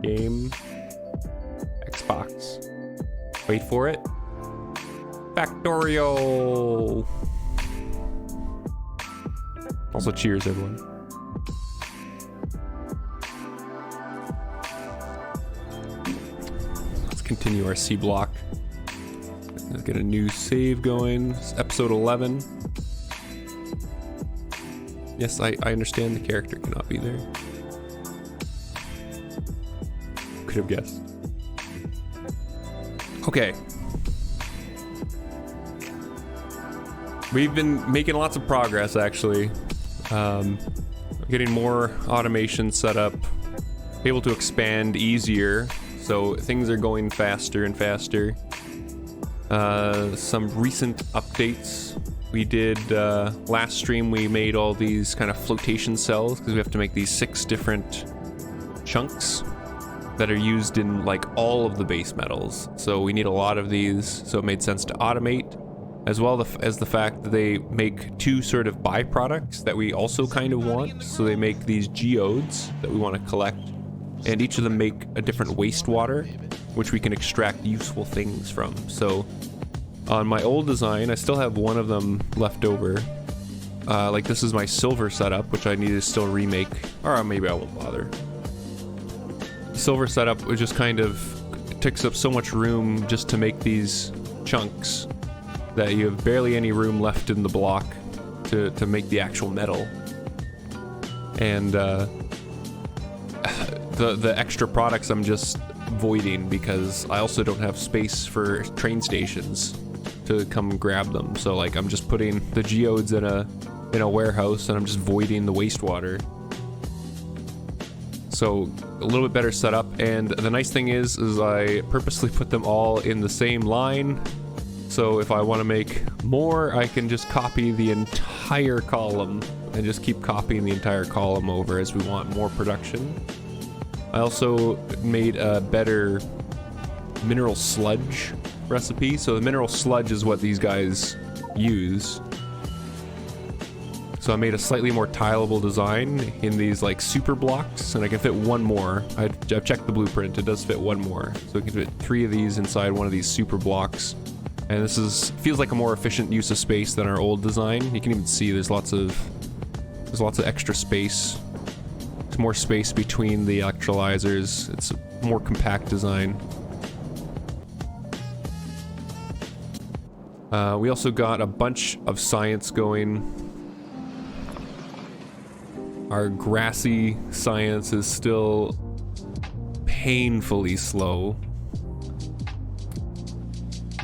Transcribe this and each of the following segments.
Game. Xbox. Wait for it. Factorio. Also, cheers, everyone. Let's continue our SeaBlock. Let's get a new save going. It's episode 11. Yes, I understand the character cannot be there. Could have guessed. Okay. We've been making lots of progress, actually. Getting more automation set up, able to expand easier, so things are going faster and faster. Some recent updates. We did, last stream we made all these kind of flotation cells, because we have to make these 6 different chunks that are used in like all of the base metals. So we need a lot of these, so it made sense to automate, as well as the fact that they make 2 sort of byproducts that we also kind of want. So they make these geodes that we want to collect, and each of them make a different wastewater, which we can extract useful things from. So on my old design, I still have one of them left over. Like this is my silver setup, which I need to still remake, or maybe I won't bother. Silver setup, which just kind of takes up so much room just to make these chunks that you have barely any room left in the block to make the actual metal. And the extra products I'm just voiding because I also don't have space for train stations to come grab them. So like I'm just putting the geodes in a warehouse, and I'm just voiding the wastewater. So a little bit better setup, and the nice thing is I purposely put them all in the same line. So if I want to make more, I can just copy the entire column and just keep copying the entire column over as we want more production. I also made a better mineral sludge recipe. So the mineral sludge is what these guys use. So I made a slightly more tileable design in these like super blocks, and I can fit one more. I've checked the blueprint, it does fit one more. So we can fit 3 of these inside one of these super blocks. And this feels like a more efficient use of space than our old design. You can even see there's lots of extra space. There's more space between the electrolyzers. It's a more compact design. We also got a bunch of science going. Our grassy science is still painfully slow,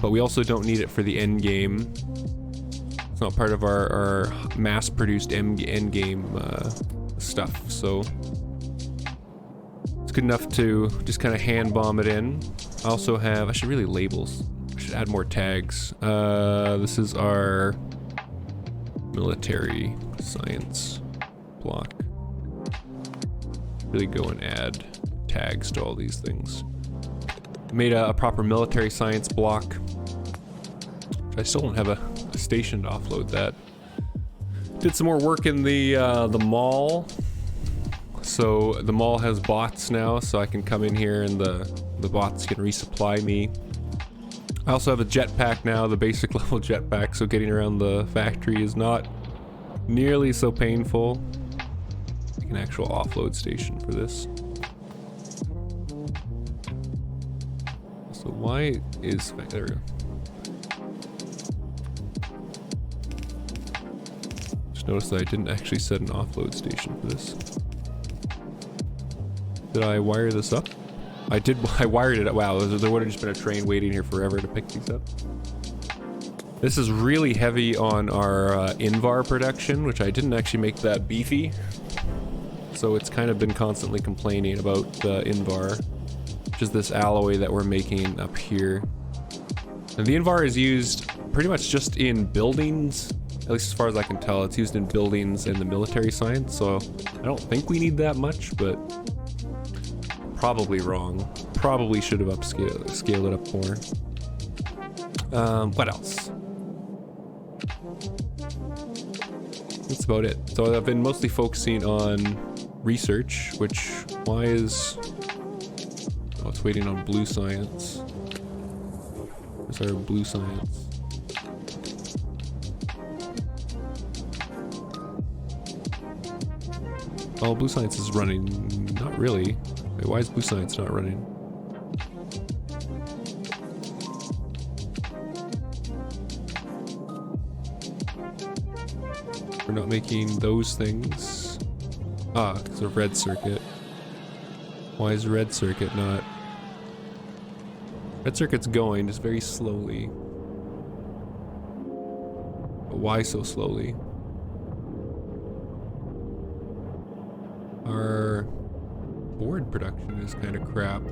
but we also don't need it for the end game. It's not part of our mass-produced end game stuff, so it's good enough to just kind of hand bomb it in. I also have, I should really labels. I should add more tags. This is our military science block. Really go and add tags to all these things. Made a proper military science block. I still don't have a station to offload that. Did some more work in the mall. So the mall has bots now, so I can come in here and the bots can resupply me. I also have a jetpack now, the basic level jetpack, so getting around the factory is not nearly so painful. Like an actual offload station for this. So why is... there we go. Just noticed that I didn't actually set an offload station for this. Did I wire this up? I did. I wired it up. Wow, there would have just been a train waiting here forever to pick these up. This is really heavy on our Invar production, which I didn't actually make that beefy. So it's kind of been constantly complaining about Invar, which is this alloy that we're making up here. And the Invar is used pretty much just in buildings, at least as far as I can tell. It's used in buildings and the military science, so I don't think we need that much, but probably wrong. Probably should have scaled it up more. What else? That's about it. So I've been mostly focusing on research, which, why is just waiting on blue science. Where's our blue science? Oh, blue science is running. Not really. Wait, why is blue science not running? We're not making those things. Ah, it's a red circuit. Why is red circuit not? Red circuit's going just very slowly. But why so slowly? Our board production is kind of crap.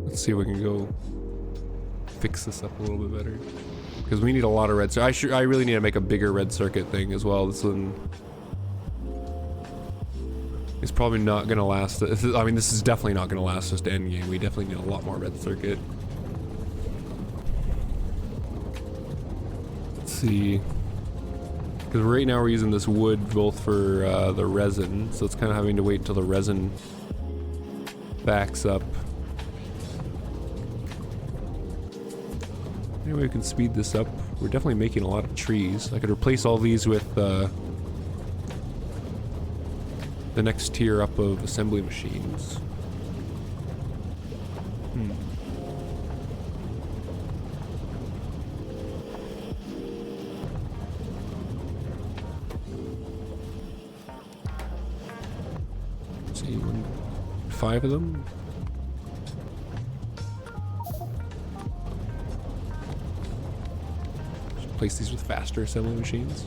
Let's see if we can go fix this up a little bit better. Because we need a lot of red circuit. I really need to make a bigger red circuit thing as well. This one is probably not going to last. I mean, this is definitely not going to last us to endgame. We definitely need a lot more red circuit. Let's see. Because right now we're using this wood both for the resin. So it's kind of having to wait until the resin backs up. Anyway, we can speed this up. We're definitely making a lot of trees. I could replace all these with the next tier up of assembly machines. Let's see, 5 of them. Replace these with faster assembly machines.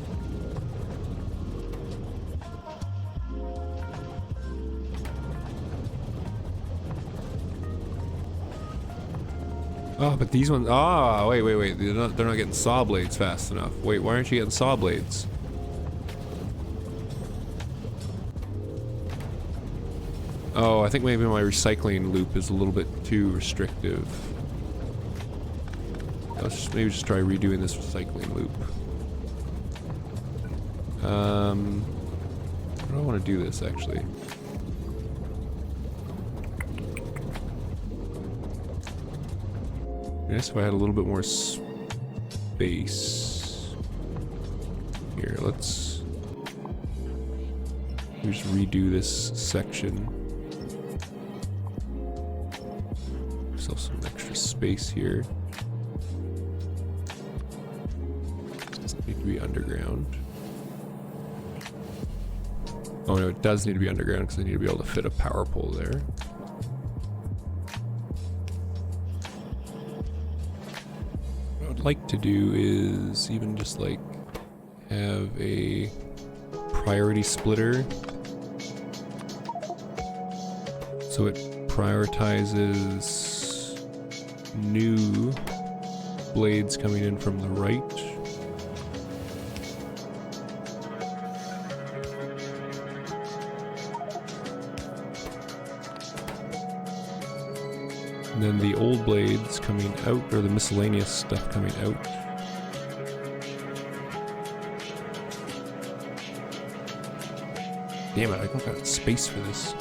Oh, but these ones. Ah, wait. They're not getting saw blades fast enough. Wait, why aren't you getting saw blades? Oh, I think maybe my recycling loop is a little bit too restrictive. Let's maybe just try redoing this recycling loop. How do I want to do this actually? Nice if I had a little bit more space. Here, let's just redo this section. Myself some extra space here. Doesn't need to be underground. Oh no, it does need to be underground because I need to be able to fit a power pole there. Like to do is even just like have a priority splitter so it prioritizes new blades coming in from the right. And then the old blades coming out, or the miscellaneous stuff coming out. Damn it, I don't got space for this.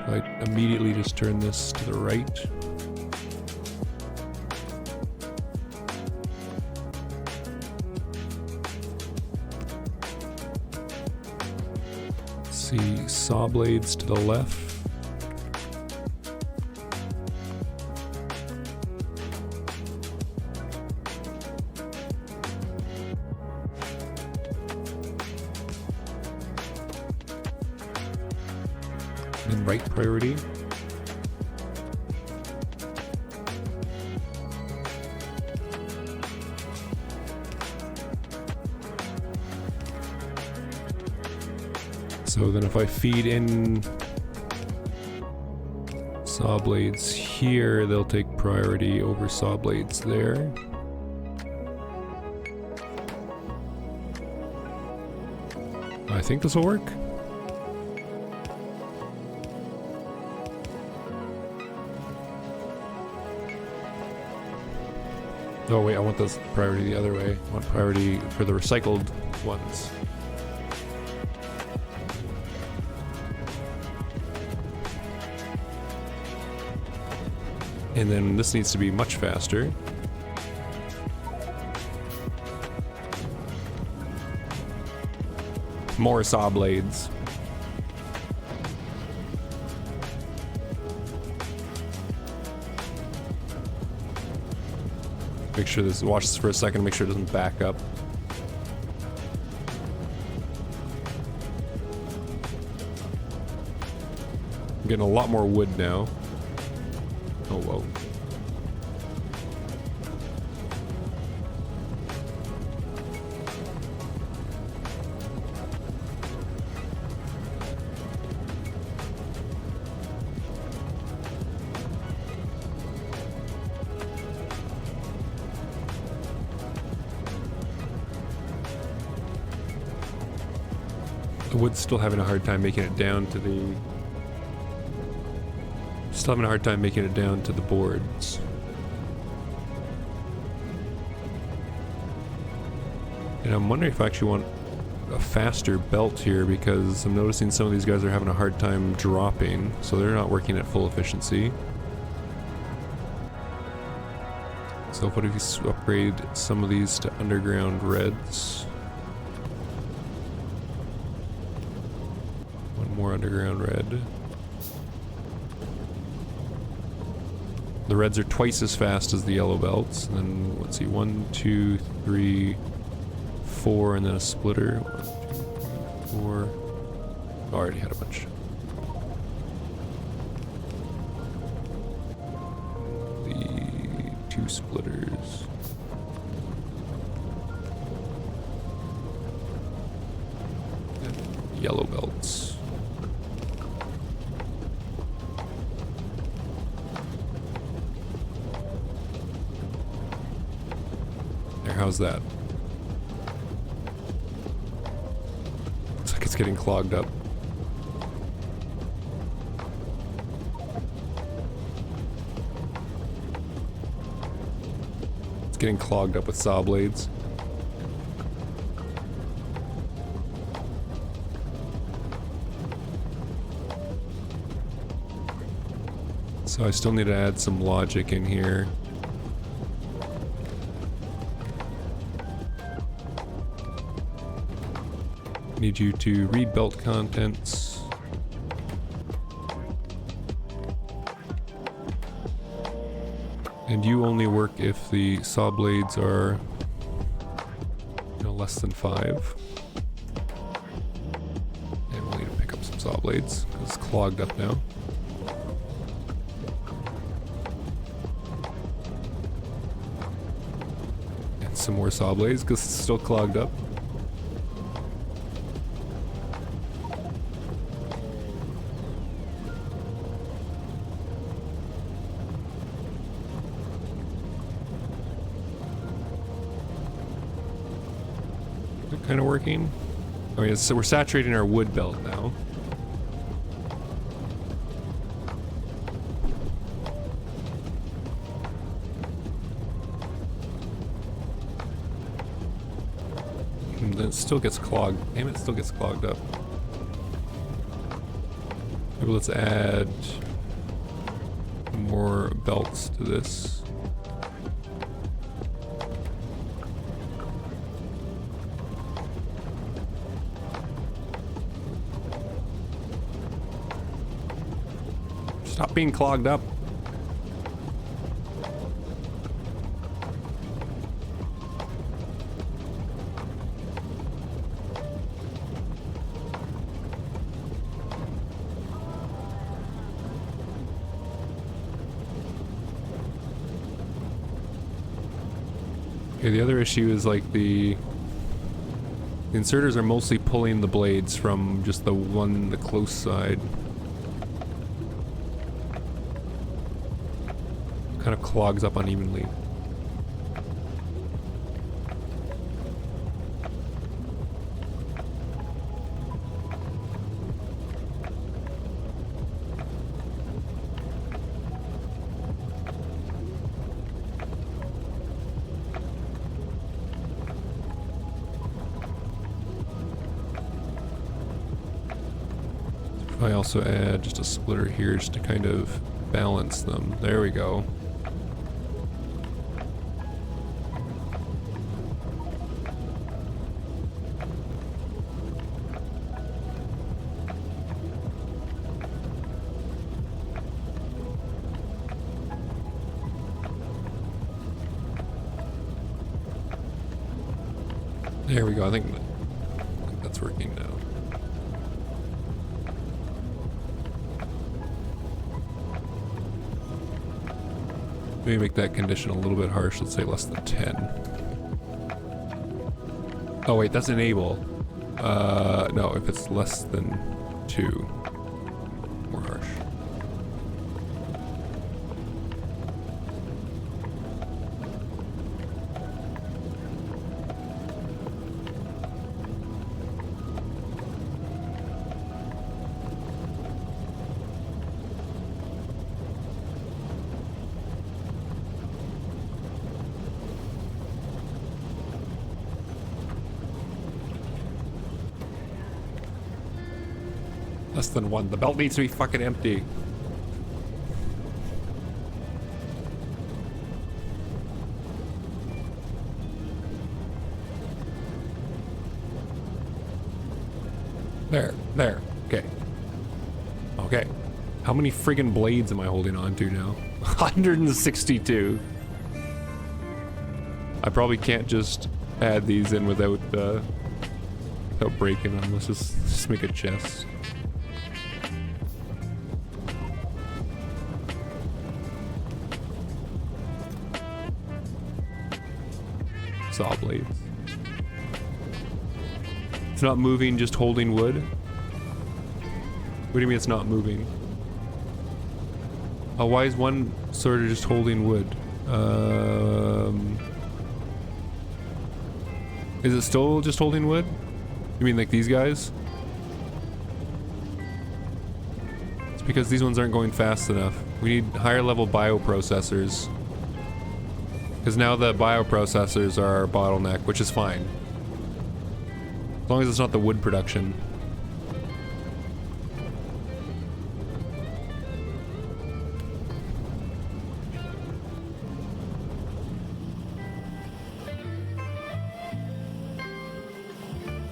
I immediately just turn this to the right. See saw blades to the left. And right priority. So then if I feed in saw blades here, they'll take priority over saw blades there. I think this will work. Oh wait, I want this priority the other way. I want priority for the recycled ones. And then this needs to be much faster. More saw blades. Make sure this, watch this for a second, make sure it doesn't back up. I'm getting a lot more wood now. Oh, whoa. The wood's still having a hard time making it down to the... Still having a hard time making it down to the boards. And I'm wondering if I actually want a faster belt here, because I'm noticing some of these guys are having a hard time dropping, so they're not working at full efficiency. So what if you upgrade some of these to underground reds? One more underground red. The reds are twice as fast as the yellow belts. And then, let's see, 1, 2, 3, 4, and then a splitter. 1, 2, 3, 4. Oh, I already had a bunch. The 2 splitters. And yellow belts. How's that? Looks like it's getting clogged up. It's getting clogged up with saw blades. So I still need to add some logic in here. Need you to read belt contents. And you only work if the saw blades are, you know, less than 5. And we'll need to pick up some saw blades because it's clogged up now. And some more saw blades because it's still clogged up. Kind of working. Oh yeah, so we're saturating our wood belt now. And then it still gets clogged. Damn, it still gets clogged up. Maybe let's add more belts to this. Stop being clogged up. Okay, the other issue is like the inserters are mostly pulling the blades from just the close side. Kind of clogs up unevenly. I also add just a splitter here just to kind of balance them. There we go. There we go. I think that's working now. Maybe make that condition a little bit harsh. Let's say less than 10. Oh wait, that's enable. No, if it's less than 2, more harsh. Less than 1. The belt needs to be fucking empty. There. Okay. Okay. How many friggin' blades am I holding on to now? 162. I probably can't just add these in without breaking them. Let's just make a chest. Saw blades. It's not moving, just holding wood? What do you mean it's not moving? Oh, why is one sort of just holding wood? Is it still just holding wood? You mean like these guys? It's because these ones aren't going fast enough. We need higher level bioprocessors. Because now the bioprocessors are our bottleneck, which is fine. As long as it's not the wood production.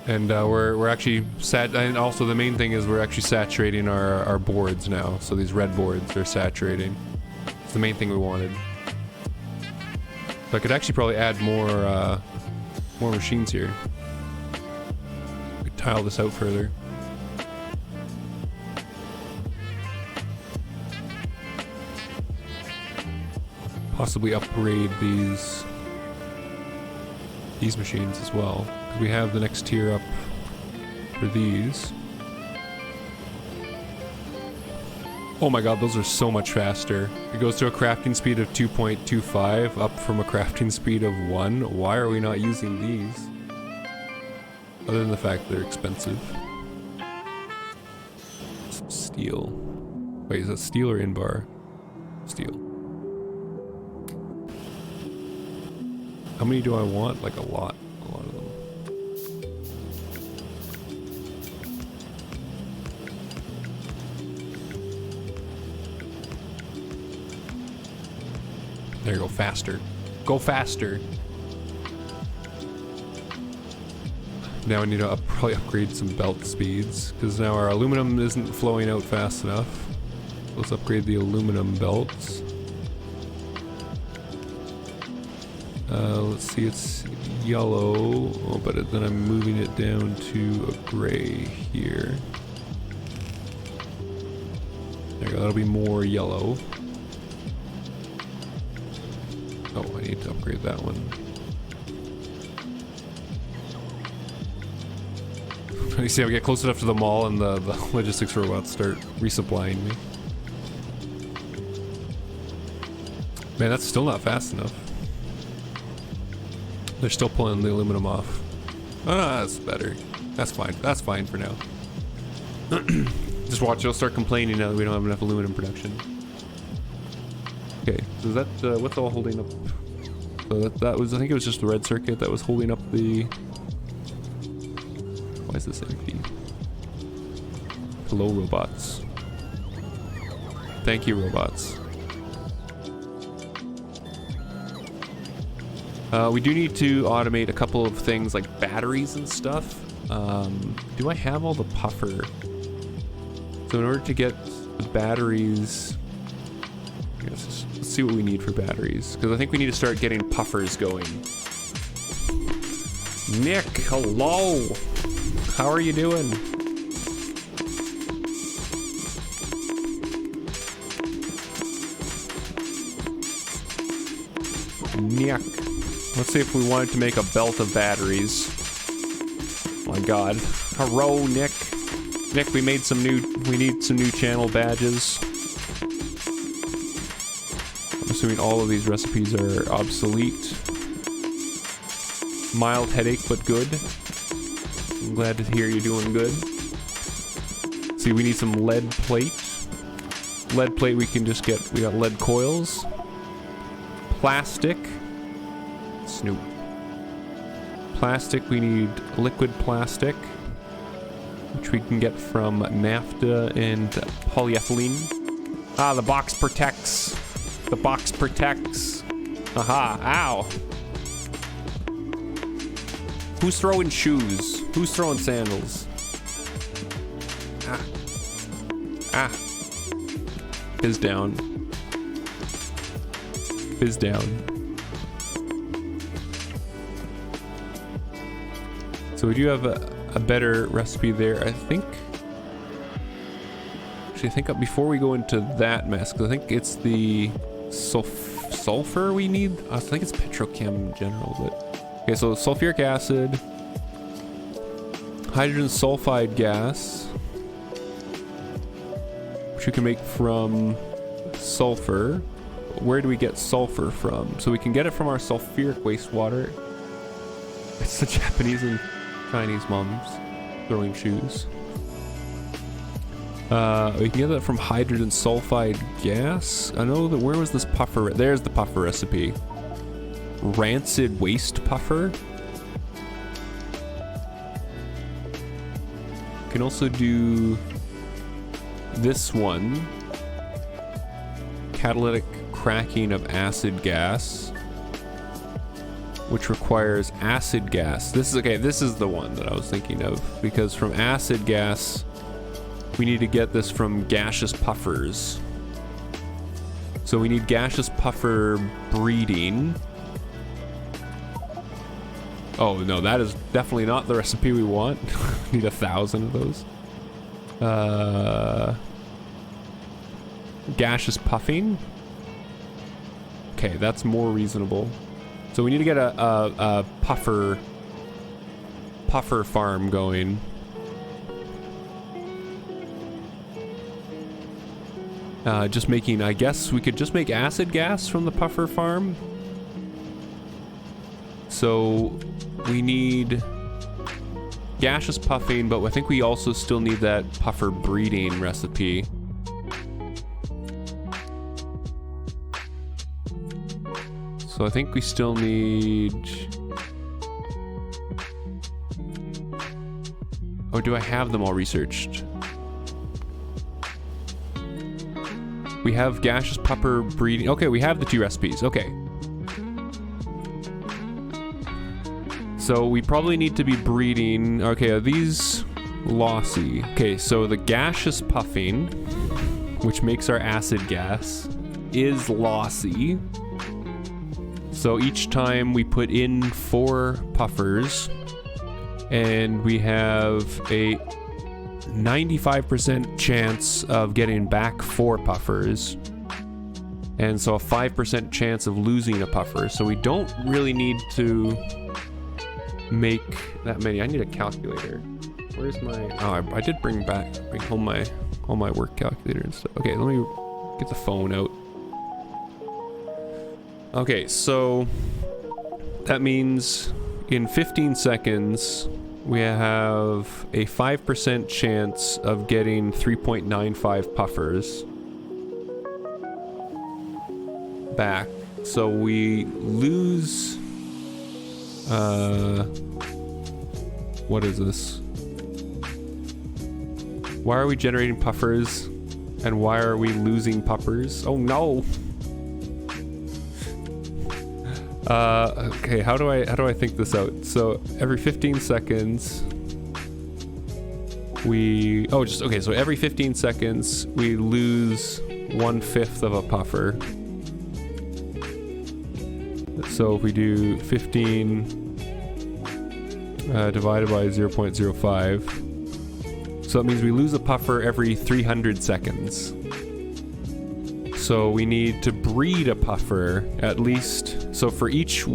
And we're actually and also the main thing is we're actually saturating our boards now. So these red boards are saturating. It's the main thing we wanted. So I could actually probably add more machines here. We could tile this out further. Possibly upgrade these machines as well. Because we have the next tier up for these. Oh my god, those are so much faster. It goes to a crafting speed of 2.25, up from a crafting speed of 1. Why are we not using these? Other than the fact they're expensive. Some steel. Wait, is that steel or inbar? Steel. How many do I want? Like a lot. A lot of them. There you go, faster. Go faster. Now I need to probably upgrade some belt speeds, because now our aluminum isn't flowing out fast enough. Let's upgrade the aluminum belts. Let's see, it's yellow, but then I'm moving it down to a gray here. There you go, that'll be more yellow. Oh, I need to upgrade that one. You see, I get close enough to the mall and the logistics robots start resupplying me. Man, that's still not fast enough. They're still pulling the aluminum off. Oh, no, that's better. That's fine. That's fine for now. Just watch, they'll start complaining now that we don't have enough aluminum production. Okay, so is that, what's all holding up? So that was, I think it was just the red circuit that was holding up the... Why is this empty? Hello, robots. Thank you, robots. We do need to automate a couple of things like batteries and stuff. Do I have all the puffer? So in order to get the batteries, I guess let's see what we need for batteries. Because I think we need to start getting puffers going. Nick, hello! How are you doing? Nick. Let's see if we wanted to make a belt of batteries. Oh my god. Hello, Nick. Nick, we need some new channel badges. I'm assuming all of these recipes are obsolete. Mild headache, but good. I'm glad to hear you're doing good. See, we need some lead plate. Lead plate we can just get, we got lead coils. Plastic. Snoop. Plastic, we need liquid plastic, which we can get from naphtha and polyethylene. Ah, the box protects. The box protects. Aha, ow. Who's throwing shoes? Who's throwing sandals? Ah. Ah. Is down. Is down. So we do have a better recipe there, I think. Actually, I think before we go into that mess, because I think it's the sulfur we need. I think it's petrochem in general, but okay. So sulfuric acid, hydrogen sulfide gas, which we can make from sulfur. Where do we get sulfur from? So we can get it from our sulfuric wastewater. It's the Japanese and Chinese moms throwing shoes. We can get that from hydrogen sulfide gas. I know that, where was this puffer? There's the puffer recipe. Rancid waste puffer. Can also do this one. Catalytic cracking of acid gas, which requires acid gas. This is okay. This is the one that I was thinking of, because from acid gas, we need to get this from gaseous puffers. So we need gaseous puffer breeding. Oh no, that is definitely not the recipe we want. We need 1,000 of those. Gaseous puffing. Okay, that's more reasonable. So we need to get a puffer farm going. Just making, I guess we could just make acid gas from the puffer farm. So we need gaseous puffing, but I think we also still need that puffer breeding recipe. So I think we still need... Or do I have them all researched? We have gaseous puffer breeding. Okay, we have the 2 recipes. Okay. So we probably need to be breeding... Okay, are these lossy? Okay, so the gaseous puffing, which makes our acid gas, is lossy. So each time we put in 4 puffers, and we have a 95% chance of getting back 4 puffers, and so a 5% chance of losing a puffer. So we don't really need to make that many. I need a calculator. Where's my... Oh, I did bring home all my work calculator and stuff. Okay, let me get the phone out. Okay, so that means in 15 seconds, we have a 5% chance of getting 3.95 puffers back. So we lose... what is this? Why are we generating puffers? And why are we losing puffers? Oh no! Okay, how do I think this out? So every 15 seconds we so every 15 seconds we lose 1/5 of a puffer. So if we do 15 divided by 0.05, so that means we lose a puffer every 300 seconds. So we need to breed a puffer at least. So for each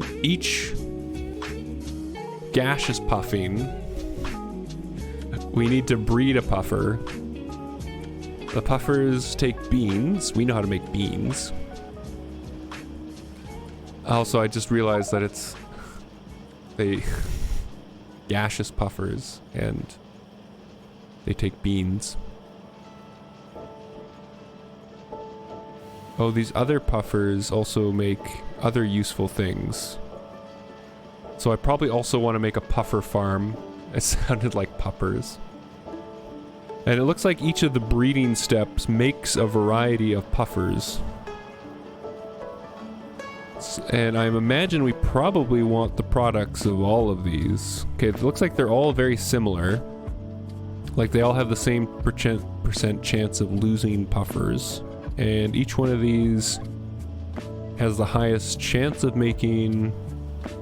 gaseous puffing, we need to breed a puffer. The puffers take beans. We know how to make beans. Also, I just realized that it's they gaseous puffers and they take beans. Oh, these other puffers also make other useful things. So I probably also want to make a puffer farm. It sounded like puffers. And it looks like each of the breeding steps makes a variety of puffers. And I imagine we probably want the products of all of these. Okay, it looks like they're all very similar. Like they all have the same percent chance of losing puffers. And each one of these has the highest chance of making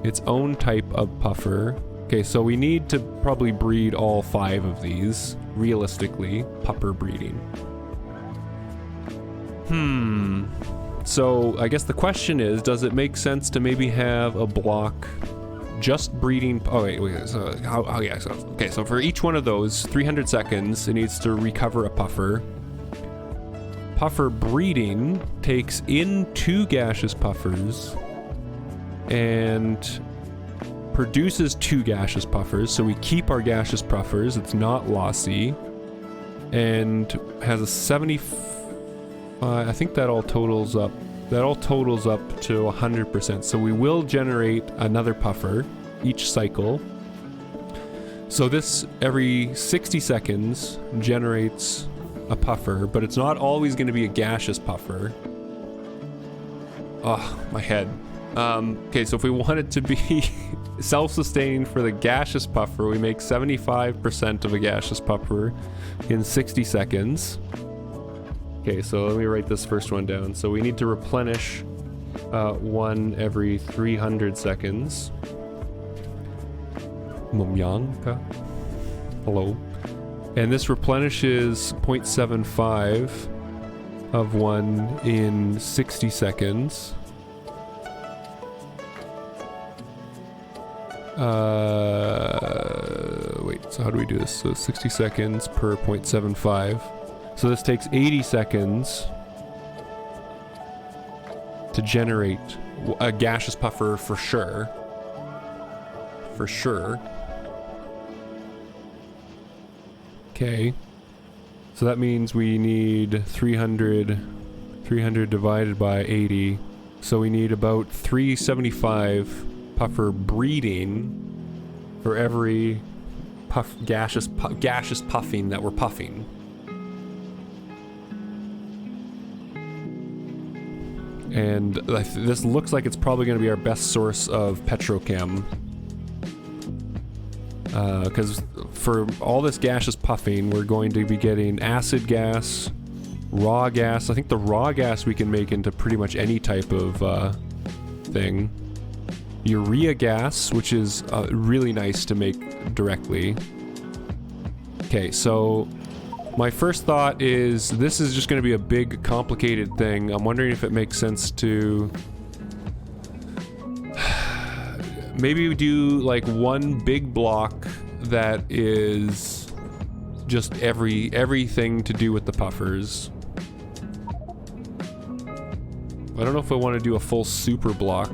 its own type of puffer. Okay, so we need to probably breed all 5 of these, realistically, puffer breeding. So I guess the question is, does it make sense to maybe have a block just breeding? Oh wait, so okay, so for each one of those, 300 seconds, it needs to recover a puffer. Puffer breeding takes in 2 gaseous puffers and produces 2 gaseous puffers, so we keep our gaseous puffers, it's not lossy, and has a 70, I think that all totals up to 100%, so we will generate another puffer each cycle. So this every 60 seconds generates a puffer, but it's not always going to be a gaseous puffer. Oh, my head. Okay, so if we want it to be self-sustaining for the gaseous puffer, we make 75% of a gaseous puffer in 60 seconds. Okay, so let me write this first one down. So we need to replenish one every 300 seconds. Momyanka. Hello. And this replenishes 0.75 of one in 60 seconds. Wait, so how do we do this? So 60 seconds per 0.75. So this takes 80 seconds to generate a gaseous puffer for sure. For sure. Okay. So that means we need 300 divided by 80. So we need about 375 puffer breeding for every gaseous puffing that we're puffing. And this looks like it's probably going to be our best source of petrochem. Because for all this gaseous puffing, we're going to be getting acid gas, raw gas. I think the raw gas we can make into pretty much any type of thing. Urea gas, which is really nice to make directly. Okay, so my first thought is this is just going to be a big, complicated thing. I'm wondering if it makes sense to maybe we do like one big block that is just everything to do with the puffers. I don't know if I want to do a full super block.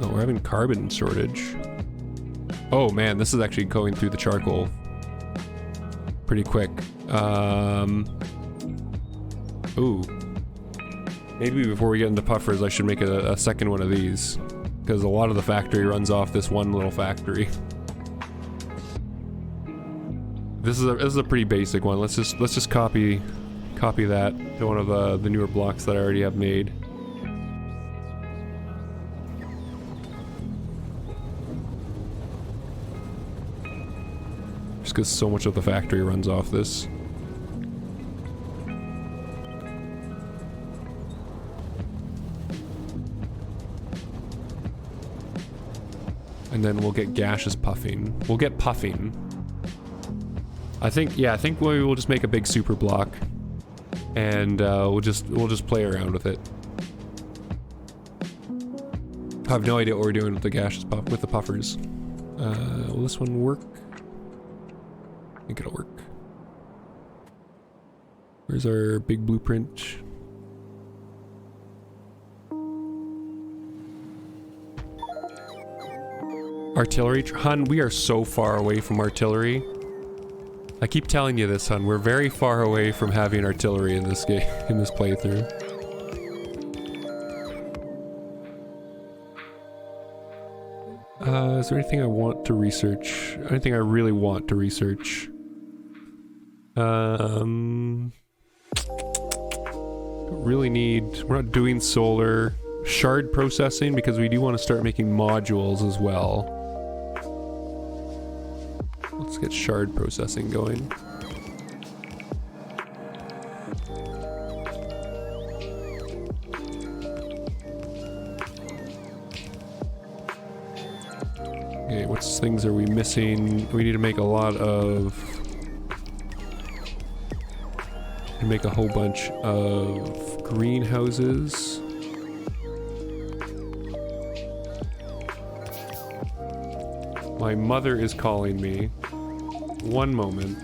Oh, we're having carbon shortage. Oh man, this is actually going through the charcoal pretty quick. Ooh. Maybe before we get into puffers, I should make a second one of these. because a lot of the factory runs off this one little factory. This is a pretty basic one. Let's just copy that to one of the newer blocks that I already have made. Just because so much of the factory runs off this. And then we'll get gaseous puffing. We'll get puffing. I think we'll just make a big super block, and we'll just play around with it. I have no idea what we're doing with the gaseous puff with the puffers. Will this one work? I think it'll work. Where's our big blueprint? Artillery, hun, we are so far away from artillery. I keep telling you this, hun. We're very far away from having artillery in this game, in this playthrough. Is there anything I want to research? Anything I really want to research? Really need... We're not doing solar. Shard processing, because we do want to start making modules as well. Let's get shard processing going. Okay, what things are we missing? We need to make a lot of... Make a whole bunch of greenhouses. My mother is calling me. One moment.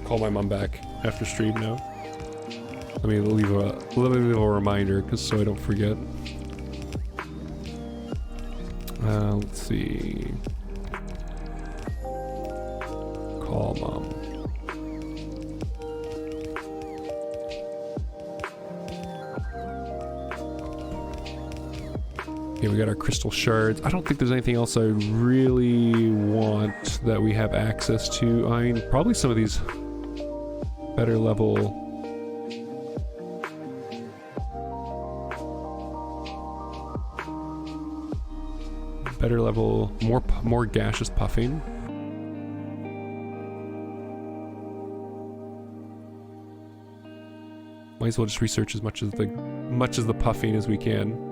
Call my mom back after stream now. Let me leave a reminder, so I don't forget. Let's see. Call mom. Okay, we got our crystal shards. I don't think there's anything else I really want that we have access to. I mean, probably some of these better level. Better level, more gaseous puffing. Might as well just research as much as the puffing as we can.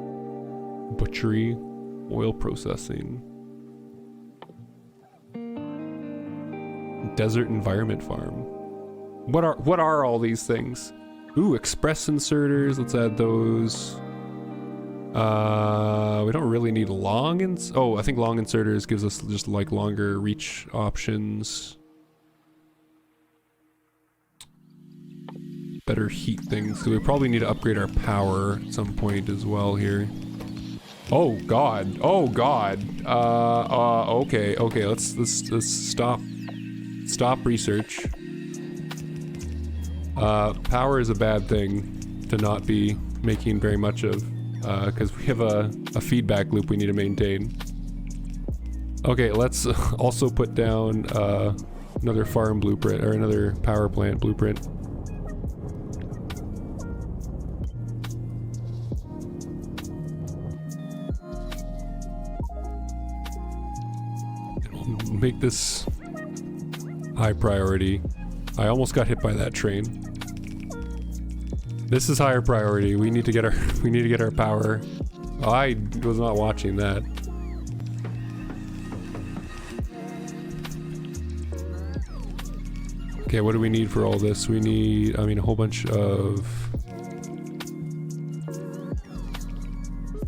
Butchery, oil processing. Desert environment farm. What are all these things? Ooh, express inserters, let's add those. We don't really need long I think long inserters gives us just like longer reach options. Better heat things. So we probably need to upgrade our power at some point as well here. Oh god. Oh god. Okay. Let's stop research. Power is a bad thing to not be making very much of, because we have a feedback loop we need to maintain. Okay, let's also put down another farm blueprint, or another power plant blueprint. We'll make this high priority. I almost got hit by that train. This is higher priority. We need to get our power. Oh, I was not watching that. Okay, what do we need for all this? We need, I mean, a whole bunch of...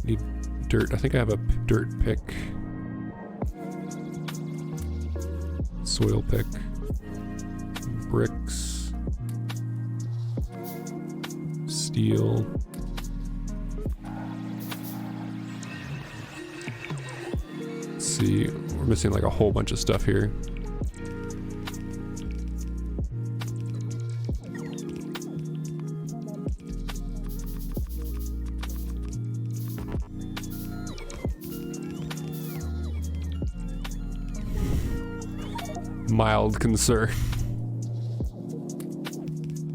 Need dirt. I think I have a dirt pick. Soil pick. Bricks. Steel. Let's see, we're missing like a whole bunch of stuff here. Mild concern.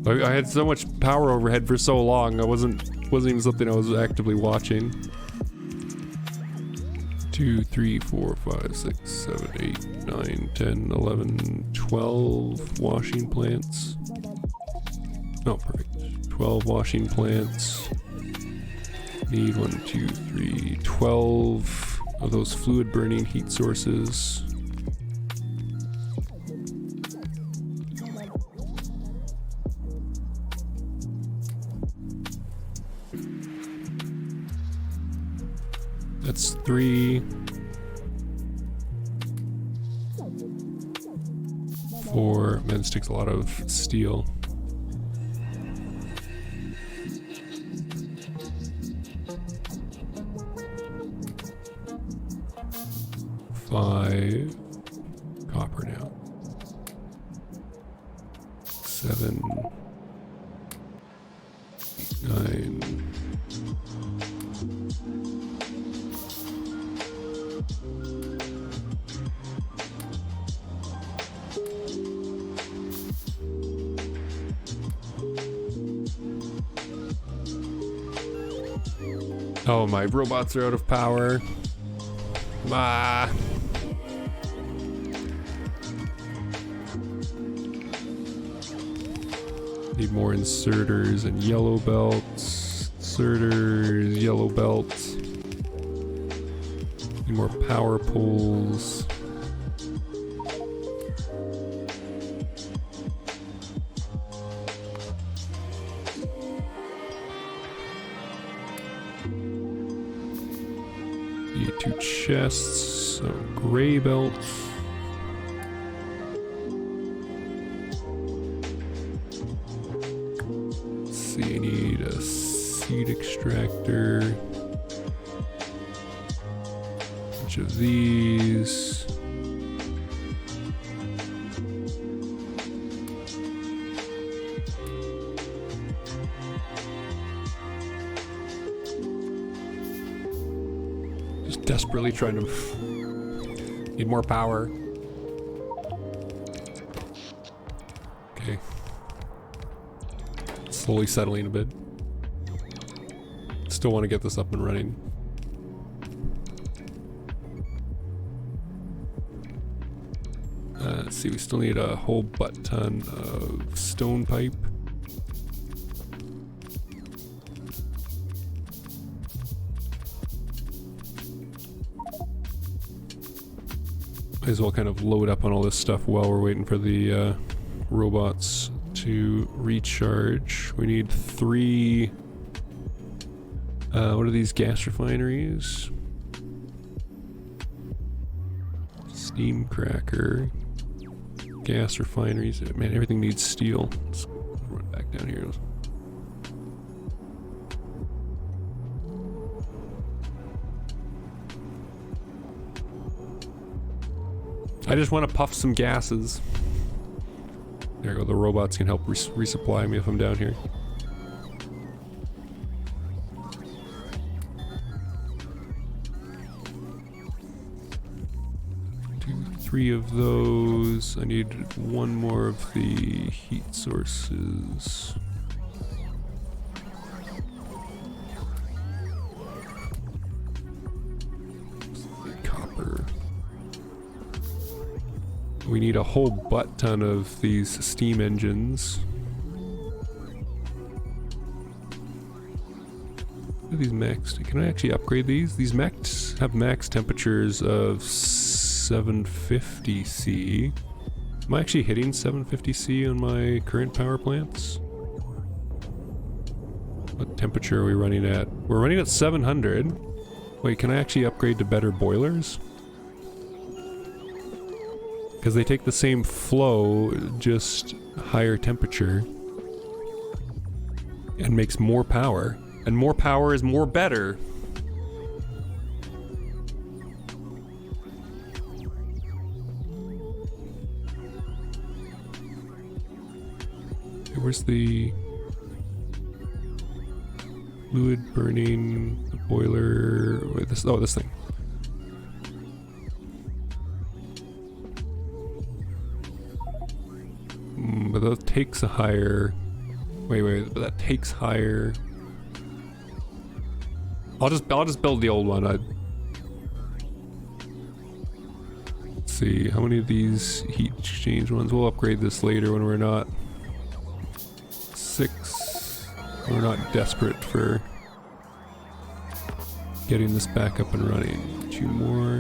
I had so much power overhead for so long. I wasn't even something I was actively watching. 2, 3, 4, 5, 6, 7, 8, 9, 10, 11, 12 washing plants. Oh, perfect. 12 washing plants. Need 1, 2, 3, 12 of those fluid burning heat sources. That's 3, 4. Man, this takes a lot of steel. 5 copper now. 7, 9. Oh, my robots are out of power. Ah. Need more inserters and yellow belts. Inserters, yellow belts. Need more power poles. Need 2 chests, some gray belts. Let's see, I need a seed extractor. A bunch of these. Desperately trying to need more power. Okay. Slowly settling a bit. Still want to get this up and running. Let's see, we still need a whole butt ton of stone pipe. Might as well kind of load up on all this stuff while we're waiting for the robots to recharge. We need 3... what are these gas refineries? Steam cracker. Gas refineries. Man, everything needs steel. Let's run back down here. I just want to puff some gases. There you go, the robots can help resupply me if I'm down here. Two, 3 of those. I need 1 more of the heat sources. Copper. We need a whole butt ton of these steam engines. What are these maxed? Can I actually upgrade these? These maxed have max temperatures of 750 C. Am I actually hitting 750C on my current power plants? What temperature are we running at? We're running at 700. Wait, can I actually upgrade to better boilers? Because they take the same flow, just higher temperature. And makes more power. And more power is more better. Where's the fluid burning, the boiler? Wait, this, oh, this thing. But that takes a higher. Wait, but that takes higher. I'll just build the old one. Let's see, how many of these heat exchange ones? We'll upgrade this later when we're not. 6. We're not desperate for getting this back up and running. 2 more.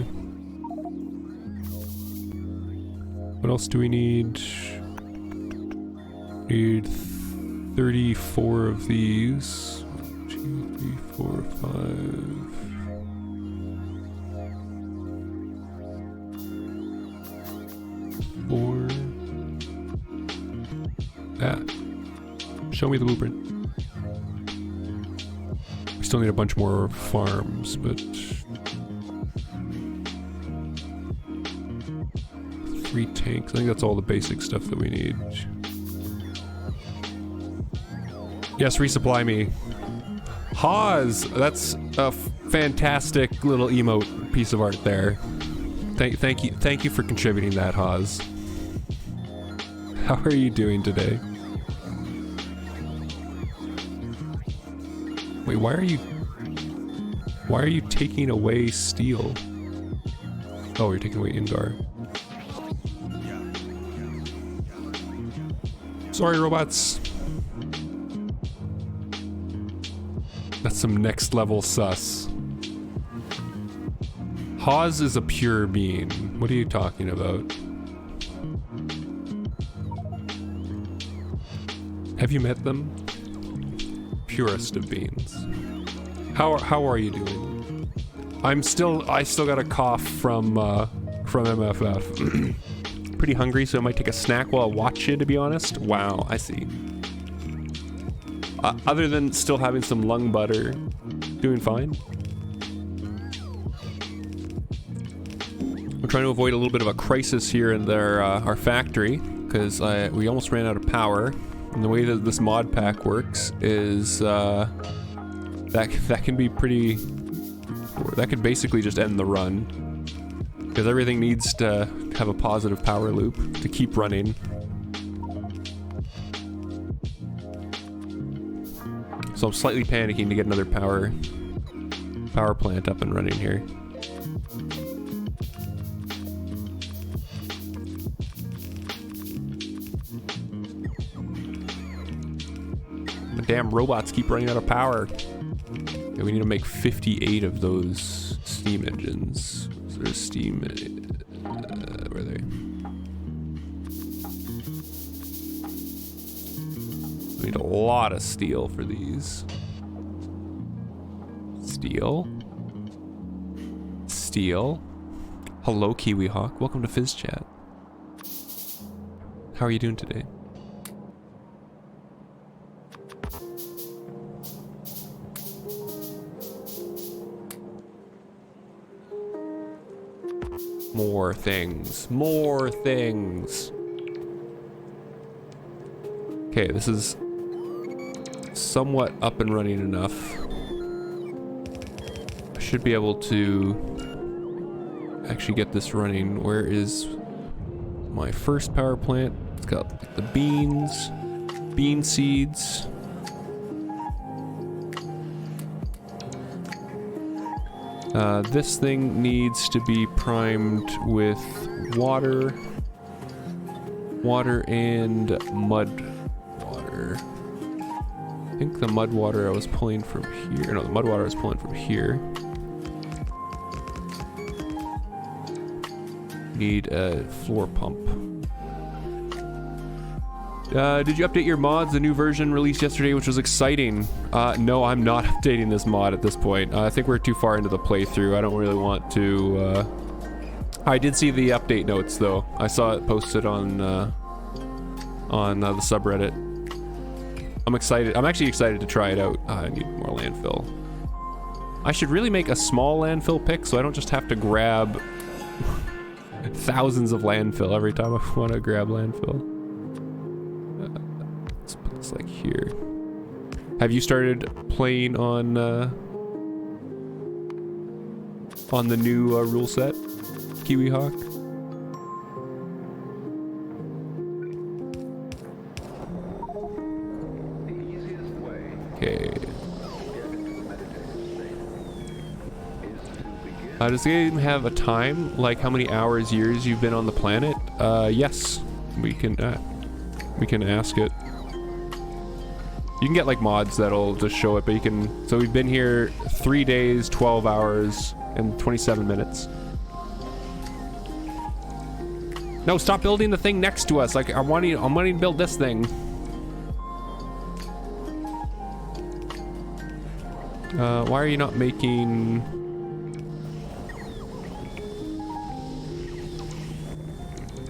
What else do we need? Need 34 of these. 1, 2, 3, 4, 5. 4. That. Show me the blueprint. We still need a bunch more farms, but 3 tanks. I think that's all the basic stuff that we need. Yes, resupply me. Haas! That's a fantastic little emote piece of art there. Thank you for contributing that, Haas. How are you doing today? Wait, why are you taking away steel? Oh, you're taking away Indar. Sorry, robots. That's some next level sus. Haas is a pure being. What are you talking about? Have you met them? Purest of beings. How are you doing? I still got a cough from MFF. Pretty hungry, so I might take a snack while I watch it, to be honest. Wow, I see. Other than still having some lung butter, doing fine. We're trying to avoid a little bit of a crisis here in our factory, because we almost ran out of power. And the way that this mod pack works is that can be pretty. That could basically just end the run, because everything needs to have a positive power loop to keep running. So I'm slightly panicking to get another power plant up and running here. The damn robots keep running out of power. Okay, we need to make 58 of those steam engines. So there's steam. Where are they? We need a lot of steel for these. Steel. Hello, Kiwi Hawk. Welcome to Fizz Chat. How are you doing today? More things. Okay, this is somewhat up and running enough. I should be able to actually get this running. Where is my first power plant? It's got like the bean seeds. This thing needs to be primed with water and mud water. I think the mud water I was pulling from here. No, the mud water I was pulling from here. Need a floor pump. Did you update your mods? The new version released yesterday, which was exciting. No, I'm not updating this mod at this point. I think we're too far into the playthrough. I don't really want to, I did see the update notes, though. I saw it posted on the subreddit. I'm excited. I'm actually excited to try it out. I need more landfill. I should really make a small landfill pick so I don't just have to grab thousands of landfill every time I want to grab landfill. Let's put this like here. Have you started playing on the new rule set, Kiwi Hawk? Okay. Does the game have a time, like how many hours, years you've been on the planet? Yes, we can ask it. You can get like mods that'll just show it, but you can. So we've been here 3 days, 12 hours, and 27 minutes. No, stop building the thing next to us. Like I'm wanting to build this thing. Why are you not making?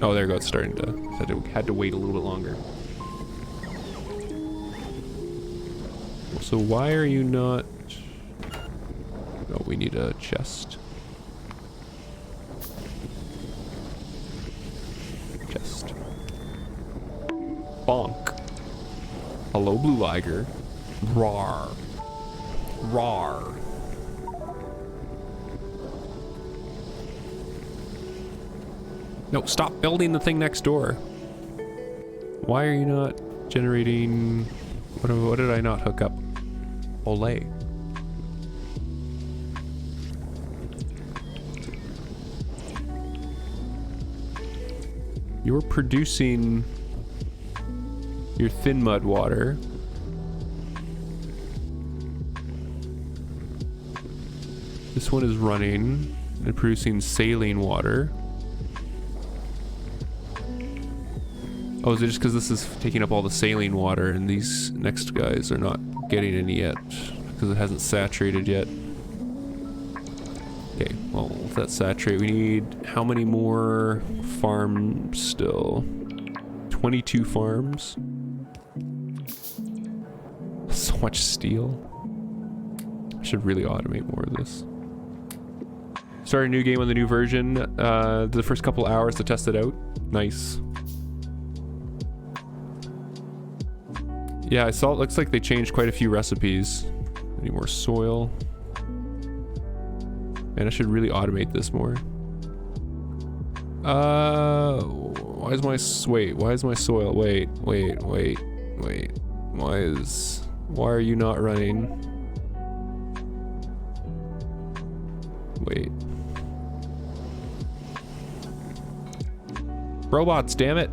Oh, there you go. It's starting to. Had to wait a little bit longer. So why are you not? Oh, we need a chest. Chest. Bonk. Hello, Blue Liger. Rar. Rar. No, stop building the thing next door. Why are you not generating... What did I not hook up? Olay. You're producing your thin mud water. This one is running and producing saline water. Oh, is it just because this is taking up all the saline water and these next guys are not getting any yet because it hasn't saturated yet? Okay, well, if that's saturated, we need how many more farms still? 22 farms. So much steel. I should really automate more of this. Start a new game on the new version. The first couple hours to test it out. Nice. Yeah, I saw it looks like they changed quite a few recipes. Any more soil? Man, I should really automate this more. Why is my soil? Wait. Why are you not running? Wait. Robots, damn it.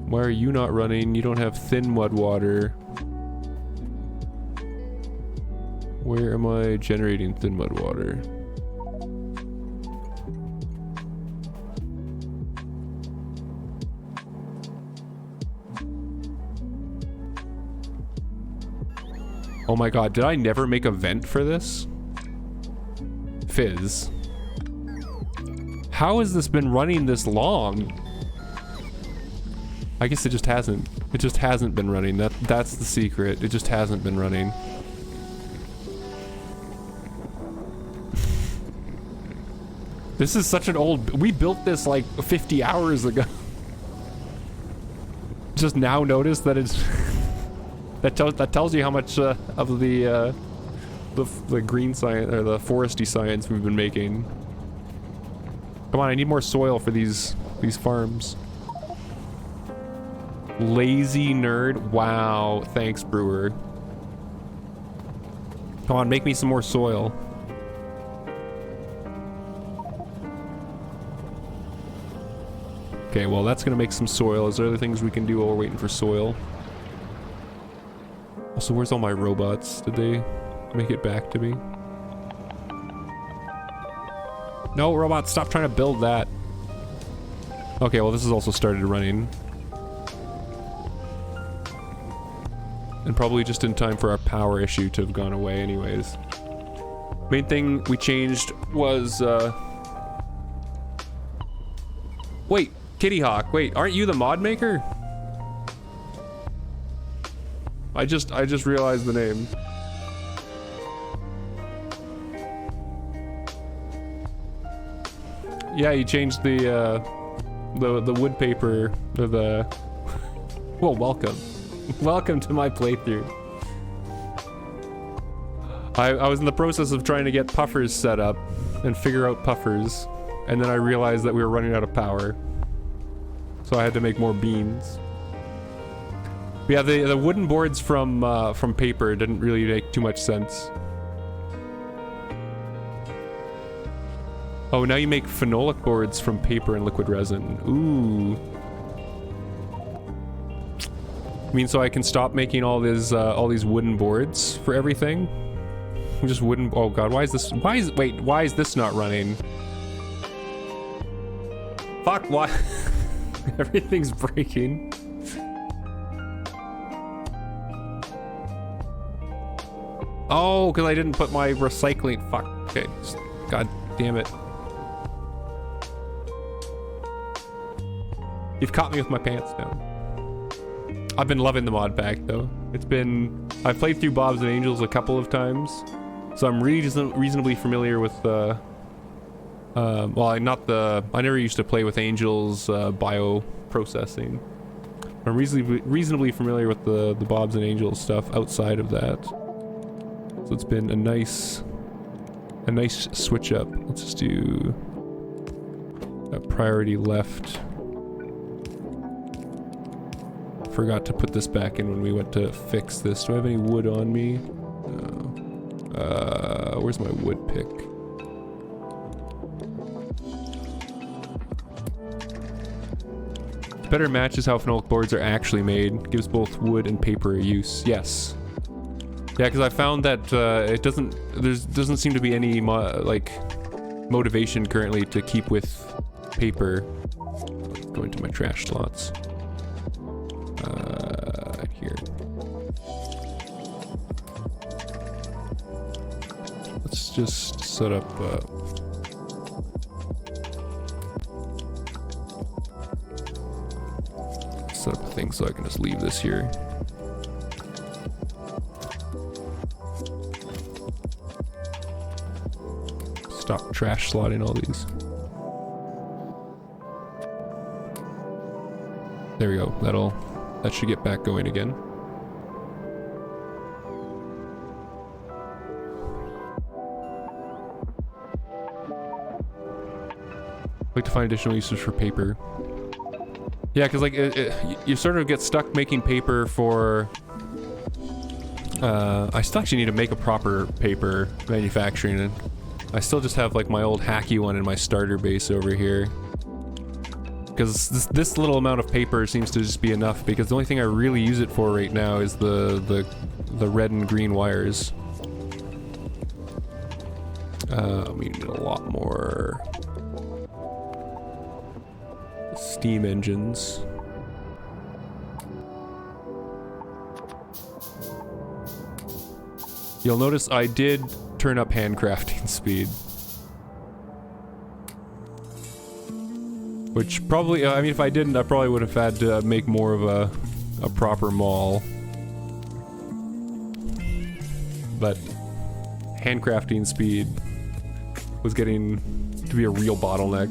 Why are you not running? You don't have thin mud water. Where am I generating thin mud water? Oh my god, did I never make a vent for this? Fizz. How has this been running this long? I guess it just hasn't. It just hasn't been running. That's the secret. It just hasn't been running. This is such an old... We built this like 50 hours ago. Just now noticed that it's... that tells you how much of the green science or the foresty science we've been making. Come on, I need more soil for these farms. Lazy nerd. Wow. Thanks, brewer. Come on, make me some more soil. Okay, well, that's gonna make some soil. Is there other things we can do while we're waiting for soil? Also, where's all my robots? Did they make it back to me? No, robot, stop trying to build that. Okay, well this has also started running. And probably just in time for our power issue to have gone away anyways. Main thing we changed was, wait, Kitty Hawk, wait, aren't you the mod maker? I just realized the name. Yeah, you changed the wood paper to the... Well, welcome. Welcome to my playthrough. I was in the process of trying to get puffers set up and figure out puffers, and then I realized that we were running out of power. So I had to make more beams. But yeah, the wooden boards from paper didn't really make too much sense. Oh, now you make phenolic boards from paper and liquid resin. Ooh. I mean, so I can stop making all these wooden boards for everything? Just wooden... Oh god, why is this... Wait, why is this not running? Fuck, why? Everything's breaking. Oh, because I didn't put my recycling... Fuck. Okay. God damn it. You've caught me with my pants down. I've been loving the mod pack though. It's been... I've played through Bob's and Angels a couple of times. So I'm reasonably familiar with the... well, I never used to play with Angels bioprocessing. I'm reasonably familiar with the Bob's and Angels stuff outside of that. So it's been a nice switch up. Let's just do a priority left. Forgot to put this back in when we went to fix this. Do I have any wood on me? No. Where's my wood pick? Better matches how phenolic boards are actually made. Gives both wood and paper a use. Yes. Yeah, because I found that it doesn't seem to be any motivation currently to keep with paper. Go into my trash slots. Here. Let's just set up a thing so I can just leave this here. Stop trash slotting all these. There we go. That should get back going again. I'd like to find additional uses for paper. Yeah, because like you sort of get stuck making paper for... I still actually need to make a proper paper manufacturing, and I still just have like my old hacky one in my starter base over here. Because this little amount of paper seems to just be enough, because the only thing I really use it for right now is the red and green wires. We need a lot more steam engines. You'll notice I did turn up handcrafting speed. Which probably, I mean, if I didn't, I probably would have had to make more of a proper mall. But handcrafting speed was getting to be a real bottleneck.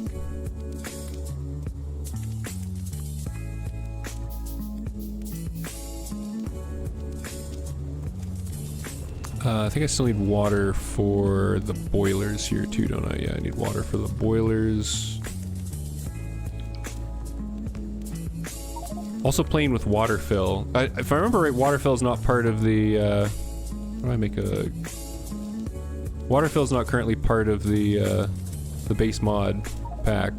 I think I still need water for the boilers here too, don't I? Yeah, I need water for the boilers. Also playing with water fill. If I remember right, water fill is not part of the, how do I make a... Water fill is not currently part of the base mod pack.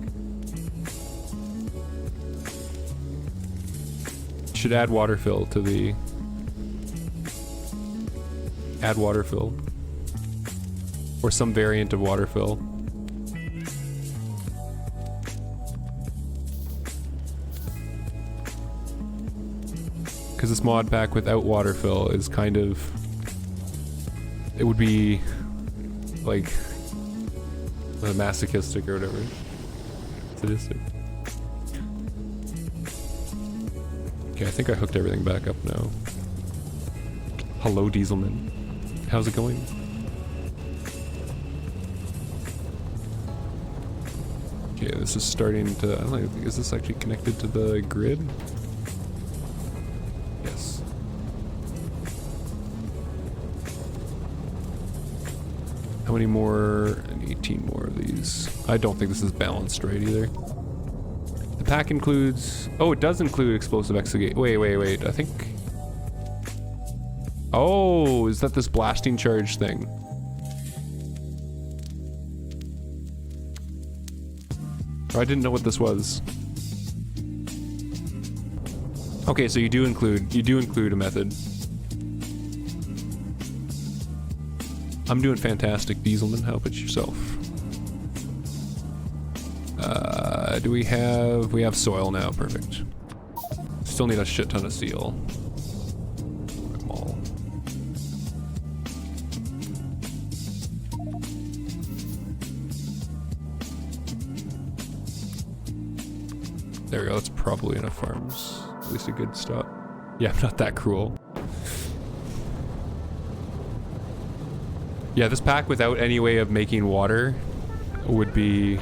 Should add water fill to the... Add water fill. Or some variant of water fill. this mod pack without water fill is kind of... It would be like masochistic or whatever. Sadistic. Okay, I think I hooked everything back up now. Hello, Dieselman. How's it going? Okay, this is starting to... I don't know, is this actually connected to the grid? Yes. How many more? And 18 more of these. I don't think this is balanced right either. The pack includes... Oh, it does include explosive exegate. Wait. I think... Oh, is that this blasting charge thing? Oh, I didn't know what this was. Okay, so you do include a method. I'm doing fantastic, Dieselman. How about yourself? We have soil now, perfect. Still need a shit ton of steel. There we go, that's probably enough farms. At least a good stop. Yeah, I'm not that cruel. Yeah, this pack without any way of making water would be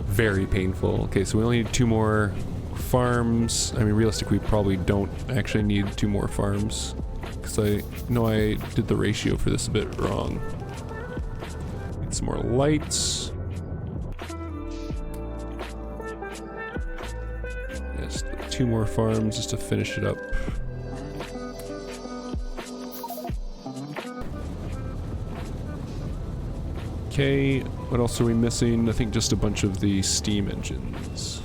very painful. Okay, so we only need 2 more farms. I mean, realistically, we probably don't actually need 2 more farms. Because I know I did the ratio for this a bit wrong. Need some more lights. Yes, 2 more farms just to finish it up. Okay, what else are we missing? I think just a bunch of the steam engines.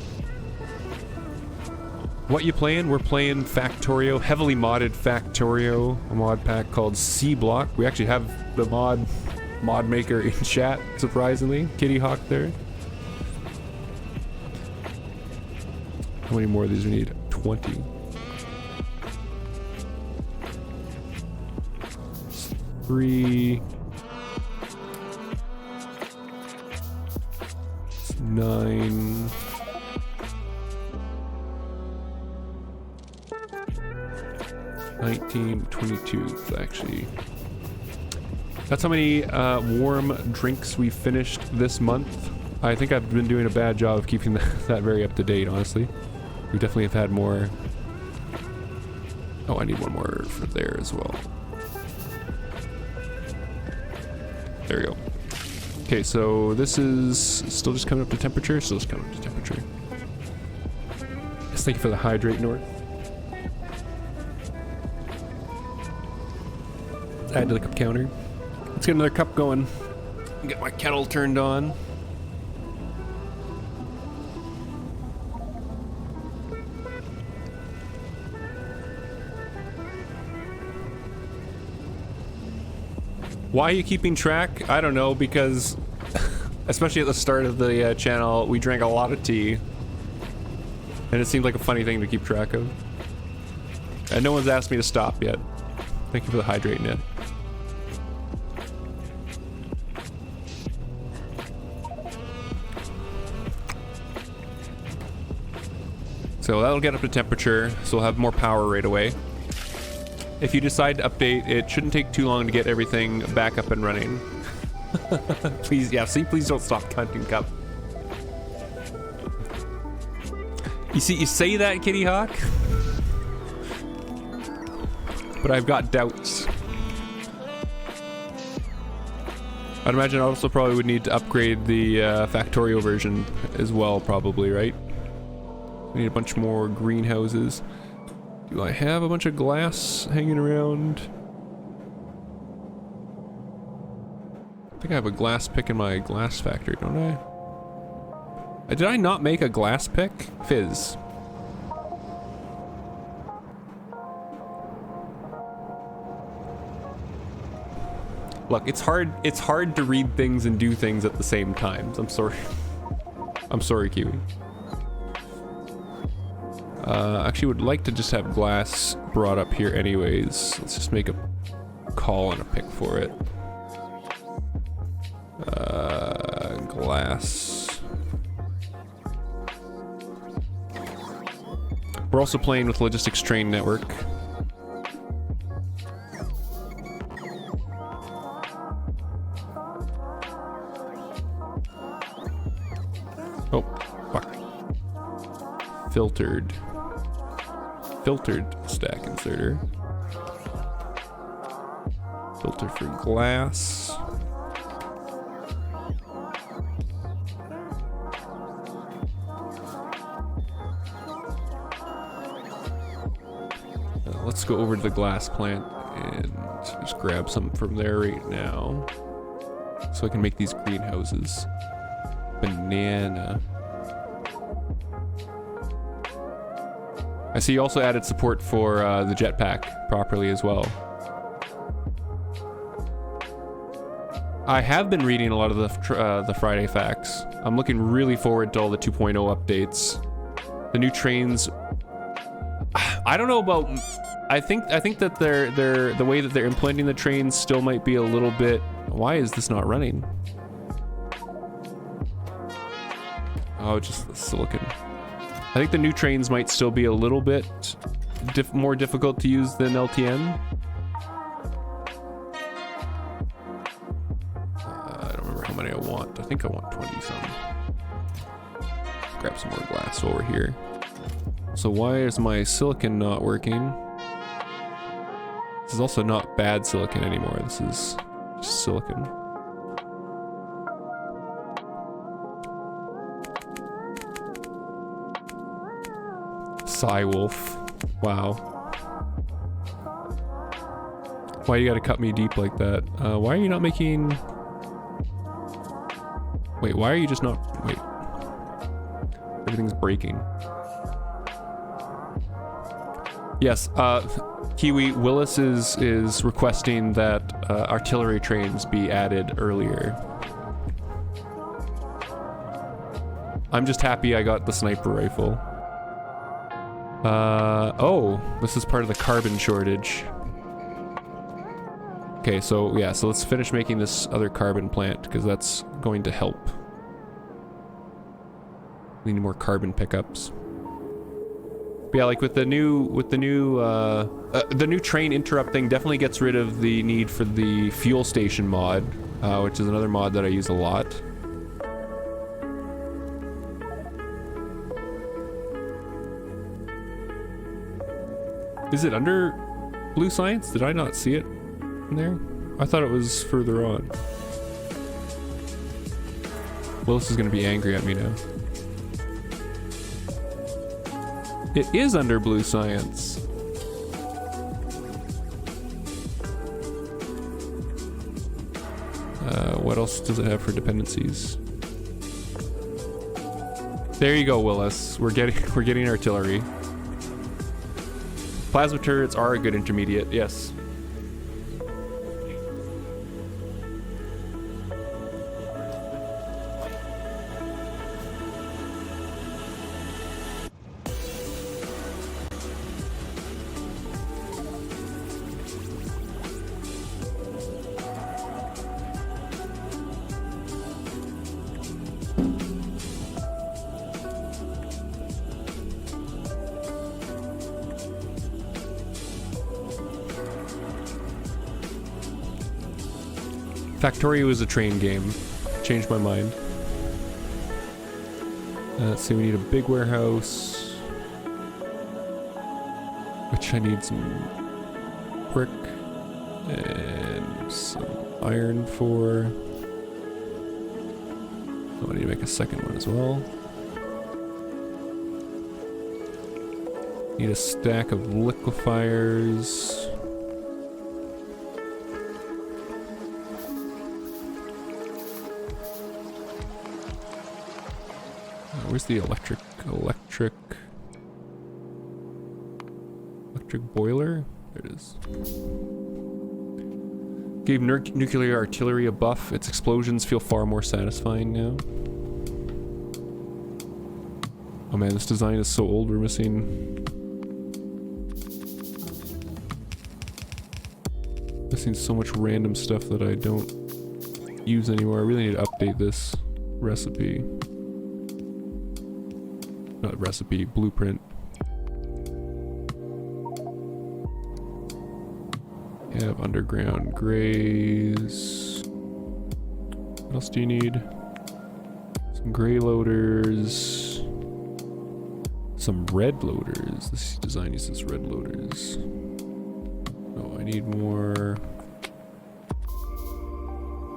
What you playing? We're playing Factorio, heavily modded Factorio, a mod pack called SeaBlock. We actually have the mod maker in chat, surprisingly. Kitty Hawk there. How many more of these we need? 20. Three. 9. 19, 22, actually. That's how many warm drinks we finished this month. I think I've been doing a bad job of keeping that very up to date, honestly. We definitely have had more. Oh, I need one more for there as well. There we go. Okay, so this is still just coming up to temperature. Still just coming up to temperature. Yes, thank you for the hydrate, North. Add to the cup counter. Let's get another cup going. Get my kettle turned on. Why are you keeping track? I don't know, because especially at the start of the channel, we drank a lot of tea. And it seemed like a funny thing to keep track of. And no one's asked me to stop yet. Thank you for the hydrate, Ned. So that'll get up to temperature, so we'll have more power right away. If you decide to update, it shouldn't take too long to get everything back up and running. Please, yeah, see, please don't stop counting cup. You see, you say that, Kitty Hawk, but I've got doubts. I'd imagine I also probably would need to upgrade the Factorio version as well, probably, right? We need a bunch more greenhouses. Do I have a bunch of glass hanging around? I think I have a glass pick in my glass factory, don't I? Did I not make a glass pick? Fizz. Look, it's hard to read things and do things at the same time. I'm sorry. I'm sorry, Kiwi. Actually would like to just have glass brought up here anyways. Let's just make a call and a pick for it. Glass. We're also playing with Logistics Train Network. Oh, fuck. Filtered stack inserter. Filter for glass. Let's go over to the glass plant and just grab some from there right now, so I can make these greenhouses. Banana. I see you also added support for the jetpack properly as well. I have been reading a lot of the Friday facts. I'm looking really forward to all the 2.0 updates. The new trains. I don't know about. I think that the way that they're implementing the trains still might be a little bit. Why is this not running? Oh, just the silicon. I think the new trains might still be a little bit more difficult to use than LTN. I don't remember how many I want. I think I want 20 some. Grab some more glass over here. So why is my silicon not working? This is also not bad silicon anymore. This is just silicon. Wolf. Wow. Why you gotta cut me deep like that? Why are you not making... Wait, why are you just not... Wait. Everything's breaking. Yes, Kiwi, Willis is requesting that artillery trains be added earlier. I'm just happy I got the sniper rifle. Oh, this is part of the carbon shortage. Okay, so yeah, so let's finish making this other carbon plant because that's going to help. We need more carbon pickups. But yeah, like with the new train interrupt thing definitely gets rid of the need for the fuel station mod, which is another mod that I use a lot. Is it under Blue Science? Did I not see it in there? I thought it was further on. Willis is gonna be angry at me now. It is under Blue Science. What else does it have for dependencies? There you go, Willis. We're getting artillery. Plasma turrets are a good intermediate, yes. Factorio is a train game. Changed my mind. Let's see, we need a big warehouse. Which I need some brick and some iron for. Oh, I need to make a second one as well. Need a stack of liquefiers. Where's the electric boiler? There it is. Gave nuclear artillery a buff. Its explosions feel far more satisfying now. Oh man, this design is so old, we're missing... Missing so much random stuff that I don't use anymore. I really need to update this recipe. Not recipe, blueprint. You have underground grays. What else do you need? Some gray loaders. Some red loaders. This design uses red loaders. Oh, I need more.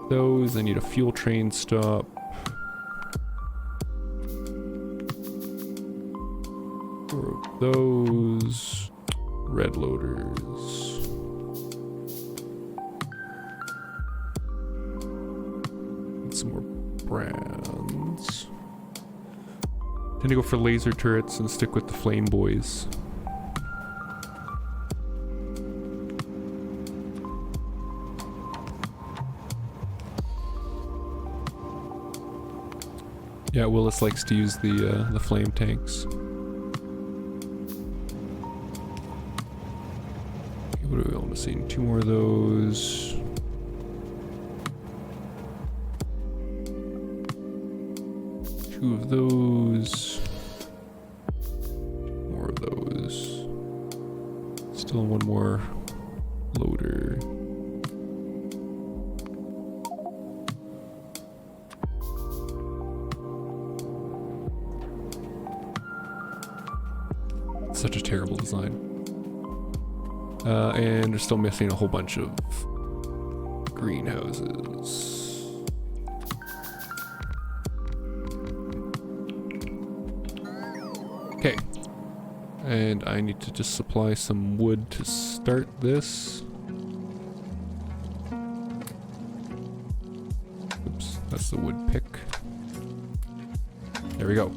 Those. I need a fuel train stop. Or those. Red loaders. Some more browns. Tend to go for laser turrets and stick with the flame boys. Yeah, Willis likes to use the flame tanks. Okay, what are we all missing? 2 more of those. Two of those. More of those. Still one more loader. Such a terrible design. And we're still missing a whole bunch of greenhouses. Okay, and I need to just supply some wood to start this. Oops, that's the wood pick. There we go.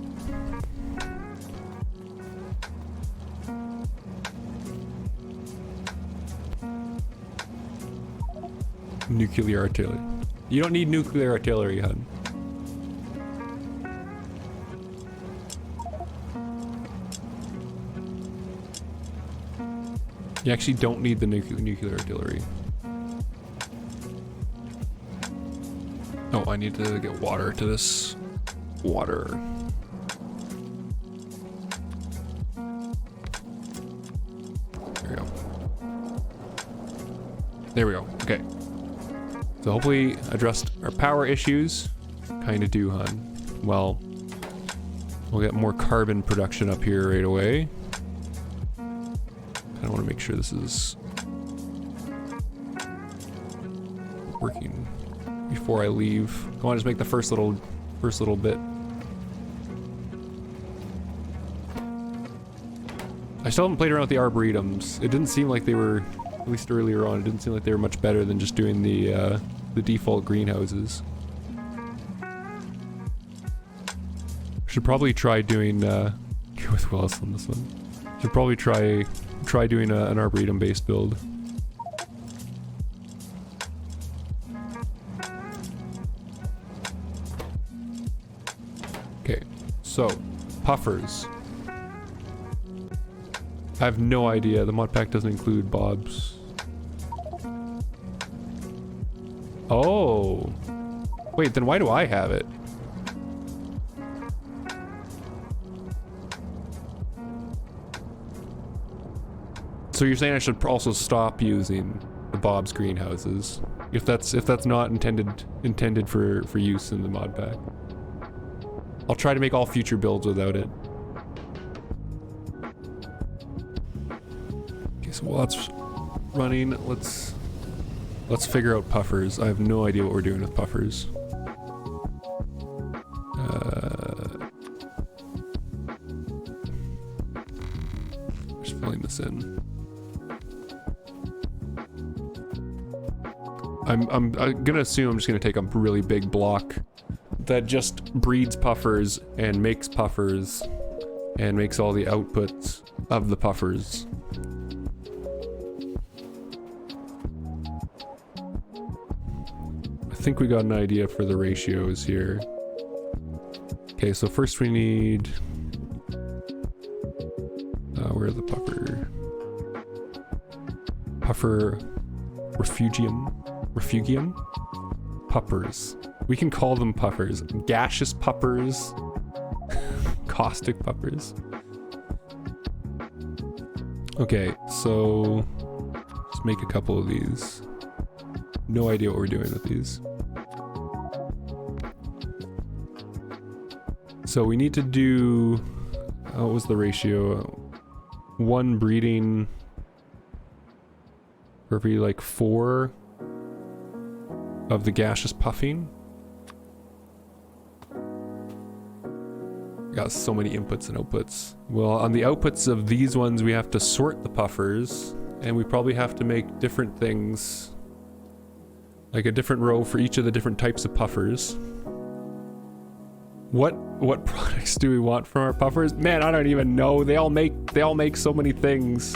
Nuclear artillery. You don't need nuclear artillery, hun. You actually don't need the nuclear artillery. Oh, I need to get water to this. Water. There we go. There we go. Okay. So hopefully addressed our power issues. Kinda do, hun. Well, we'll get more carbon production up here right away. I want to make sure this is working before I leave. I want to just make the first little bit. I still haven't played around with the arboretums. It didn't seem like they were, at least earlier on, it didn't seem like they were much better than just doing the default greenhouses. Should probably try doing with Willis on this one. Should probably try doing an arboretum based build. Okay, so puffers. I have no idea. The mod pack doesn't include bobs. Oh, wait, then why do I have it? So you're saying I should also stop using the Bob's greenhouses if that's not intended for use in the mod pack. I'll try to make all future builds without it. Okay, so while that's running, let's figure out puffers. I have no idea what we're doing with puffers. Just filling this in. I'm gonna assume I'm just gonna take a really big block that just breeds puffers and makes puffers and makes all the outputs of the puffers. I think we got an idea for the ratios here. Okay, so first we need Where's the puffer? Puffer refugium? Puffers. We can call them puffers. Gaseous puffers. Caustic puffers. Okay, so let's make a couple of these. No idea what we're doing with these. So we need to do, what was the ratio? 1 breeding for every like 4 of the gaseous puffing. Got so many inputs and outputs. Well, on the outputs of these ones, we have to sort the puffers, and we probably have to make different things, like a different row for each of the different types of puffers. What products do we want from our puffers? Man, I don't even know. They all make so many things.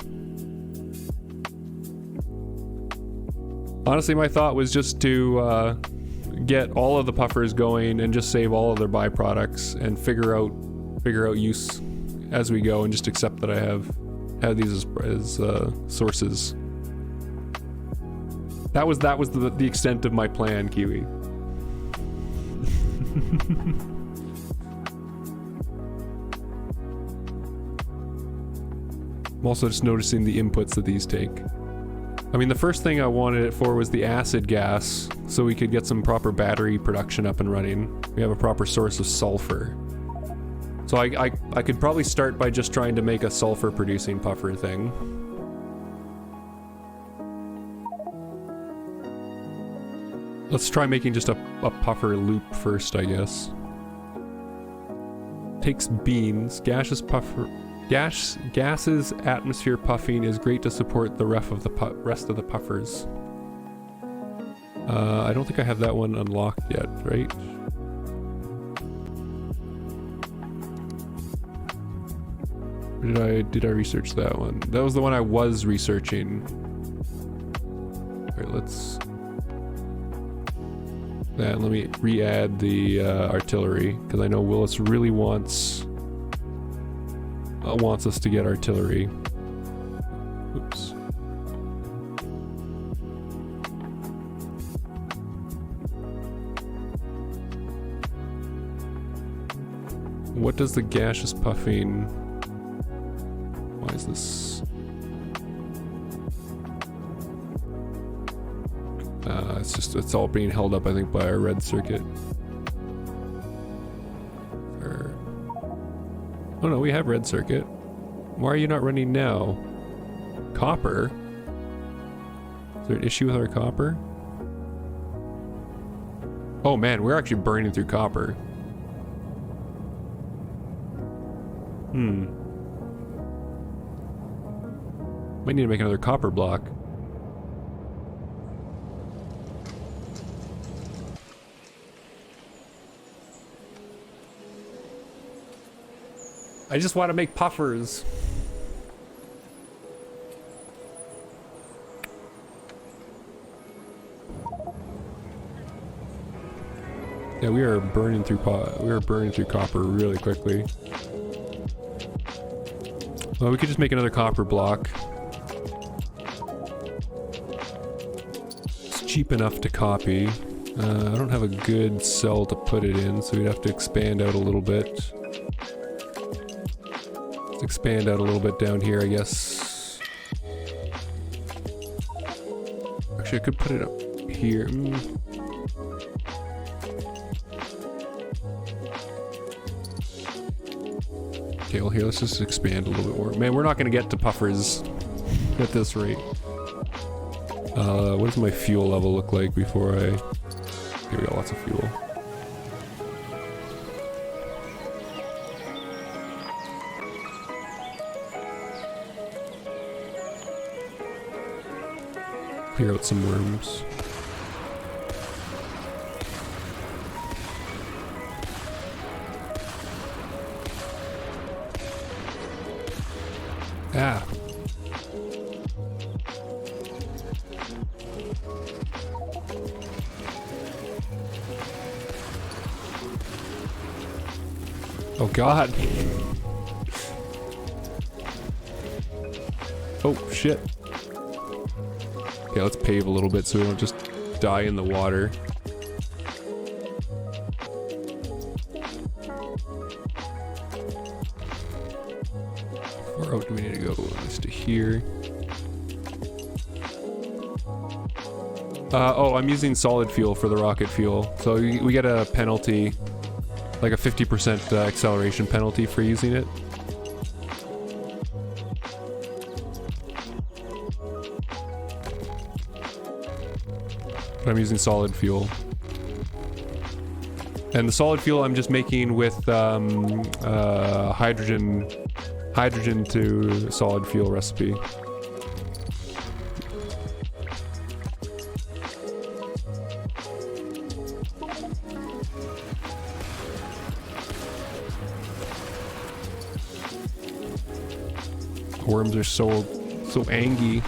Honestly, my thought was just to get all of the puffers going and just save all of their byproducts and figure out use as we go, and just accept that I have these as sources. That was the extent of my plan, Kiwi. I'm also just noticing the inputs that these take. I mean, the first thing I wanted it for was the acid gas, so we could get some proper battery production up and running. We have a proper source of sulfur. So I could probably start by just trying to make a sulfur producing puffer thing. Let's try making just a puffer loop first, I guess. Takes beans, gaseous puffer. Gases atmosphere puffing is great to support the rest of the puffers. I don't think I have that one unlocked yet, right? Or did I research that one? That was the one I was researching. Alright, let's... let me re-add the artillery, because I know Willis really wants us to get artillery. Oops. What does the gaseous puffing... Why is this... it's all being held up, I think, by our red circuit. Oh no, we have red circuit. Why are you not running now? Copper? Is there an issue with our copper? Oh man, we're actually burning through copper. Might need to make another copper block. I just want to make puffers. Yeah, we are burning through copper really quickly. Well, we could just make another copper block. It's cheap enough to copy. I don't have a good cell to put it in, so we'd have to expand out a little bit. Let's expand out a little bit down here, I guess. Actually, I could put it up here. Okay, well here, let's just expand a little bit more. Man, we're not gonna get to puffers at this rate. What does my fuel level look like before I... Here we got lots of fuel. Clear out some worms. Ah. Oh God. Oh, shit. Okay, let's pave a little bit so we don't just die in the water. Where else do we need to go? Just to here. Oh, I'm using solid fuel for the rocket fuel. So we get a penalty, like a 50% acceleration penalty for using it. But I'm using solid fuel. And the solid fuel I'm just making with hydrogen to solid fuel recipe. Worms are so angry.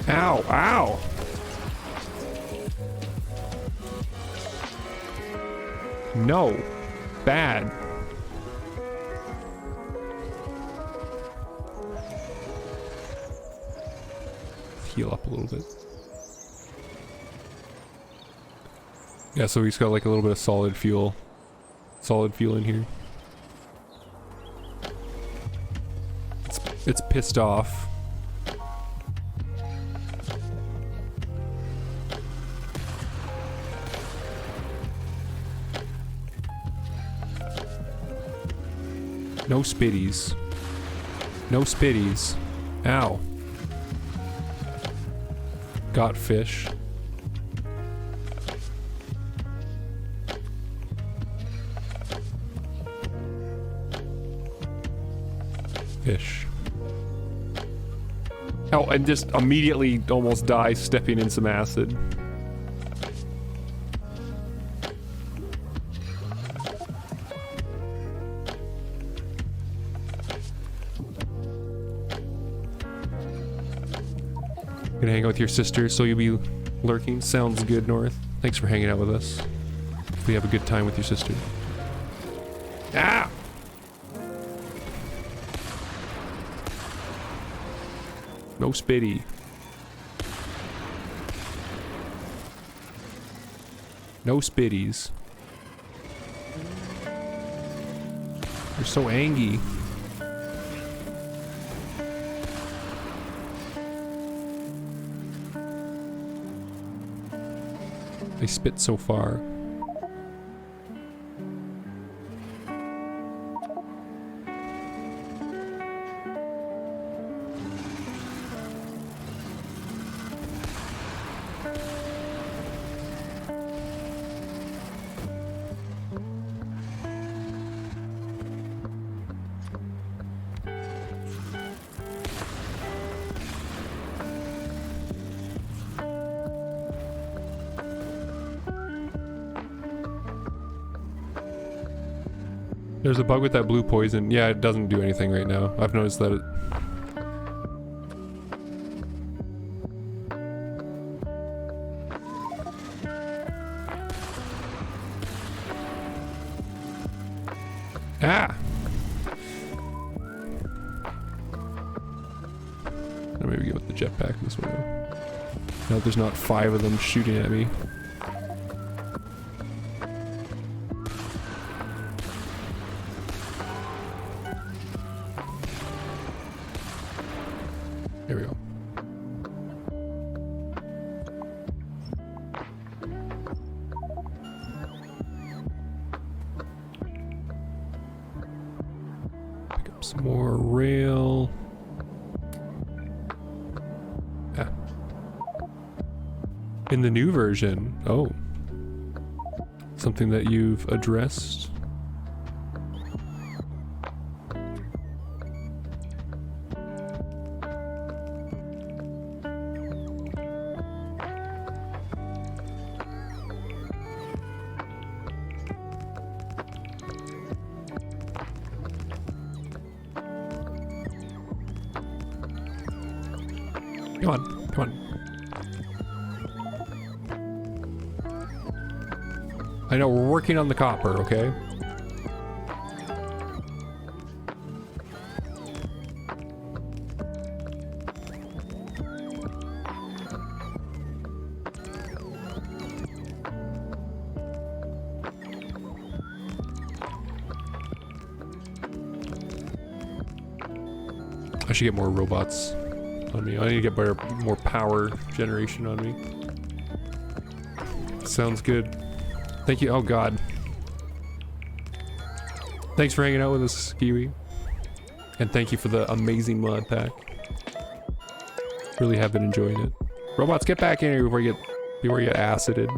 Ow, ow. No. Bad. Heal up a little bit. Yeah, so we just got like a little bit of solid fuel in here. It's pissed off. No spitties. No spitties. Ow. Got fish. Fish. Oh, and just immediately almost die stepping in some acid. Gonna hang out with your sister, so you'll be lurking. Sounds good, North. Thanks for hanging out with us. Hopefully you have a good time with your sister. Ah! No spitty. No spitties. You're so angry. They spit so far. There's a bug with that blue poison. Yeah, it doesn't do anything right now. I've noticed that it... Ah! Now maybe go with the jetpack this way. Now there's not 5 of them shooting at me. There we go. Pick up some more rail. Ah. In the new version. Oh. Something that you've addressed. Come on, come on. I know, we're working on the copper, okay? I should get more robots on me. I need to get more power generation on me. Sounds good. Thank you. Oh god. Thanks for hanging out with us, Kiwi. And thank you for the amazing mod pack. Really have been enjoying it. Robots, get back in here before you get acided.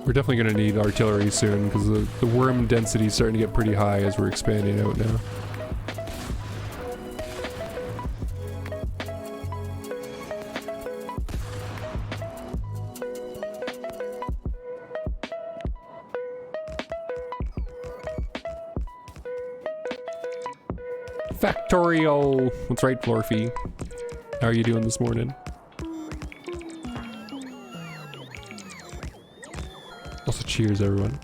We're definitely going to need artillery soon because the worm density is starting to get pretty high as we're expanding out now. Factorio! That's right, Florfy. How are you doing this morning? Also, cheers, everyone.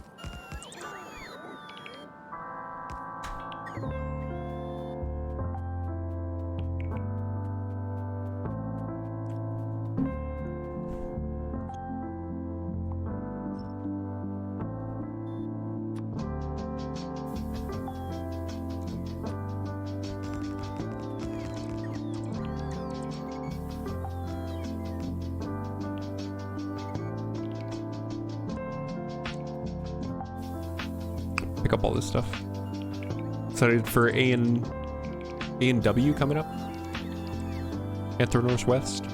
Pick up all this stuff. Excited for A and W coming up. Anther Northwest.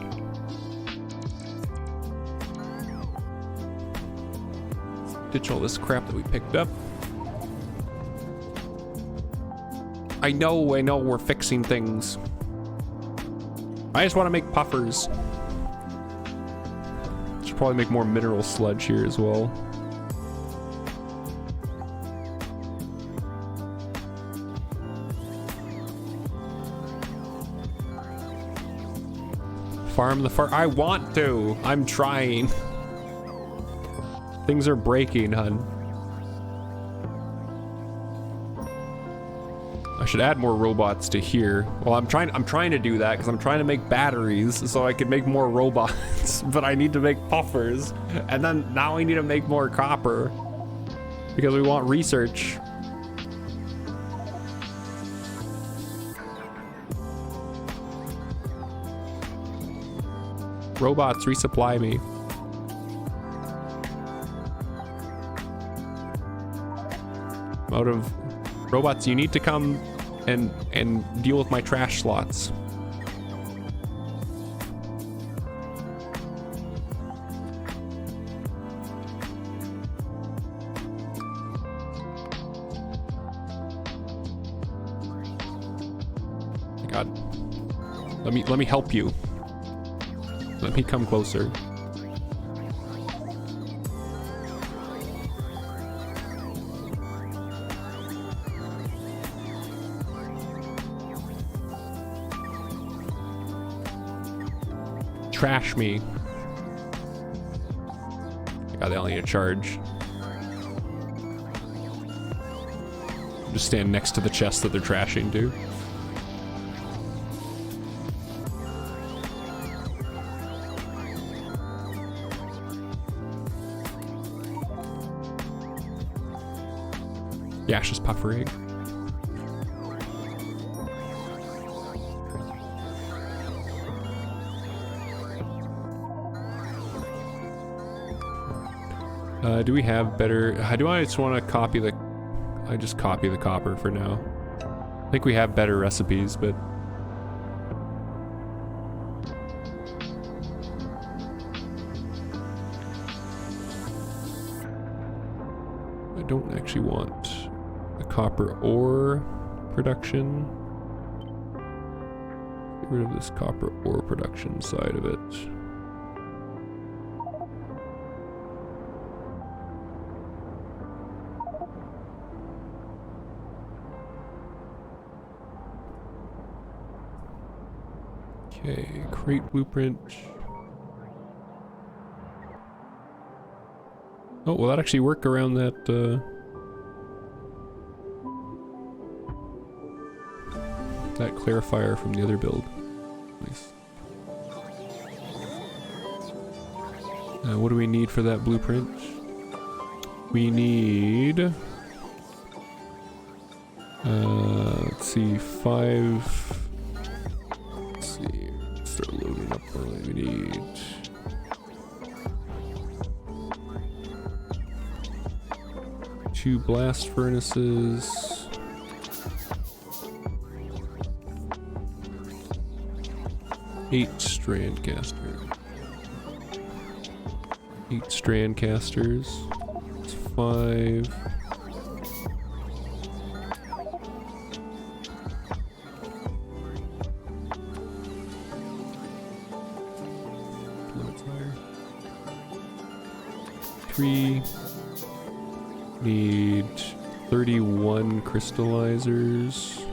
Ditch all this crap that we picked up. I know we're fixing things. I just want to make puffers. Should probably make more mineral sludge here as well. Farm the farm. I want to. I'm trying. Things are breaking, hun. I should add more robots to here. Well, I'm trying to do that because I'm trying to make batteries so I can make more robots, but I need to make puffers. And then now I need to make more copper because we want research. Robots, resupply me. Out of robots, you need to come and deal with my trash slots. God, let me help you. Let me come closer. Trash me. God, they only need a charge. Just stand next to the chest that they're trashing, dude. Gaseous puffer egg. Do we have better? Do I just want to copy the? I just copy the copper for now. I think we have better recipes, but I don't actually want the copper ore production. Get rid of this copper ore production side of it. Okay, crate blueprint. Oh, will that actually work around that, That clarifier from the other build. Nice. What do we need for that blueprint? We need... let's see, 5... Let's see, start loading up early. We need... 2 blast furnaces. 8 strand casters. 8 strand casters. It's 5. Limit's higher. 3. Need 31 crystallizers.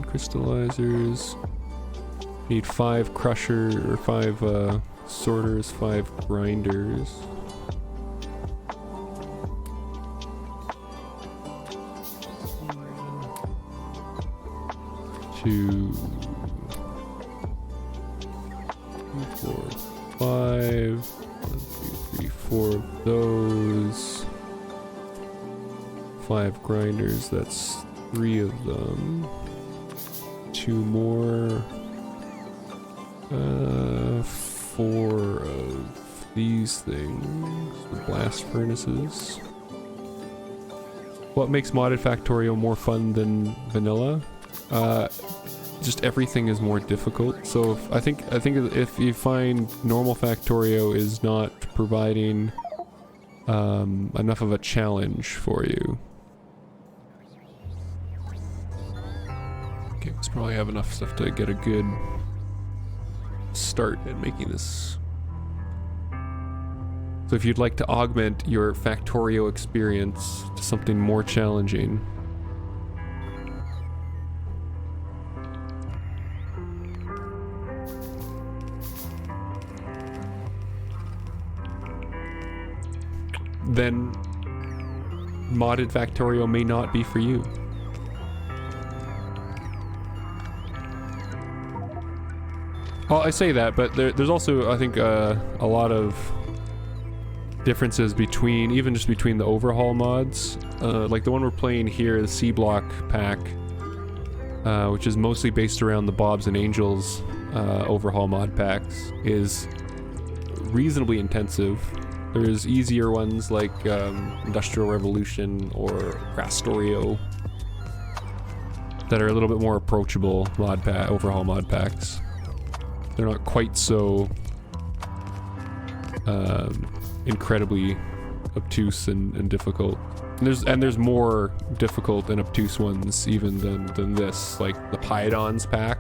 Crystallizers. Need 5 crusher or 5 sorters, 5 grinders. Two, 4, 5. 1, 2, 3, 4 of those. 5 grinders, that's 3 of them. 2 more. 4 of these things. The blast furnaces. What makes modded Factorio more fun than vanilla? Just everything is more difficult. So I think if you find normal Factorio is not providing enough of a challenge for you. Okay, let's probably have enough stuff to get a good start at making this. So if you'd like to augment your Factorio experience to something more challenging, then modded Factorio may not be for you. Well, I say that, but there's also, I think, a lot of differences between, even just between the overhaul mods. Like the one we're playing here, the SeaBlock pack, which is mostly based around the Bobs and Angels overhaul mod packs, is reasonably intensive. There's easier ones like Industrial Revolution or Rastorio that are a little bit more approachable overhaul mod packs. They're not quite so incredibly obtuse and difficult. And there's more difficult and obtuse ones even than this, like the Pythons pack.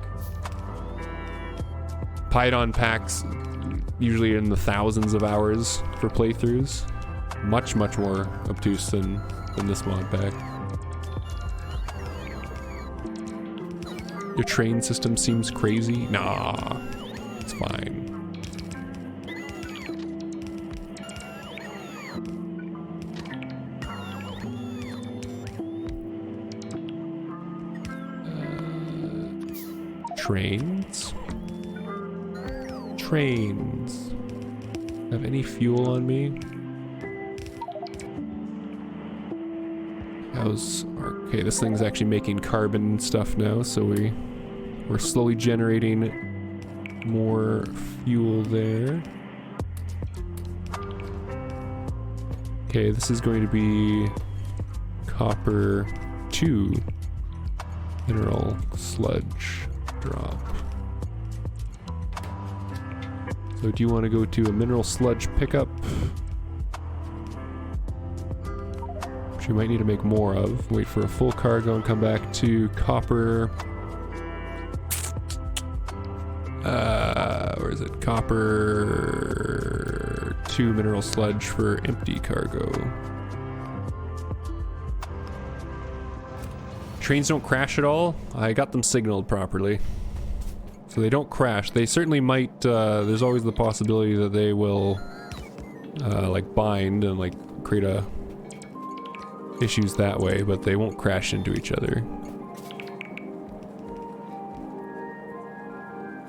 Python packs usually in the thousands of hours for playthroughs. Much more obtuse than this mod pack. Your train system seems crazy? Nah, it's fine. Trains? Trains. Have any fuel on me? Okay, this thing's actually making carbon stuff now, so we're slowly generating more fuel there. Okay, this is going to be copper 2 mineral sludge drop. So do you want to go to a mineral sludge pickup? Which you might need to make more of. Wait for a full cargo and come back to copper. Where is it? Copper 2 mineral sludge for empty cargo. Trains don't crash at all. I got them signaled properly. So they don't crash. They certainly might, there's always the possibility that they will, like bind and like create issues that way, but they won't crash into each other.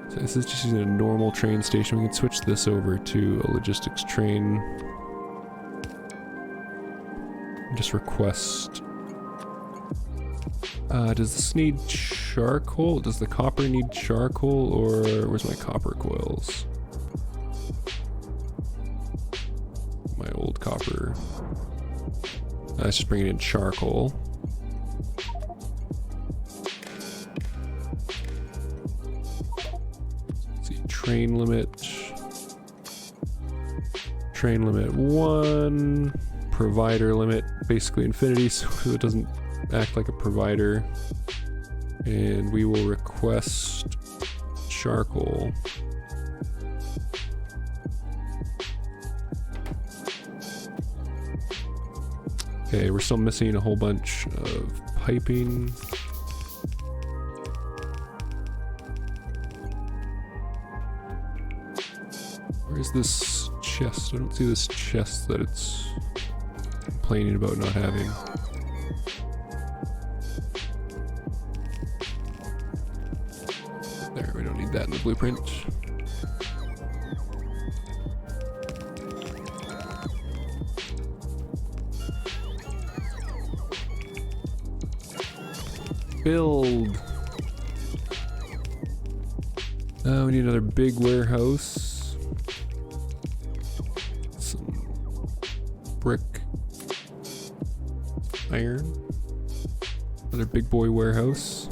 So this is just using a normal train station. We can switch this over to a logistics train. Just request. Does this need charcoal? Does the copper need charcoal, or where's my copper coils? My old copper. Let's just bring it in charcoal. Let's see, train limit. Train limit 1. Provider limit, basically infinity, so it doesn't act like a provider. And we will request charcoal. Okay, we're still missing a whole bunch of piping. Where's this chest? I don't see this chest that it's complaining about not having. There, we don't need that in the blueprint. Build. We need another big warehouse. Some brick. Iron. Another big boy warehouse.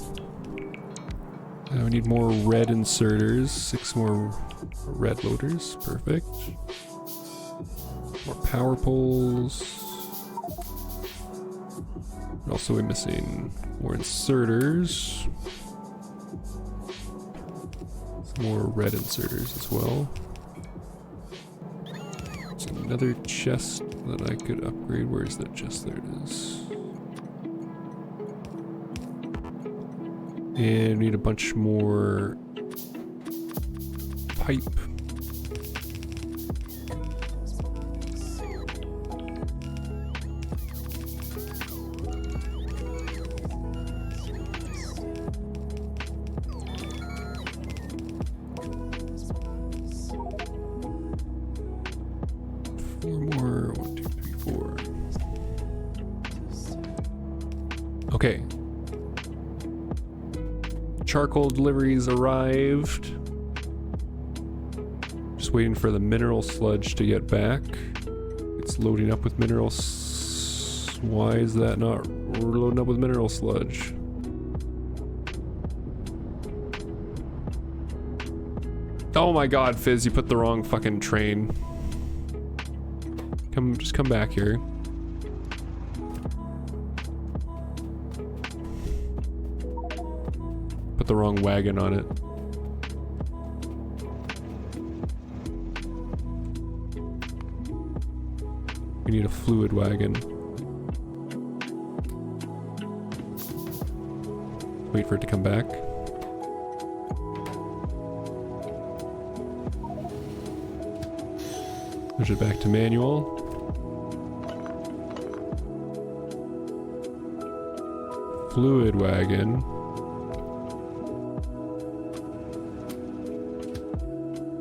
We need more red inserters. 6 more red loaders. Perfect. More power poles. And also we're missing more inserters. Some more red inserters as well. There's another chest that I could upgrade. Where is that chest? There it is. And we need a bunch more pipe. Four more. 1, 2, 3, 4. Okay. Charcoal deliveries arrived. Just waiting for the mineral sludge to get back. It's loading up with minerals. Why is that not loading up with mineral sludge? Oh my god, Fizz, you put the wrong fucking train. Just come back here. Put the wrong wagon on it. We need a fluid wagon. Wait for it to come back. Push it back to manual. Fluid wagon.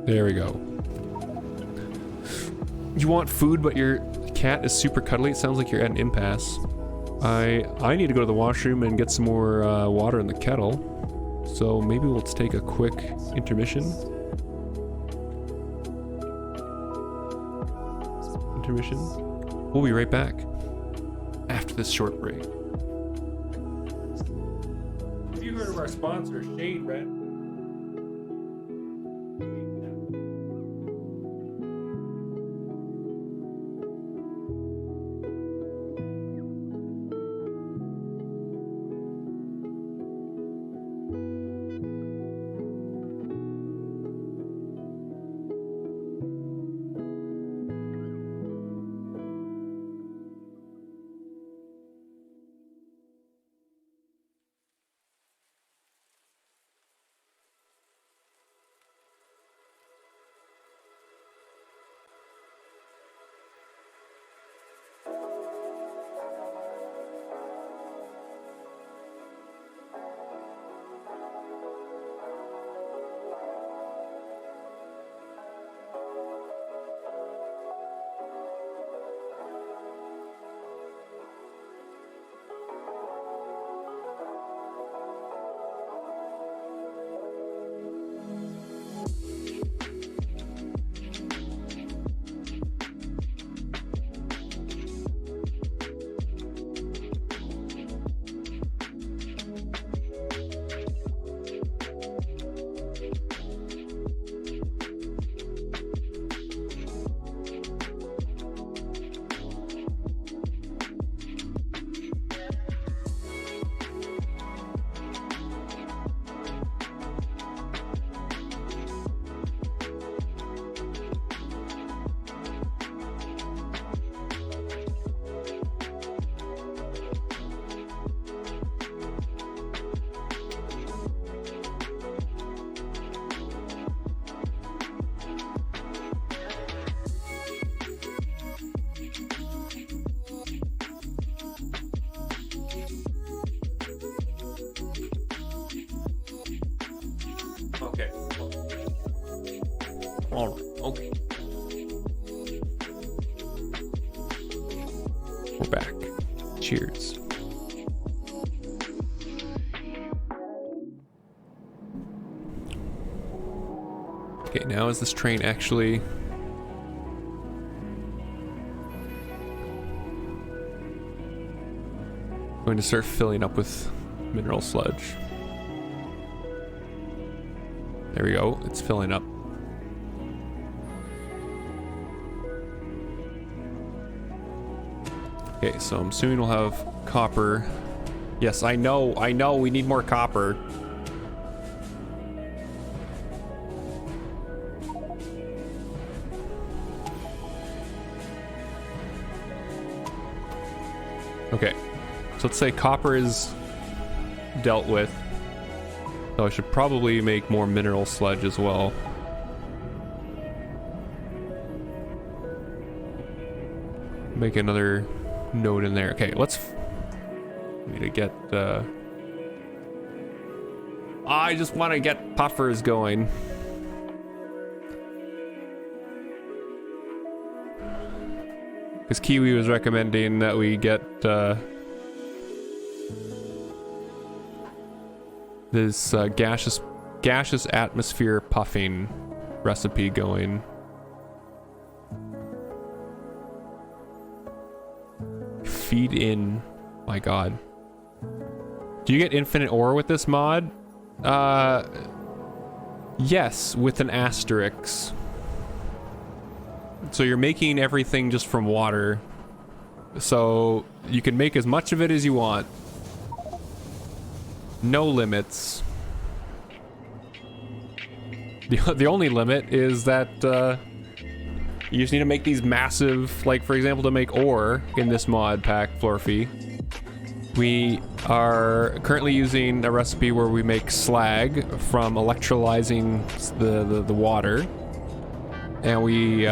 There we go. You want food, but your cat is super cuddly? It sounds like you're at an impasse. I need to go to the washroom and get some more water in the kettle. So maybe let's take a quick intermission. We'll be right back after this short break. Have you heard of our sponsor, Shade Red? Oh, okay. We're back. Cheers. Okay, now is this train actually going to start filling up with mineral sludge? There we go, it's filling up. Okay, so I'm assuming we'll have copper. Yes, I know, we need more copper. Okay, so let's say copper is dealt with. So I should probably make more mineral sludge as well. Make another node in there. Okay, let's... need to get... I just want to get puffers going. Because Kiwi was recommending that we get this gaseous atmosphere puffing recipe going. Feed in. My god. Do you get infinite ore with this mod? Yes, with an asterisk. So you're making everything just from water. So you can make as much of it as you want. No limits. The only limit is that you just need to make these massive, like for example, to make ore in this mod pack, Florfy. We are currently using a recipe where we make slag from electrolyzing the water. And we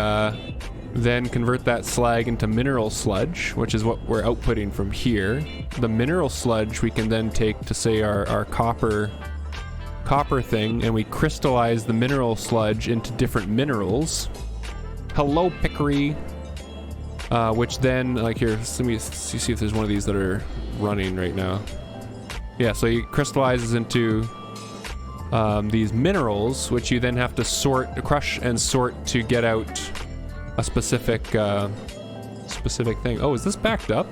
then convert that slag into mineral sludge, which is what we're outputting from here. The mineral sludge we can then take to say our copper thing, and we crystallize the mineral sludge into different minerals. Hello, Pickery. Which then, like here, let me see if there's one of these that are running right now. Yeah, so it crystallizes into these minerals, which you then have to crush and sort to get out a specific thing. Oh, is this backed up?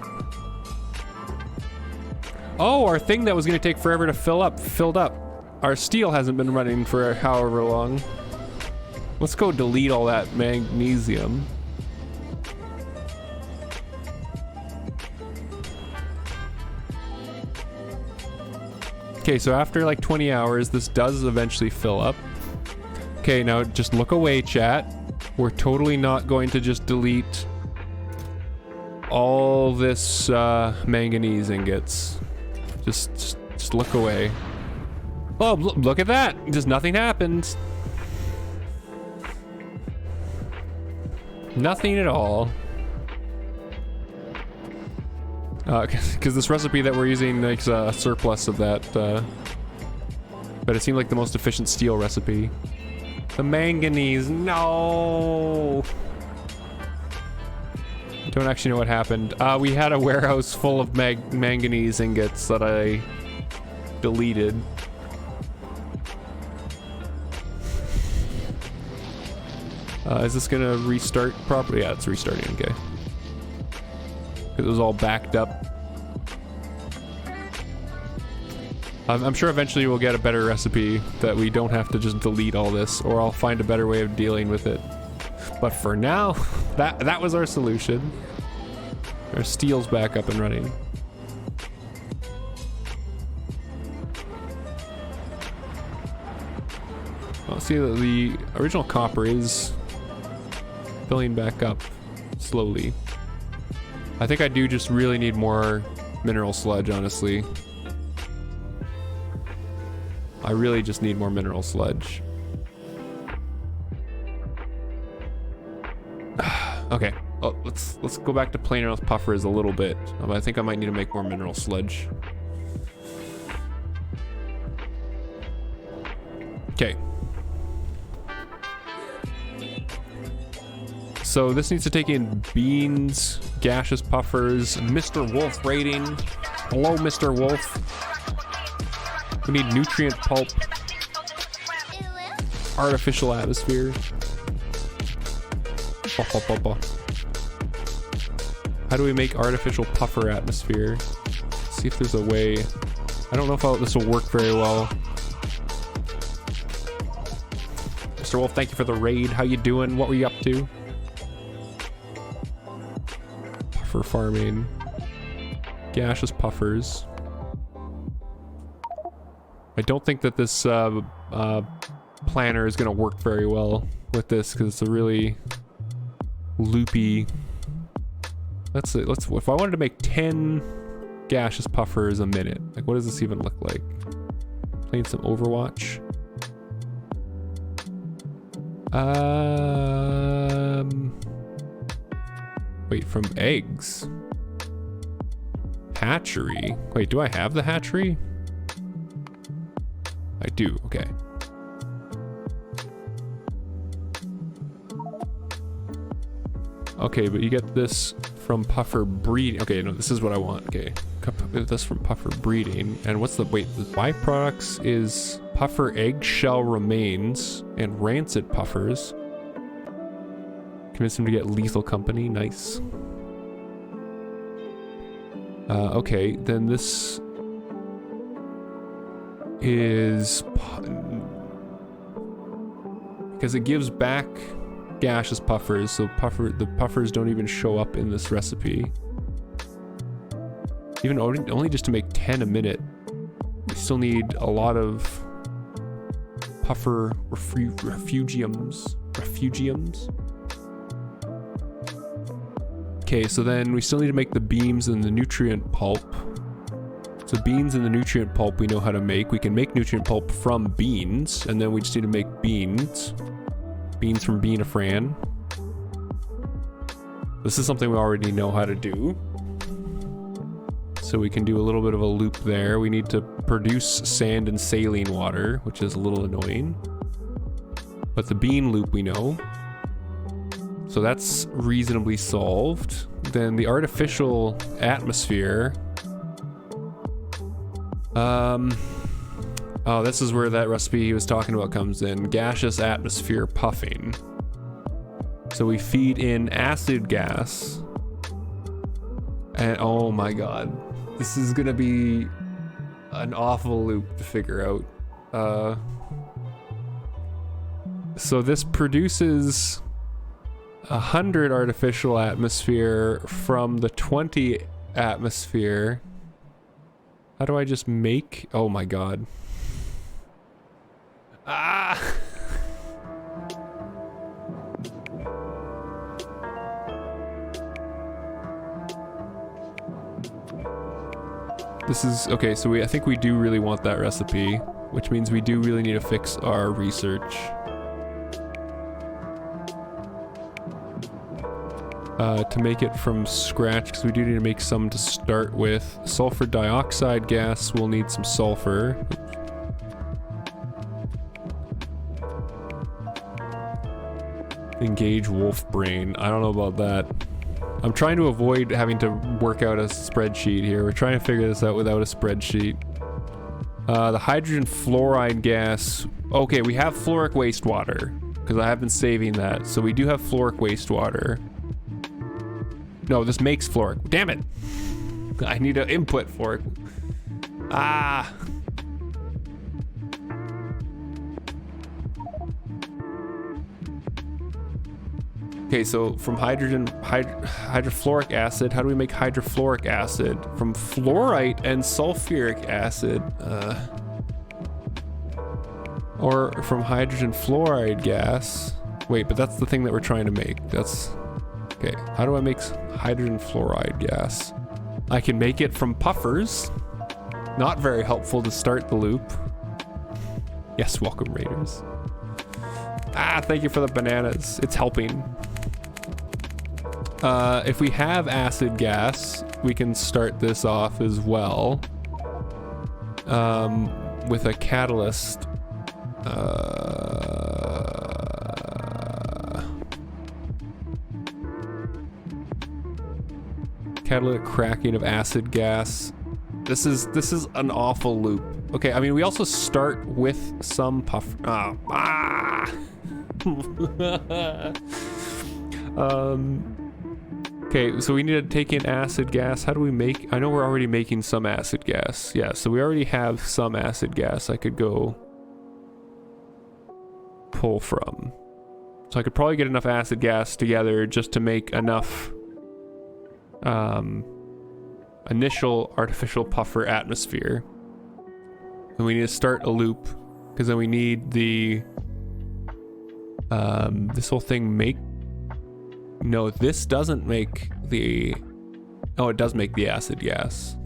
Oh, our thing that was going to take forever to filled up. Our steel hasn't been running for however long. Let's go delete all that magnesium. Okay, so after like 20 hours, this does eventually fill up. Okay, now just look away, chat. We're totally not going to just delete all this manganese ingots. Just look away. Oh, look at that! Just nothing happened. Nothing at all. Because this recipe that we're using makes a surplus of that, but it seemed like the most efficient steel recipe. The manganese, no! I don't actually know what happened. We had a warehouse full of manganese ingots that I deleted. Is this gonna restart properly? Yeah, it's restarting, okay. It was all backed up. I'm sure eventually we'll get a better recipe that we don't have to just delete all this, or I'll find a better way of dealing with it. But for now, that was our solution. Our steel's back up and running. Well, see, the original copper is filling back up slowly. I think I do just really need more mineral sludge, honestly. I really just need more mineral sludge. Okay. Oh, let's go back to planar puffers a little bit. I think I might need to make more mineral sludge. Okay. So this needs to take in beans, gaseous puffers, Mr. Wolf rating. Hello, Mr. Wolf. We need nutrient pulp, artificial atmosphere. How do we make artificial puffer atmosphere? Let's see if there's a way. I don't know if this will work very well. Mr. Wolf, thank you for the raid. How you doing? What were you up to? Puffer farming. Gaseous puffers. I don't think that this planner is going to work very well with this because it's a really loopy. Let's if I wanted to make 10 gaseous puffers a minute, like what does this even look like? Playing some Overwatch. Wait, from eggs. Hatchery. Wait, do I have the hatchery? I do, okay. Okay, but you get this from puffer breeding. Okay, no, this is what I want. Okay, this from puffer breeding. And what's the, wait, the byproducts is puffer eggshell remains and rancid puffers. Convince him to get lethal company, nice. Okay, then this is because it gives back gaseous puffers, so the puffers don't even show up in this recipe. Even only just to make 10 a minute, we still need a lot of puffer refugiums. Okay, so then we still need to make the beams and the nutrient pulp. So beans and the nutrient pulp we know how to make. We can make nutrient pulp from beans, and then we just need to make beans. Beans from bean-a-fran. This is something we already know how to do. So we can do a little bit of a loop there. We need to produce sand and saline water, which is a little annoying. But the bean loop we know. So that's reasonably solved. Then the artificial atmosphere. Oh, this is where that recipe he was talking about comes in. Gaseous atmosphere puffing. So we feed in acid gas. And oh my god. This is gonna be an awful loop to figure out. So this produces 100 artificial atmosphere from the 20 atmosphere. How do I just make? Oh my god. Ah! This is okay, so I think we do really want that recipe, which means we do really need to fix our research. To make it from scratch, because we do need to make some to start with. Sulfur dioxide gas, we'll need some sulfur. Engage wolf brain. I don't know about that. I'm trying to avoid having to work out a spreadsheet here. We're trying to figure this out without a spreadsheet. The hydrogen fluoride gas. Okay, we have fluoric wastewater, because I have been saving that. So we do have fluoric wastewater. No, this makes fluoric. Damn it! I need to input fluoric. Ah! Okay, so from hydrofluoric acid, how do we make hydrofluoric acid? From fluorite and sulfuric acid. Or from hydrogen fluoride gas. Wait, but that's the thing that we're trying to make. That's... Okay, how do I make hydrogen fluoride gas? I can make it from puffers. Not very helpful to start the loop. Yes, welcome raiders. Ah, thank you for the bananas. It's helping. If we have acid gas, we can start this off as well. With a catalyst. catalytic cracking of acid gas. This is an awful loop. Okay, I mean, we also start with some okay, so we need to take in acid gas. How do we make... I know we're already making some acid gas. Yeah, so we already have some acid gas I could go pull from. So I could probably get enough acid gas together just to make enough initial artificial puffer atmosphere. And we need to start a loop, because then we need the this whole thing make... No, this doesn't make the... Oh, it does make the acid gas.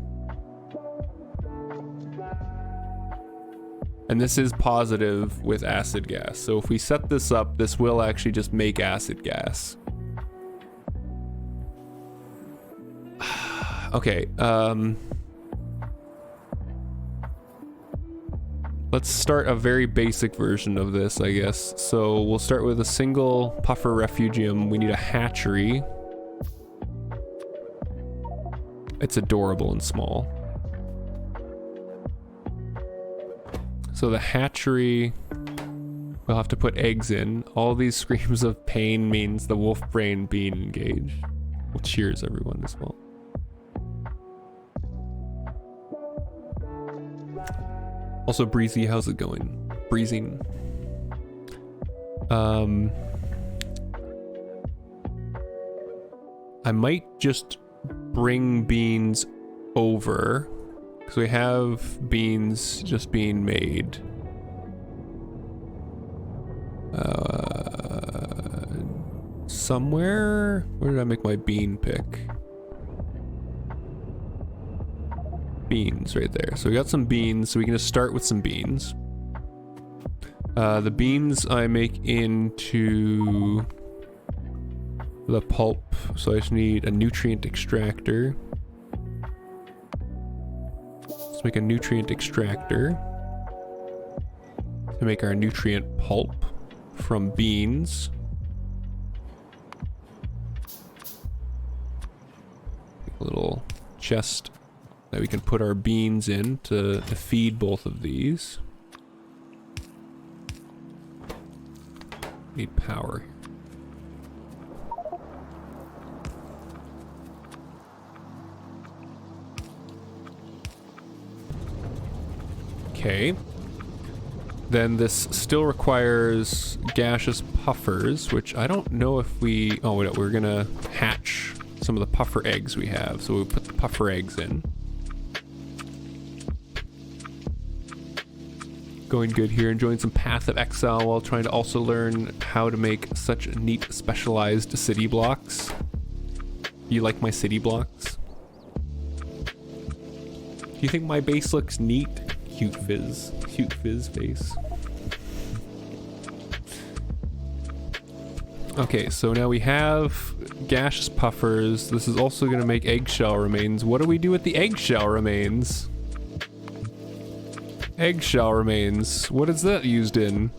And this is positive with acid gas. So if we set this up, this will actually just make acid gas. Okay, let's start a very basic version of this, I guess. So we'll start with a single puffer refugium. We need a hatchery. It's adorable and small. So the hatchery, we'll have to put eggs in. All these screams of pain means the wolf brain being engaged. Well, cheers everyone as well. Also, Breezy, how's it going? Breezing. I might just bring beans over, because we have beans just being made. Somewhere? Where did I make my bean pick? Beans right there. So we got some beans, so we can just start with some beans. The beans I make into the pulp, so I just need a nutrient extractor. Let's make a nutrient extractor to make our nutrient pulp from beans. A little chest that we can put our beans in to feed both of these. Need power. Okay. Then this still requires gaseous puffers, which I don't know if we... Oh, wait, we're gonna hatch some of the puffer eggs we have. So we'll put the puffer eggs in. Going good here, enjoying some Path of Exile while trying to also learn how to make such neat specialized city blocks. You like my city blocks? Do you think my base looks neat? Cute fizz face. Okay, so now we have gaseous puffers. This is also going to make eggshell remains. What do we do with the eggshell remains? Eggshell remains. What is that used in?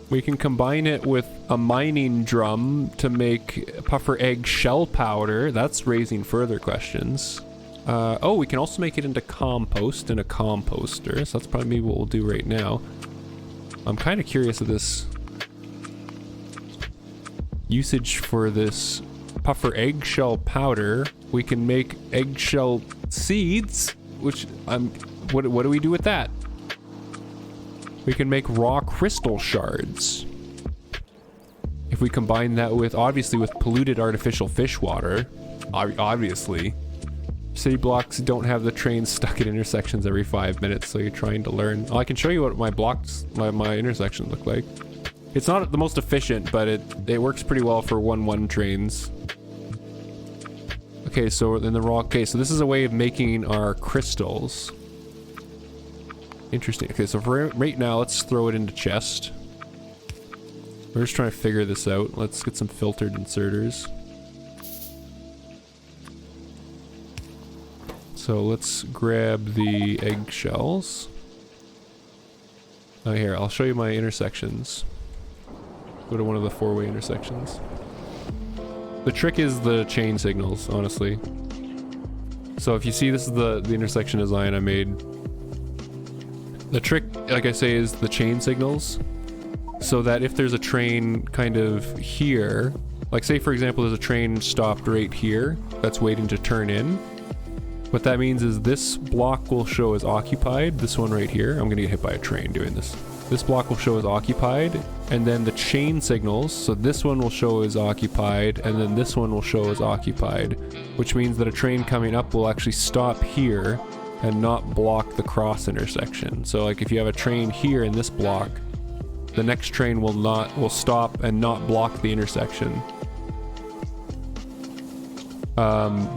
We can combine it with a mining drum to make puffer egg shell powder. That's raising further questions. Oh, we can also make it into compost in a composter. So that's probably what we'll do right now. I'm kind of curious of this usage for this puffer eggshell powder. We can make eggshell seeds. Which what do we do with that? We can make raw crystal shards. If we combine that with, obviously, with polluted artificial fish water, obviously. City blocks don't have the trains stuck at intersections every 5 minutes, so you're trying to learn. Oh, I can show you what my blocks, my intersections look like. It's not the most efficient, but it works pretty well for 1-1 trains. Okay, so in the raw case, so this is a way of making our crystals. Interesting. Okay, so for right now, let's throw it into chest. We're just trying to figure this out. Let's get some filtered inserters. So let's grab the eggshells. Oh, here, I'll show you my intersections. Go to one of the 4-way intersections. The trick is the chain signals, honestly. So if you see, this is the intersection design I made. The trick, like I say, is the chain signals. So that if there's a train kind of here, like say for example there's a train stopped right here that's waiting to turn in. What that means is this block will show as occupied, this one right here. I'm gonna get hit by a train doing this. This block will show as occupied, and then the chain signals, so this one will show as occupied, and then this one will show as occupied, which means that a train coming up will actually stop here and not block the cross intersection. So like if you have a train here in this block, the next train will stop and not block the intersection.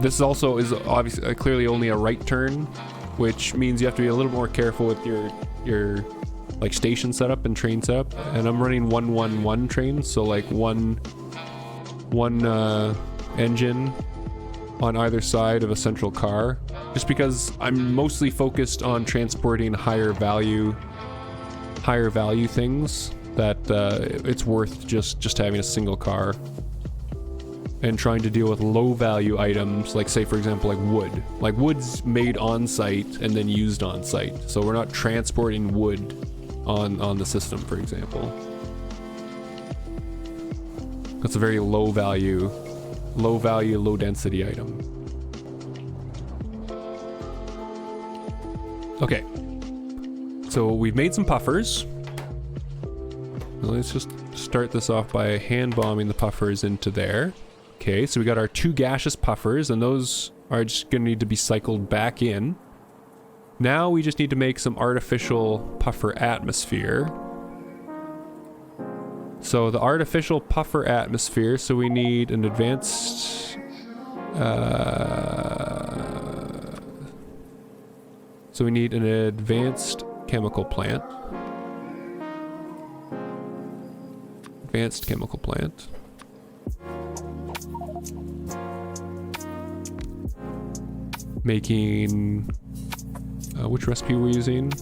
This also is obviously clearly only a right turn, which means you have to be a little more careful with your like station setup and train setup. And I'm running 111 trains, so like one engine on either side of a central car, just because I'm mostly focused on transporting higher value things that it's worth just having a single car, and trying to deal with low value items, like say for example like wood. Like wood's made on site and then used on site, so we're not transporting wood on the system, for example. That's a very low value, low density item. Okay, so we've made some puffers. Let's just start this off by hand bombing the puffers into there. Okay, so we got our 2 gaseous puffers, and those are just gonna need to be cycled back in. Now we just need to make some artificial puffer atmosphere. So the artificial puffer atmosphere, so we need an advanced... so we need an advanced chemical plant. Advanced chemical plant. Making... which recipe we're using?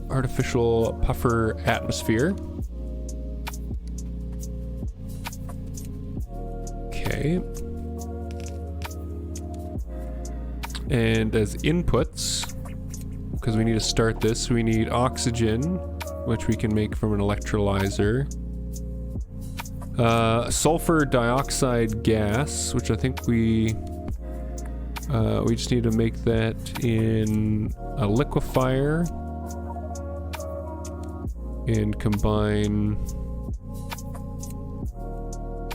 Artificial puffer atmosphere. Okay. And as inputs, because we need to start this, we need oxygen, which we can make from an electrolyzer. Sulfur dioxide gas, which I think we just need to make that in a liquefier and combine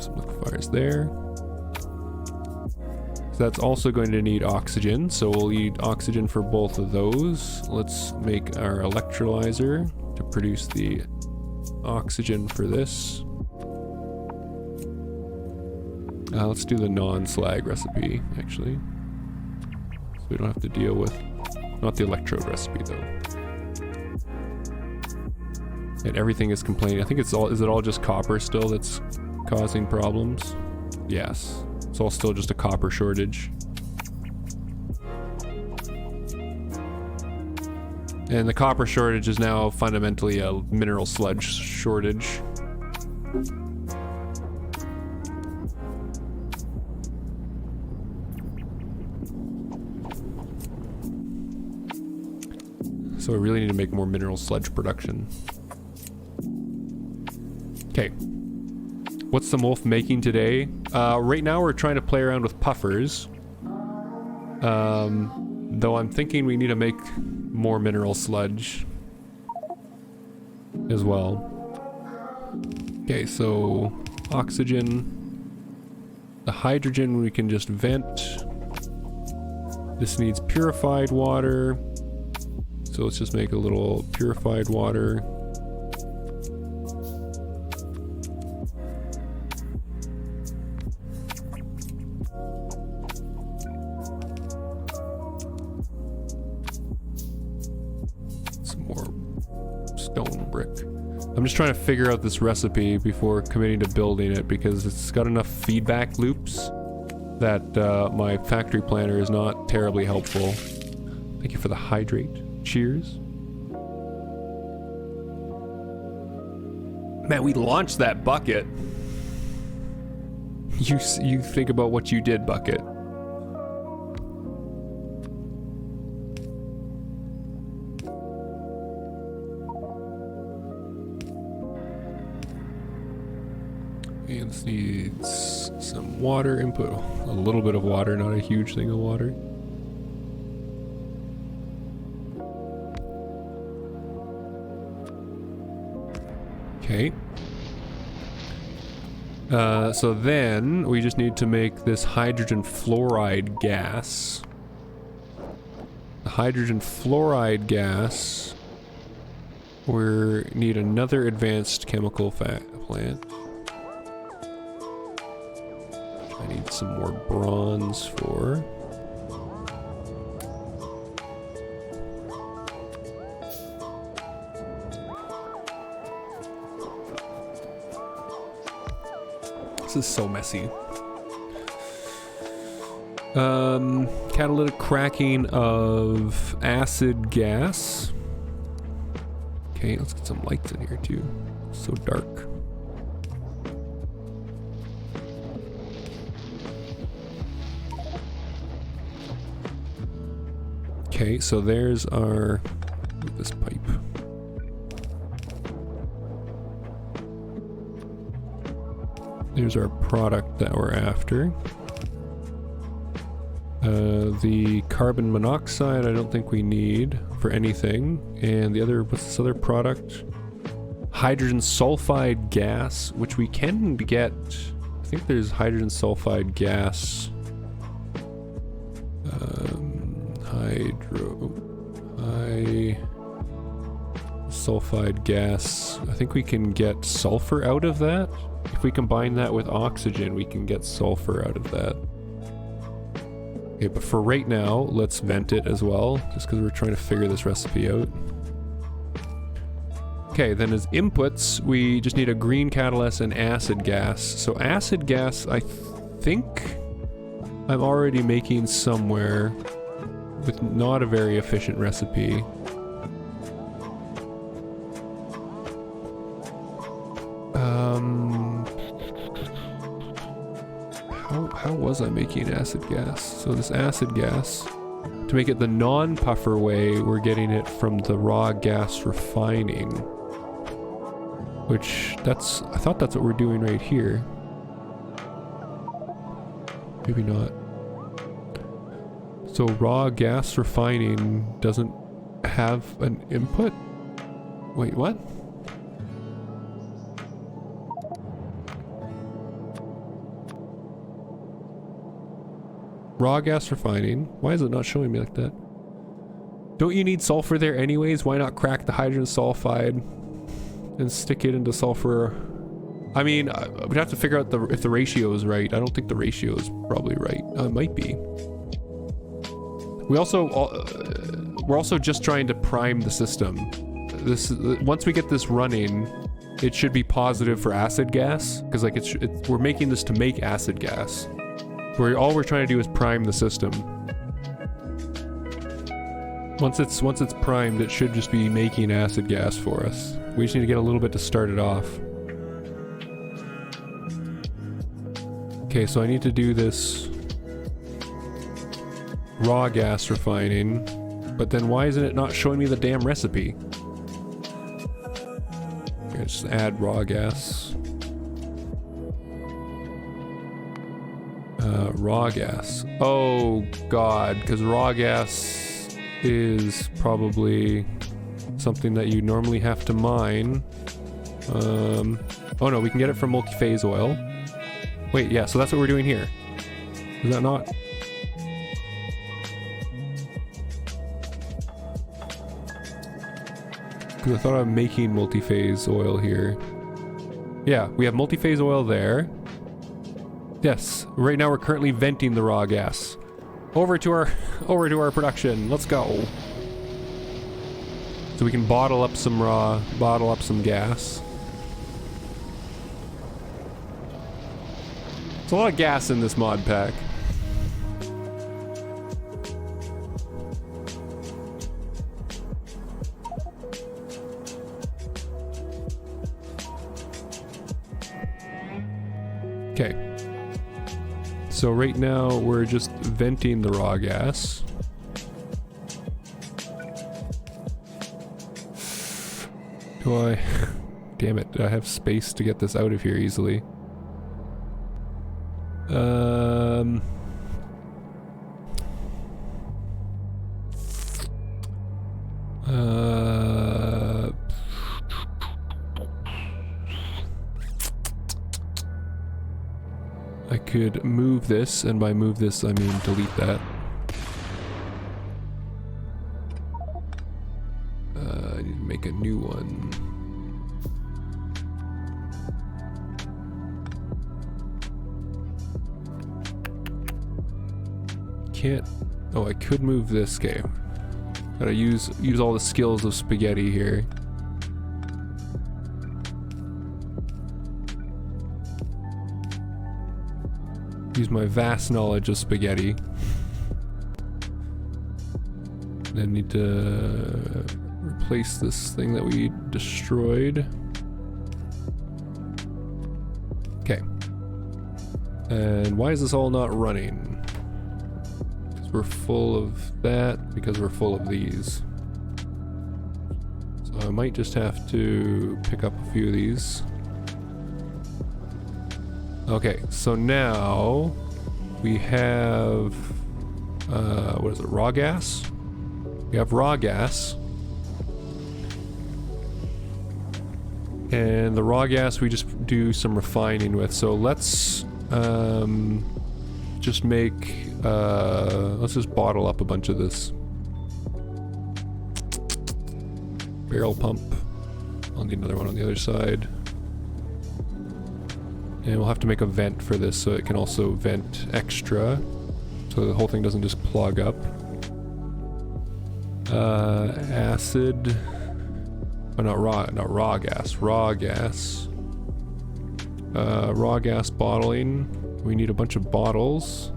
some liquefiers there. So that's also going to need oxygen, so we'll need oxygen for both of those. Let's make our electrolyzer to produce the oxygen for this. Let's do the non-slag recipe, actually. So we don't have to deal with... Not the electrode recipe, though. And everything is complaining. I think it's all... Is it all just copper still that's causing problems? Yes. It's all still just a copper shortage. And the copper shortage is now fundamentally a mineral sludge shortage. So I really need to make more mineral sludge production. Okay. What's the Wolf making today? Right now we're trying to play around with puffers. Though I'm thinking we need to make more mineral sludge as well. Okay, so oxygen. The hydrogen we can just vent. This needs purified water. So let's just make a little purified water. Some more stone brick. I'm just trying to figure out this recipe before committing to building it, because it's got enough feedback loops that my factory planner is not terribly helpful. Thank you for the hydrate. Cheers. Man, we launched that bucket. You think about what you did, bucket. Okay, this needs some water input. A little bit of water, not a huge thing of water. Okay. So then we just need to make this hydrogen fluoride gas. The hydrogen fluoride gas, we need another advanced chemical plant. I need some more bronze for. This is so messy. Catalytic cracking of acid gas. Okay, let's get some lights in here too. It's so dark. Okay, so there's our this pipe. There's our product that we're after. The carbon monoxide I don't think we need for anything. And the other, what's this other product? Hydrogen sulfide gas, which we can get. I think there's hydrogen sulfide gas. Sulfide gas. I think we can get sulfur out of that. If we combine that with oxygen, we can get sulfur out of that. Okay, but for right now, let's vent it as well, just because we're trying to figure this recipe out. Okay, then as inputs, we just need a green catalyst and acid gas. So acid gas, I think I'm already making somewhere with not a very efficient recipe. How was I making acid gas? So this acid gas, to make it the non-puffer way, we're getting it from the raw gas refining. Which, I thought that's what we're doing right here. Maybe not. So raw gas refining doesn't have an input? Wait, what? Raw gas refining. Why is it not showing me like that? Don't you need sulfur there anyways? Why not crack the hydrogen sulfide and stick it into sulfur? I mean, we'd have to figure out if the ratio is right. I don't think the ratio is probably right. It might be. We're also just trying to prime the system. Once we get this running, it should be positive for acid gas, because like we're making this to make acid gas. All we're trying to do is prime the system. Once it's primed, it should just be making acid gas for us. We just need to get a little bit to start it off. Okay, so I need to do this raw gas refining, but then why isn't it not showing me the damn recipe? Okay, just add raw gas. Raw gas. Oh god, because raw gas is probably something that you normally have to mine. Oh no, we can get it from multi-phase oil. Wait, yeah, so that's what we're doing here. Is that not? Because I thought I'm making multi-phase oil here. Yeah, we have multi-phase oil there. Yes, right now we're currently venting the raw gas. Over to our production. Let's go. So we can bottle up some gas. There's a lot of gas in this mod pack. Okay. So right now we're just venting the raw gas. Do I... Damn it, do I have space to get this out of here easily? I could move this, and by move this I mean delete that. I need to make a new one. Can't... Oh, I could move this. Okay. Gotta use all the skills of spaghetti here. Use my vast knowledge of spaghetti. Then need to replace this thing that we destroyed. Okay. And why is this all not running? Because we're full of that, because we're full of these. So I might just have to pick up a few of these. Okay, so now we have, what is it, raw gas? We have raw gas. And the raw gas we just do some refining with. So let's just make, let's just bottle up a bunch of this. Barrel pump. I'll need another one on the other side. And we'll have to make a vent for this so it can also vent extra. So the whole thing doesn't just plug up. Acid. Oh, not raw gas. Raw gas. Raw gas bottling. We need a bunch of bottles.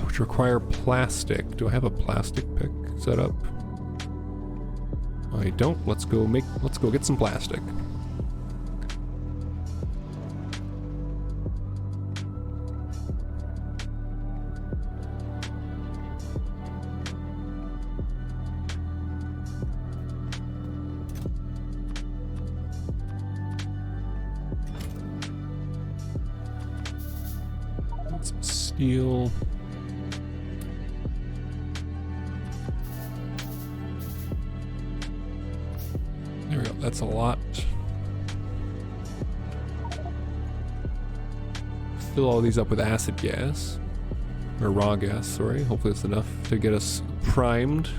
Which require plastic. Do I have a plastic pick set up? I don't. Let's go get some plastic. Steel. There we go, that's a lot. Fill all these up with acid gas. Or raw gas, sorry. Hopefully it's enough to get us primed.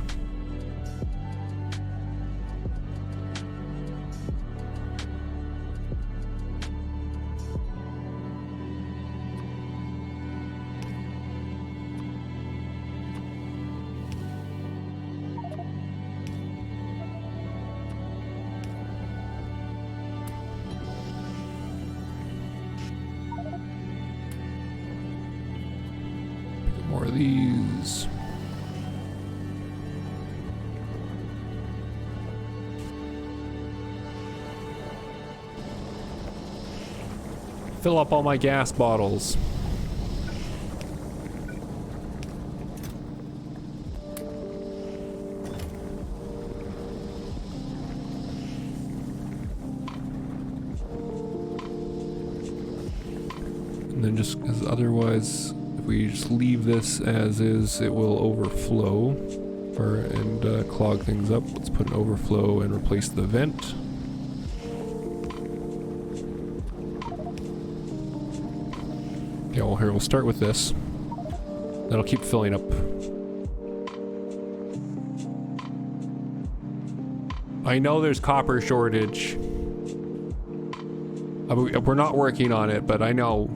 More of these. Fill up all my gas bottles. And then just because otherwise, if we just leave this as is, it will overflow and clog things up. Let's put an overflow and replace the vent. Okay, well here, we'll start with this. That'll keep filling up. I know there's copper shortage. We're not working on it, but I know.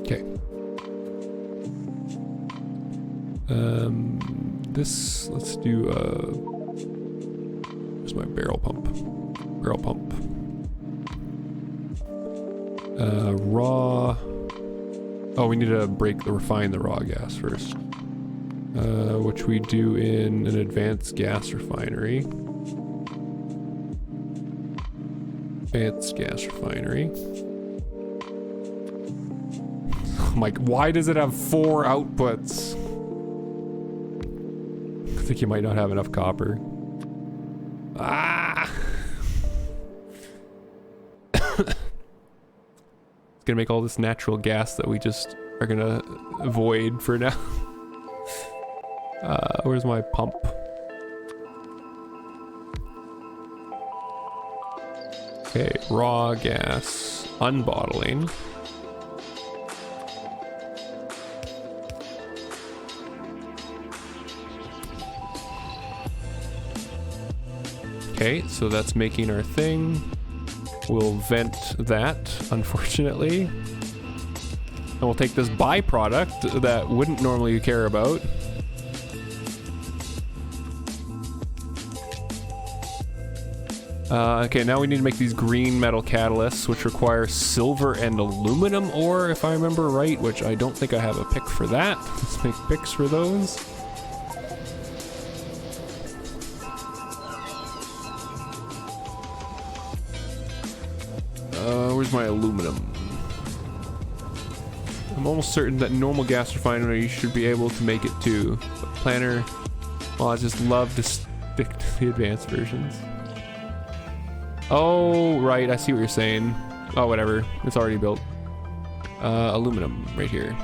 Okay. Let's do, where's my barrel pump? Barrel pump. Raw. Oh, we need to refine the raw gas first. Which we do in an advanced gas refinery. Advanced gas refinery. Oh my, why does it have 4 outputs? I think you might not have enough copper. Ah! It's gonna make all this natural gas that we just are gonna avoid for now. Where's my pump? Okay, raw gas, unbottling. Okay, so that's making our thing. We'll vent that, unfortunately. And we'll take this byproduct that wouldn't normally care about. Okay, now we need to make these green metal catalysts, which require silver and aluminum ore, if I remember right, which I don't think I have a pick for that. Let's make picks for those. Where's my aluminum? I'm almost certain that normal gas refinery should be able to make it too. But planner, well, I just love to stick to the advanced versions. Oh, right, I see what you're saying. Oh, whatever, it's already built. Aluminum right here.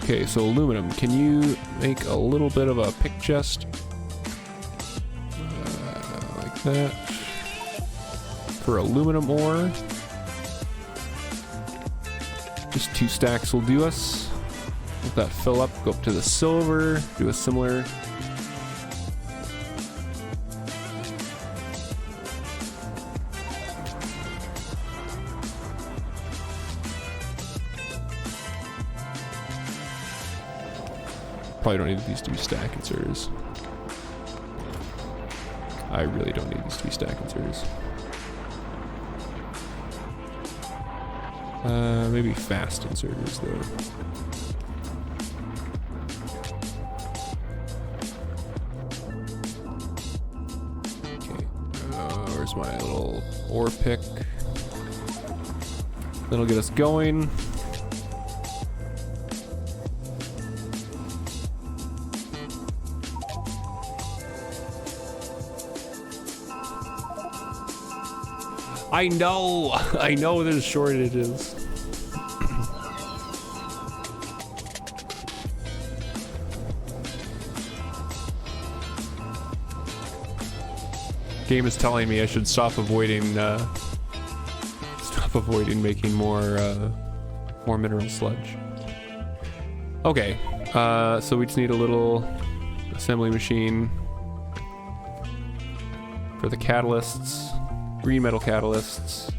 Okay, so aluminum, can you make a little bit of a pick chest? Like that. For aluminum ore. Just 2 stacks will do us. Let that fill up, go up to the silver, do a similar. Probably don't need these to be stack inserters. I really don't need these to be stack inserters. Maybe fast inserters though. Okay, where's my little ore pick? That'll get us going. I know there's shortages. Game is telling me I should stop avoiding making more mineral sludge. Okay, so we just need a little assembly machine for the catalysts. Green metal catalysts.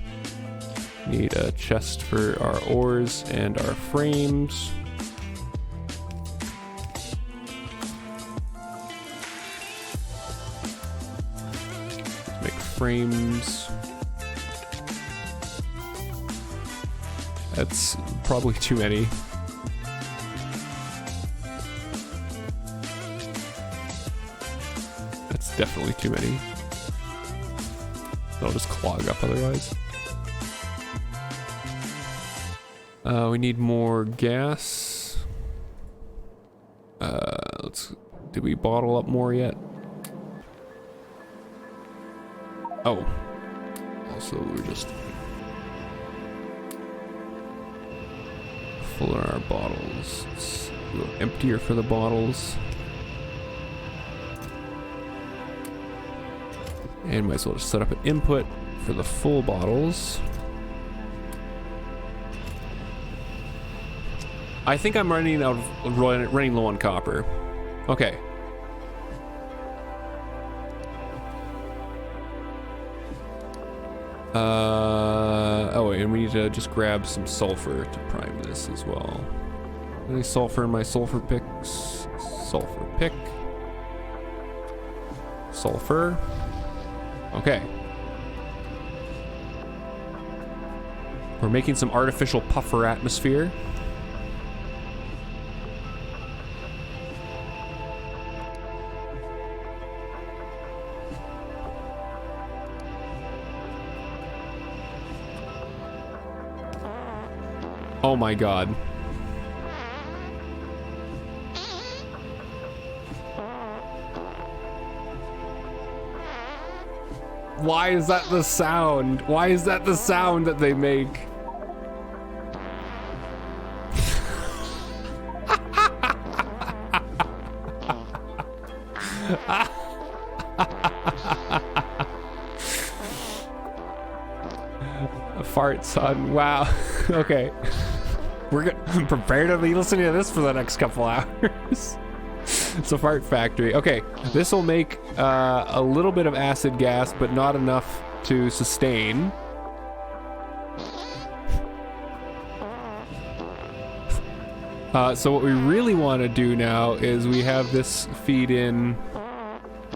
Need a chest for our ores and our frames. Let's make frames. That's probably too many. That's definitely too many. It'll just clog up otherwise. We need more gas. Did we bottle up more yet? Oh. Also, we're just full in our bottles. It's a little emptier for the bottles. And might as well just set up an input for the full bottles. I think I'm running low on copper. Okay. Oh wait, and we need to just grab some sulfur to prime this as well. Any sulfur in my sulfur picks? Sulfur pick. Sulfur. Okay. We're making some artificial puffer atmosphere. Oh my god. Why is that the sound? Why is that the sound that they make? A fart, son. Wow. Okay. We're prepared to be listening to this for the next couple hours. It's a fart factory. Okay, this will make a little bit of acid gas, but not enough to sustain. So what we really want to do now is we have this feed in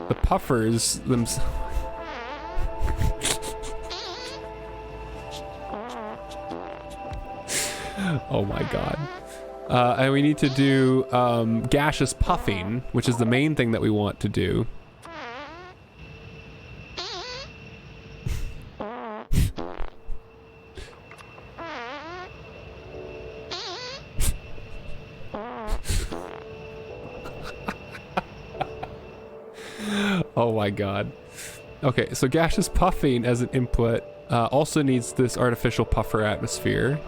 the puffers themselves. Oh my god. And we need to do gaseous puffing, which is the main thing that we want to do. Oh my god. Okay, so gaseous puffing as an input also needs this artificial puffer atmosphere.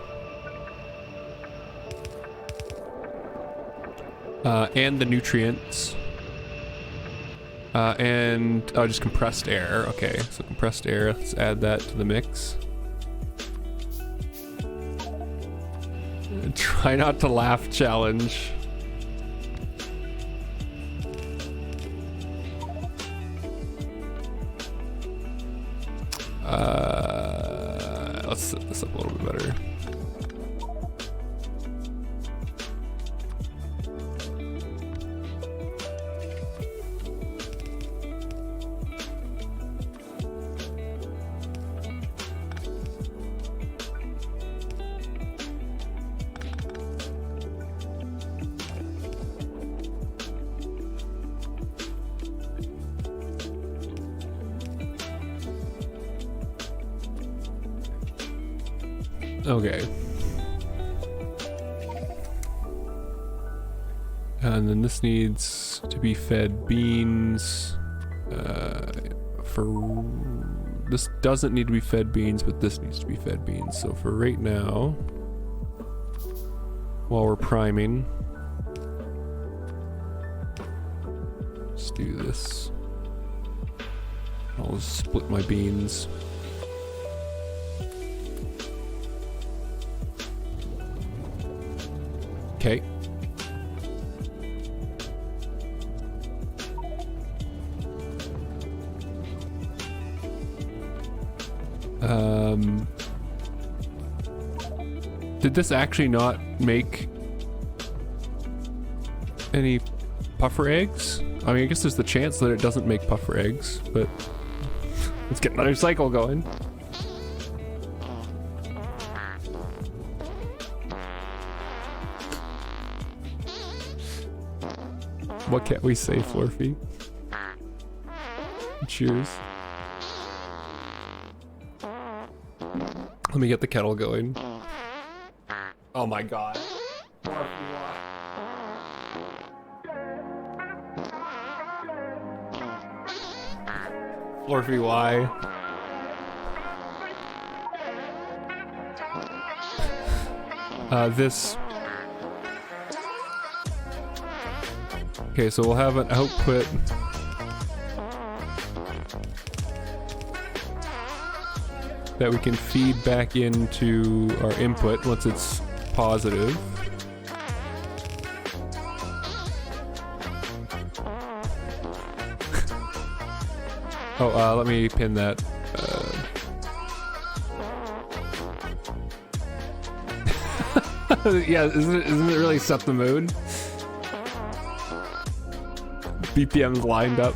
And the nutrients. And just compressed air. Okay, so compressed air, let's add that to the mix. Try not to laugh challenge. Let's set this up a little bit better. Okay. And then this needs to be fed beans. This doesn't need to be fed beans, but this needs to be fed beans. So for right now, while we're priming, let's do this. I'll split my beans. Okay. Did this actually not make any puffer eggs? I mean, I guess there's the chance that it doesn't make puffer eggs, but let's get another cycle going. What can't we say, Florfy? Cheers. Let me get the kettle going. Oh my god. Florfy, why? This... Okay, so we'll have an output. That we can feed back into our input once it's positive. Oh, let me pin that. Yeah, isn't it really set the mood? BPM's lined up.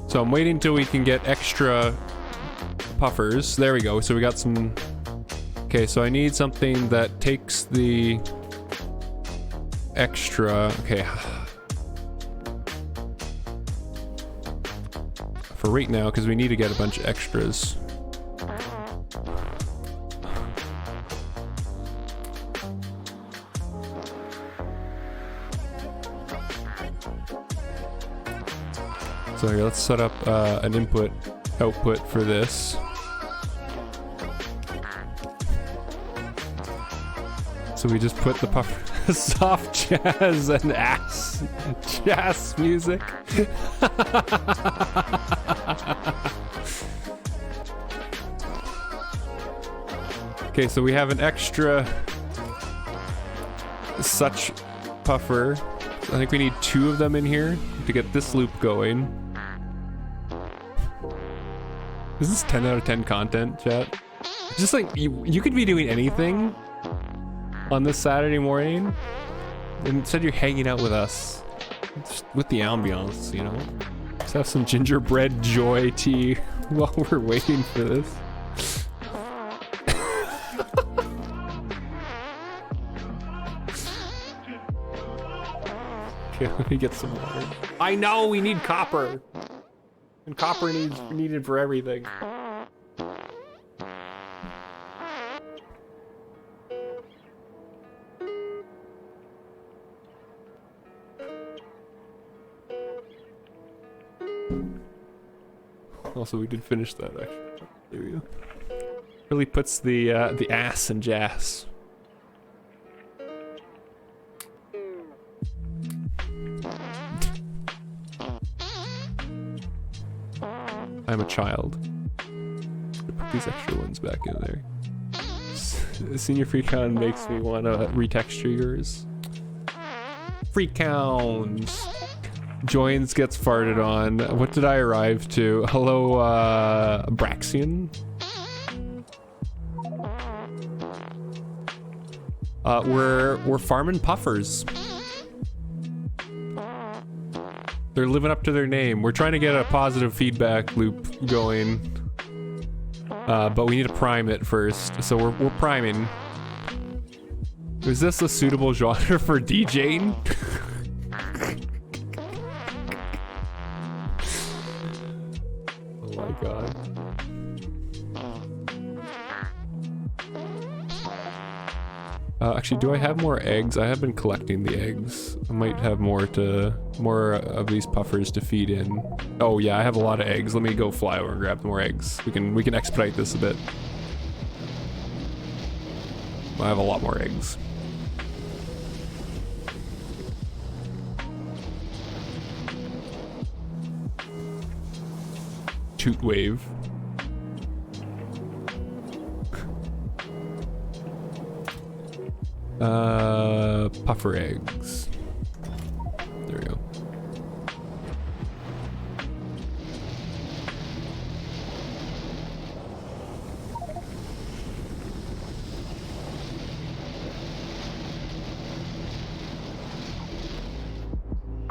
So I'm waiting till we can get extra puffers. There we go. So we got some. Okay, so I need something that takes the extra. Okay. For right now, because we need to get a bunch of extras. So here, let's set up an input output for this. So we just put the puffer soft jazz and ass jazz music. Okay, so we have an extra such puffer. I think we need 2 of them in here to get this loop going. Is this 10 out of 10 content, chat? Just like, you could be doing anything on this Saturday morning, and instead you're hanging out with us. Just with the ambiance, you know? Just have some gingerbread joy tea while we're waiting for this. Okay, let me get some water. I know, we need copper! And copper needed for everything. Also, we did finish that, actually. There we go. Really puts the ass in jazz. I'm a child. Put these extra ones back in there. Senior Freakhound makes me want to retexture yours. Freakhounds! Joins gets farted on. What did I arrive to? Hello, Braxian? We're farming puffers. They're living up to their name. We're trying to get a positive feedback loop going. But we need to prime it first. So we're priming. Is this a suitable genre for DJing? Oh my god. Actually, do I have more eggs? I have been collecting the eggs. I might have more of these puffers to feed in. Oh yeah, I have a lot of eggs. Let me go fly over and grab more eggs. We can expedite this a bit. I have a lot more eggs. Toot wave. Puffer eggs. There we go.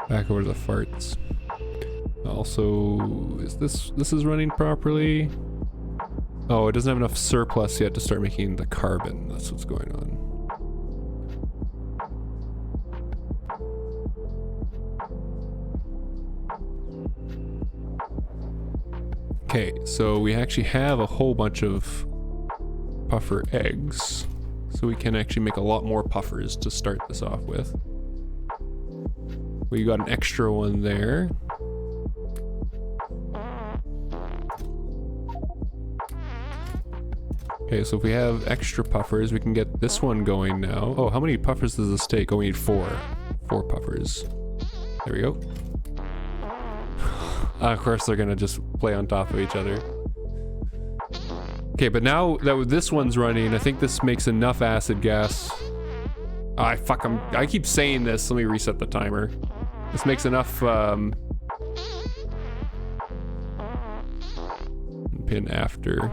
Back over to the farts. Also, is this is running properly? Oh, it doesn't have enough surplus yet to start making the carbon. That's what's going on. Okay, so we actually have a whole bunch of puffer eggs, so we can actually make a lot more puffers to start this off with. We got an extra one there. Okay, so if we have extra puffers, we can get this one going now. Oh, how many puffers does this take? Oh, we need 4. 4 puffers. There we go. Of course, they're gonna just play on top of each other. Okay, but now that this one's running, I think this makes enough acid gas. I keep saying this. Let me reset the timer. This makes enough, pin after.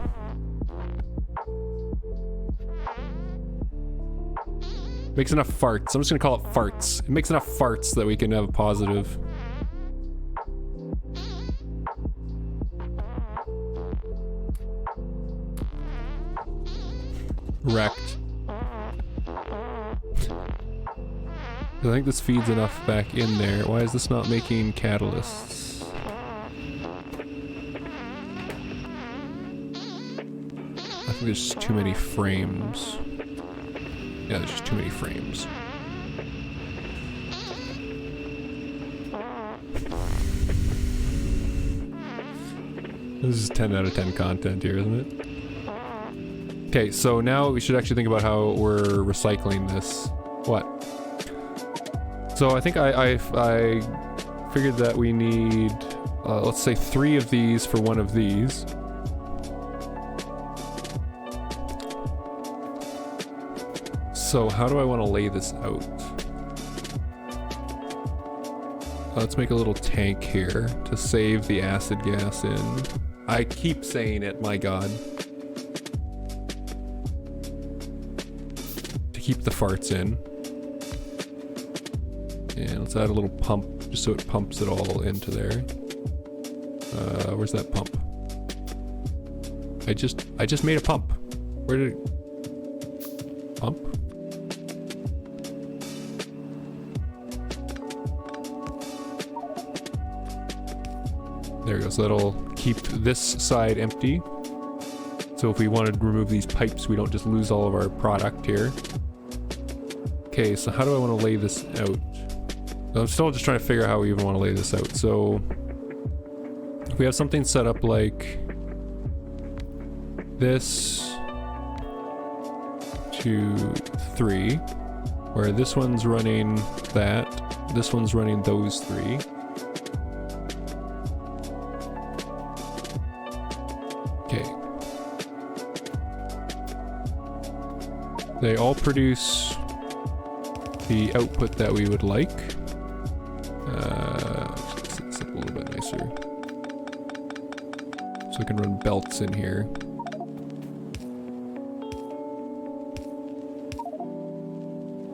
Makes enough farts. I'm just gonna call it farts. It makes enough farts that we can have a positive. Wrecked. I think this feeds enough back in there. Why is this not making catalysts? I think there's just too many frames. Yeah, there's just too many frames. This is 10 out of 10 content here, isn't it? Okay, so now we should actually think about how we're recycling this. What? So I think I figured that we need, let's say 3 of these for one of these. So how do I want to lay this out? Let's make a little tank here to save the acid gas in. I keep saying it, my god. To keep the farts in. And let's add a little pump just so it pumps it all into there. Where's that pump? I just made a pump. Where did it... Pump? There we go, so that'll keep this side empty. So if we wanted to remove these pipes, we don't just lose all of our product here. Okay, so how do I want to lay this out? I'm still just trying to figure out how we even want to lay this out. So if we have something set up like this 2, 3, where this one's running that, this one's running those 3. Okay. They all produce the output that we would like. Let's set this up a little bit nicer. So we can run belts in here.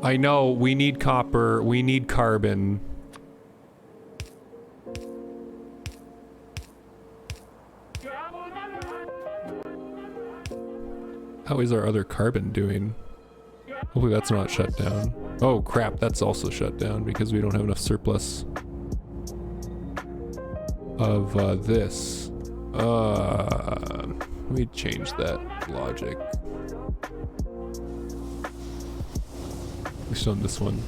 I know, we need copper, we need carbon. How is our other carbon doing? Hopefully that's not shut down. Oh crap, that's also shut down because we don't have enough surplus of this. Let me change that logic. At least on this one.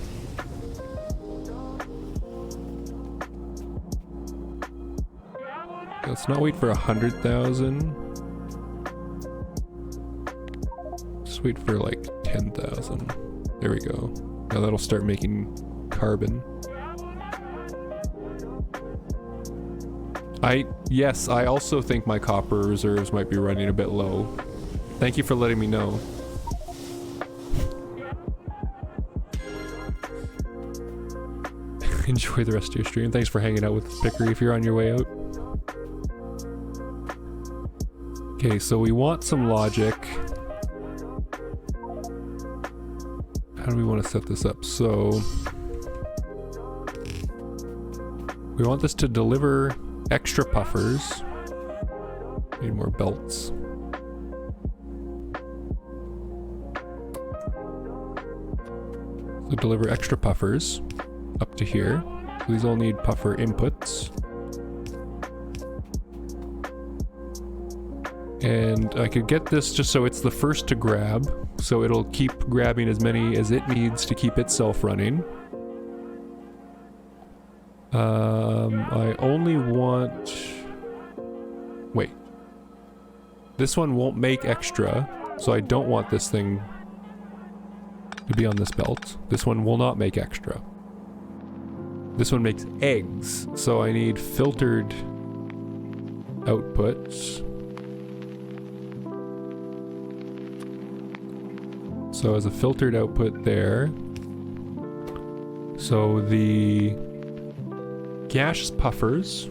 Let's not wait for 100,000. Just wait for like 10,000. There we go. Now that'll start making carbon. Yes, I also think my copper reserves might be running a bit low. Thank you for letting me know. Enjoy the rest of your stream. Thanks for hanging out with Pickery if you're on your way out. Okay, so we want some logic. How do we want to set this up? So we want this to deliver extra puffers. Need more belts. So deliver extra puffers up to here. So these all need puffer inputs. And I could get this just so it's the first to grab. So it'll keep grabbing as many as it needs to keep itself running. I only want... Wait. This one won't make extra, so I don't want this thing to be on this belt. This one will not make extra. This one makes eggs, so I need filtered outputs. So as a filtered output there. So the gaseous puffers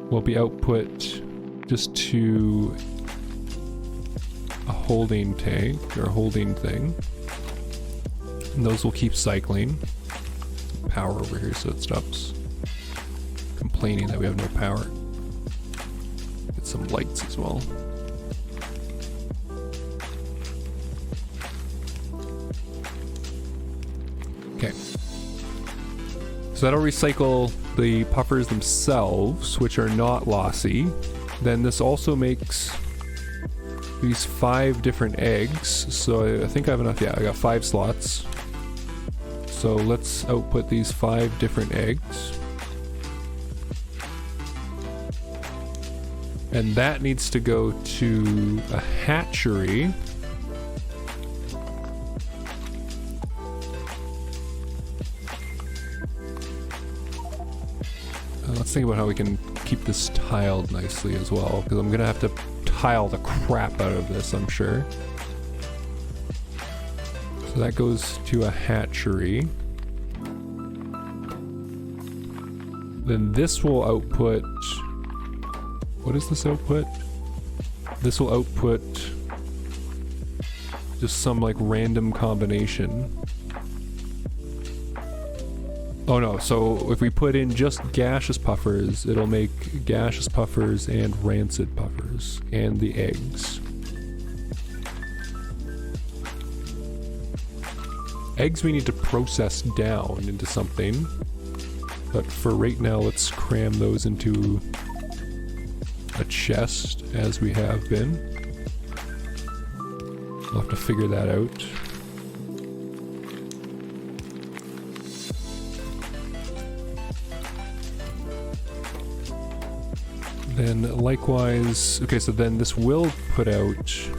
will be output just to a holding tank or holding thing. And those will keep cycling. Power over here so it stops complaining that we have no power. Get some lights as well. Okay. So that'll recycle the puffers themselves, which are not lossy. Then this also makes these 5 different eggs. So I think I have enough. Yeah, I got 5 slots. So let's output these 5 different eggs. And that needs to go to a hatchery. Let's think about how we can keep this tiled nicely as well, because I'm gonna have to tile the crap out of this, I'm sure. So that goes to a hatchery. Then this will output... What is this output? This will output just some like random combination. Oh no, so if we put in just gaseous puffers, it'll make gaseous puffers and rancid puffers, and the eggs. Eggs we need to process down into something, but for right now let's cram those into a chest as we have been. We'll have to figure that out. Then likewise, okay, so then this will put out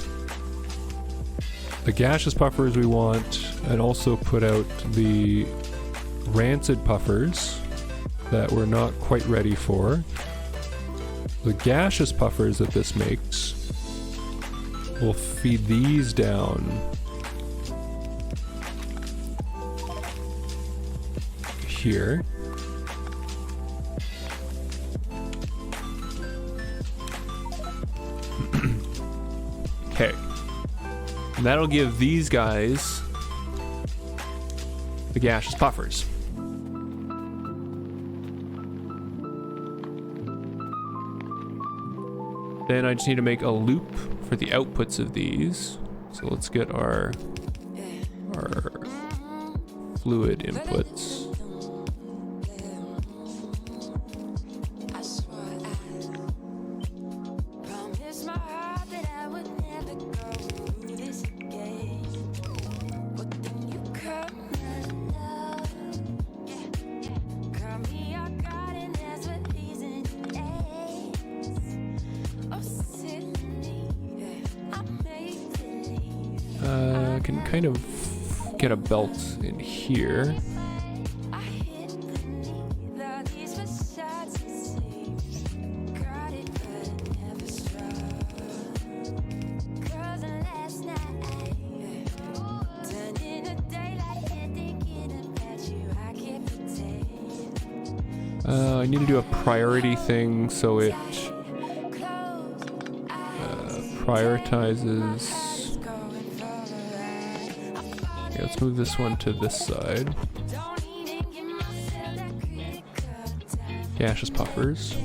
the gaseous puffers we want, and also put out the rancid puffers that we're not quite ready for. The gaseous puffers that this makes will feed these down here. Okay. And that'll give these guys the gaseous puffers. Then I just need to make a loop for the outputs of these. So let's get our fluid inputs. Can kind of get a belt in here. I need to do a priority thing so it prioritizes. Okay, let's move this one to this side. Gaseous puffers.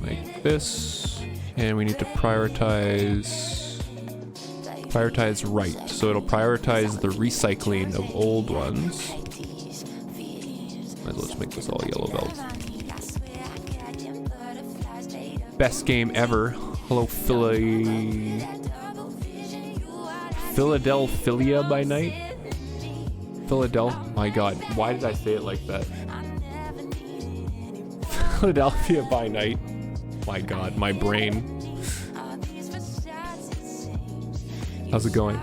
Like this. And we need to prioritize right. So it'll prioritize the recycling of old ones. Might as well just make this all yellow belt. Best game ever. Hello, Philadelphia by night? Philadelphia. My god, why did I say it like that? Philadelphia by night. My god, my brain. How's it going?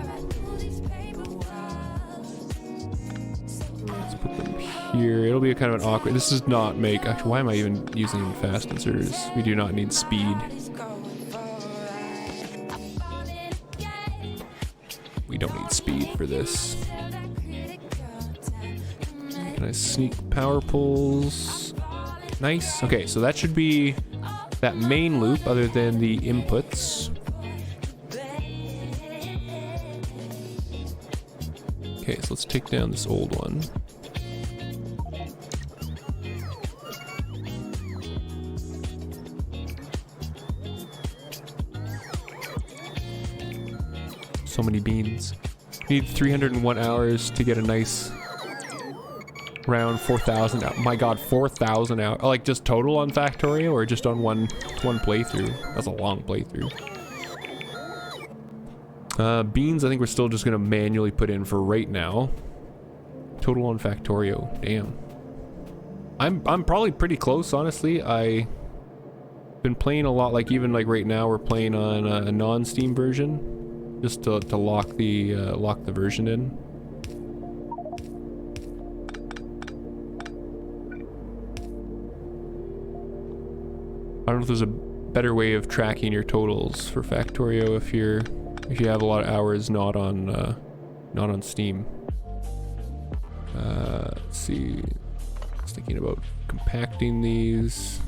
Let's put them here. It'll be a kind of an awkward. This does not make. Actually, why am I even using fast inserters? We do not need speed. We don't need speed for this. Can I sneak power pulls? Nice. Okay, so that should be that main loop other than the inputs. Okay, so let's take down this old one. So many beans. Need 301 hours to get a nice round 4,000. My god, 4,000 hours. Like just total on Factorio or just on one playthrough? That's a long playthrough. Beans I think we're still just gonna manually put in for right now. Total on Factorio. Damn. I'm probably pretty close, honestly. I've been playing a lot, like even like right now we're playing on a non-Steam version, just to lock the version in. I don't know if there's a better way of tracking your totals for Factorio if you have a lot of hours not on Steam. Let's see. I was thinking about compacting these.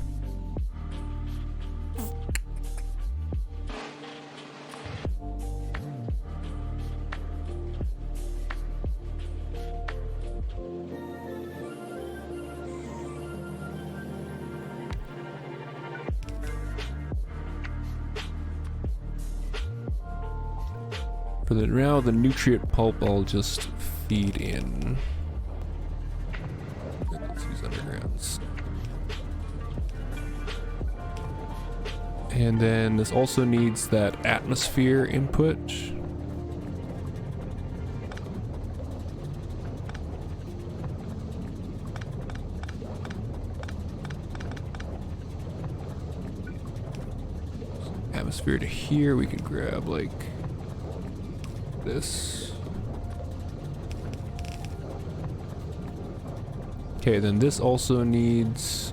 For now, the nutrient pulp I'll just feed in. Let's use undergrounds. And then this also needs that atmosphere input. Atmosphere to here, we can grab like this. Okay, then this also needs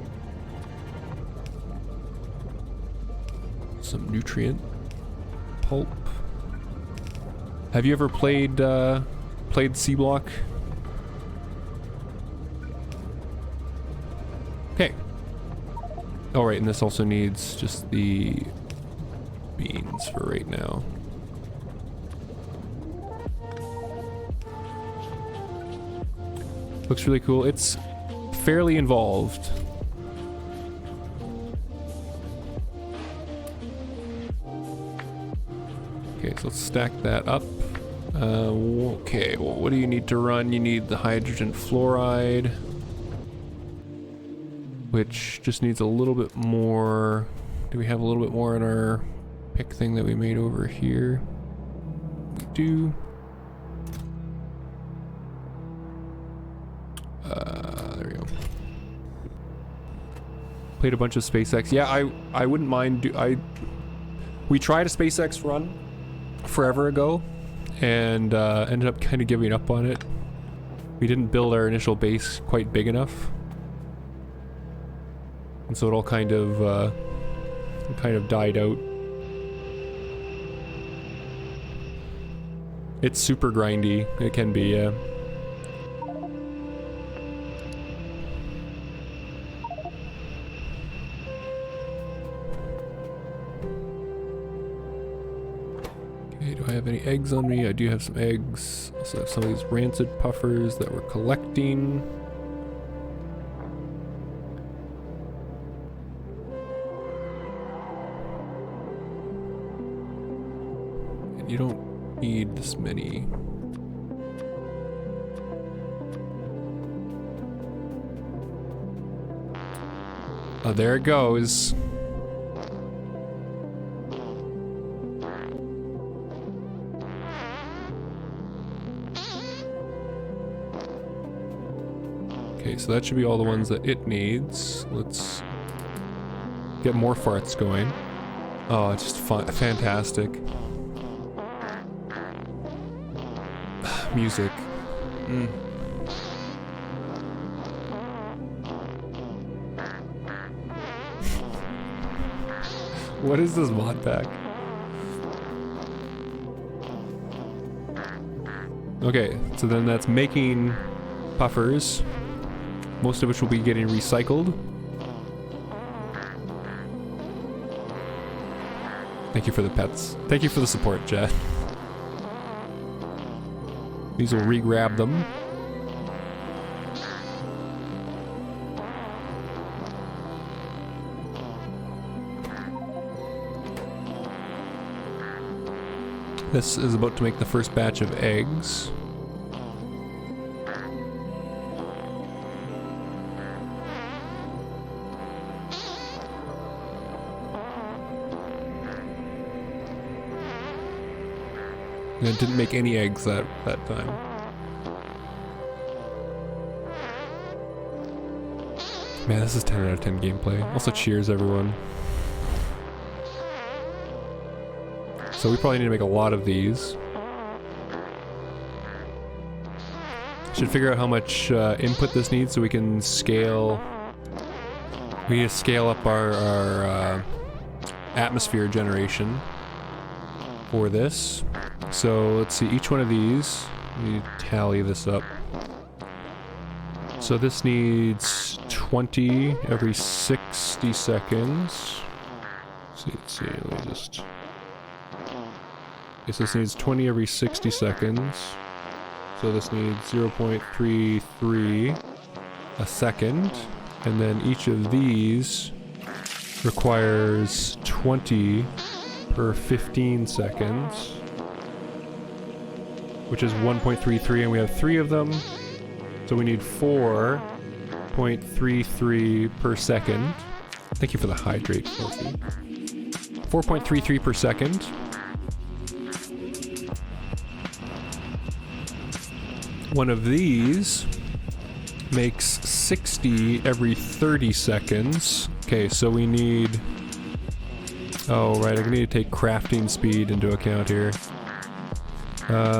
some nutrient pulp. Have you ever played SeaBlock? Okay. All right, and this also needs just the beans for right now. Looks really cool. It's fairly involved. Okay, so let's stack that up. Okay, well, what do you need to run? You need the hydrogen fluoride, which just needs a little bit more. Do we have a little bit more in our pick thing that we made over here? We do. There we go. Played a bunch of SpaceX. Yeah, I wouldn't mind. We tried a SpaceX run forever ago, and ended up kind of giving up on it. We didn't build our initial base quite big enough, and so it all kind of died out. It's super grindy. It can be, yeah. Do I have any eggs on me? I do have some eggs. Also have some of these rancid puffers that we're collecting. And you don't need this many. Oh, there it goes. Okay, so that should be all the ones that it needs. Let's get more farts going. Oh, it's just fun, fantastic. Music. What is this mod pack? Okay, so then that's making puffers. Most of which will be getting recycled. Thank you for the pets. Thank you for the support, Jet. These will re-grab them. This is about to make the first batch of eggs. And it didn't make any eggs that time. Man, this is 10 out of 10 gameplay. Also, cheers, everyone. So we probably need to make a lot of these. Should figure out how much input this needs so we can scale. We need to scale up our atmosphere generation for this. So let's see, each one of these, we need to tally this up. So this needs 20 every 60 seconds. Let's see, let me just... Okay, so this needs 20 every 60 seconds. So this needs 0.33 a second. And then each of these requires 20 per 15 seconds. Which is 1.33, and we have 3 of them. So we need 4.33 per second. Thank you for the hydrate, Sophie. 4.33 per second. One of these makes 60 every 30 seconds. Okay, so we need... Oh, right, I need to take crafting speed into account here.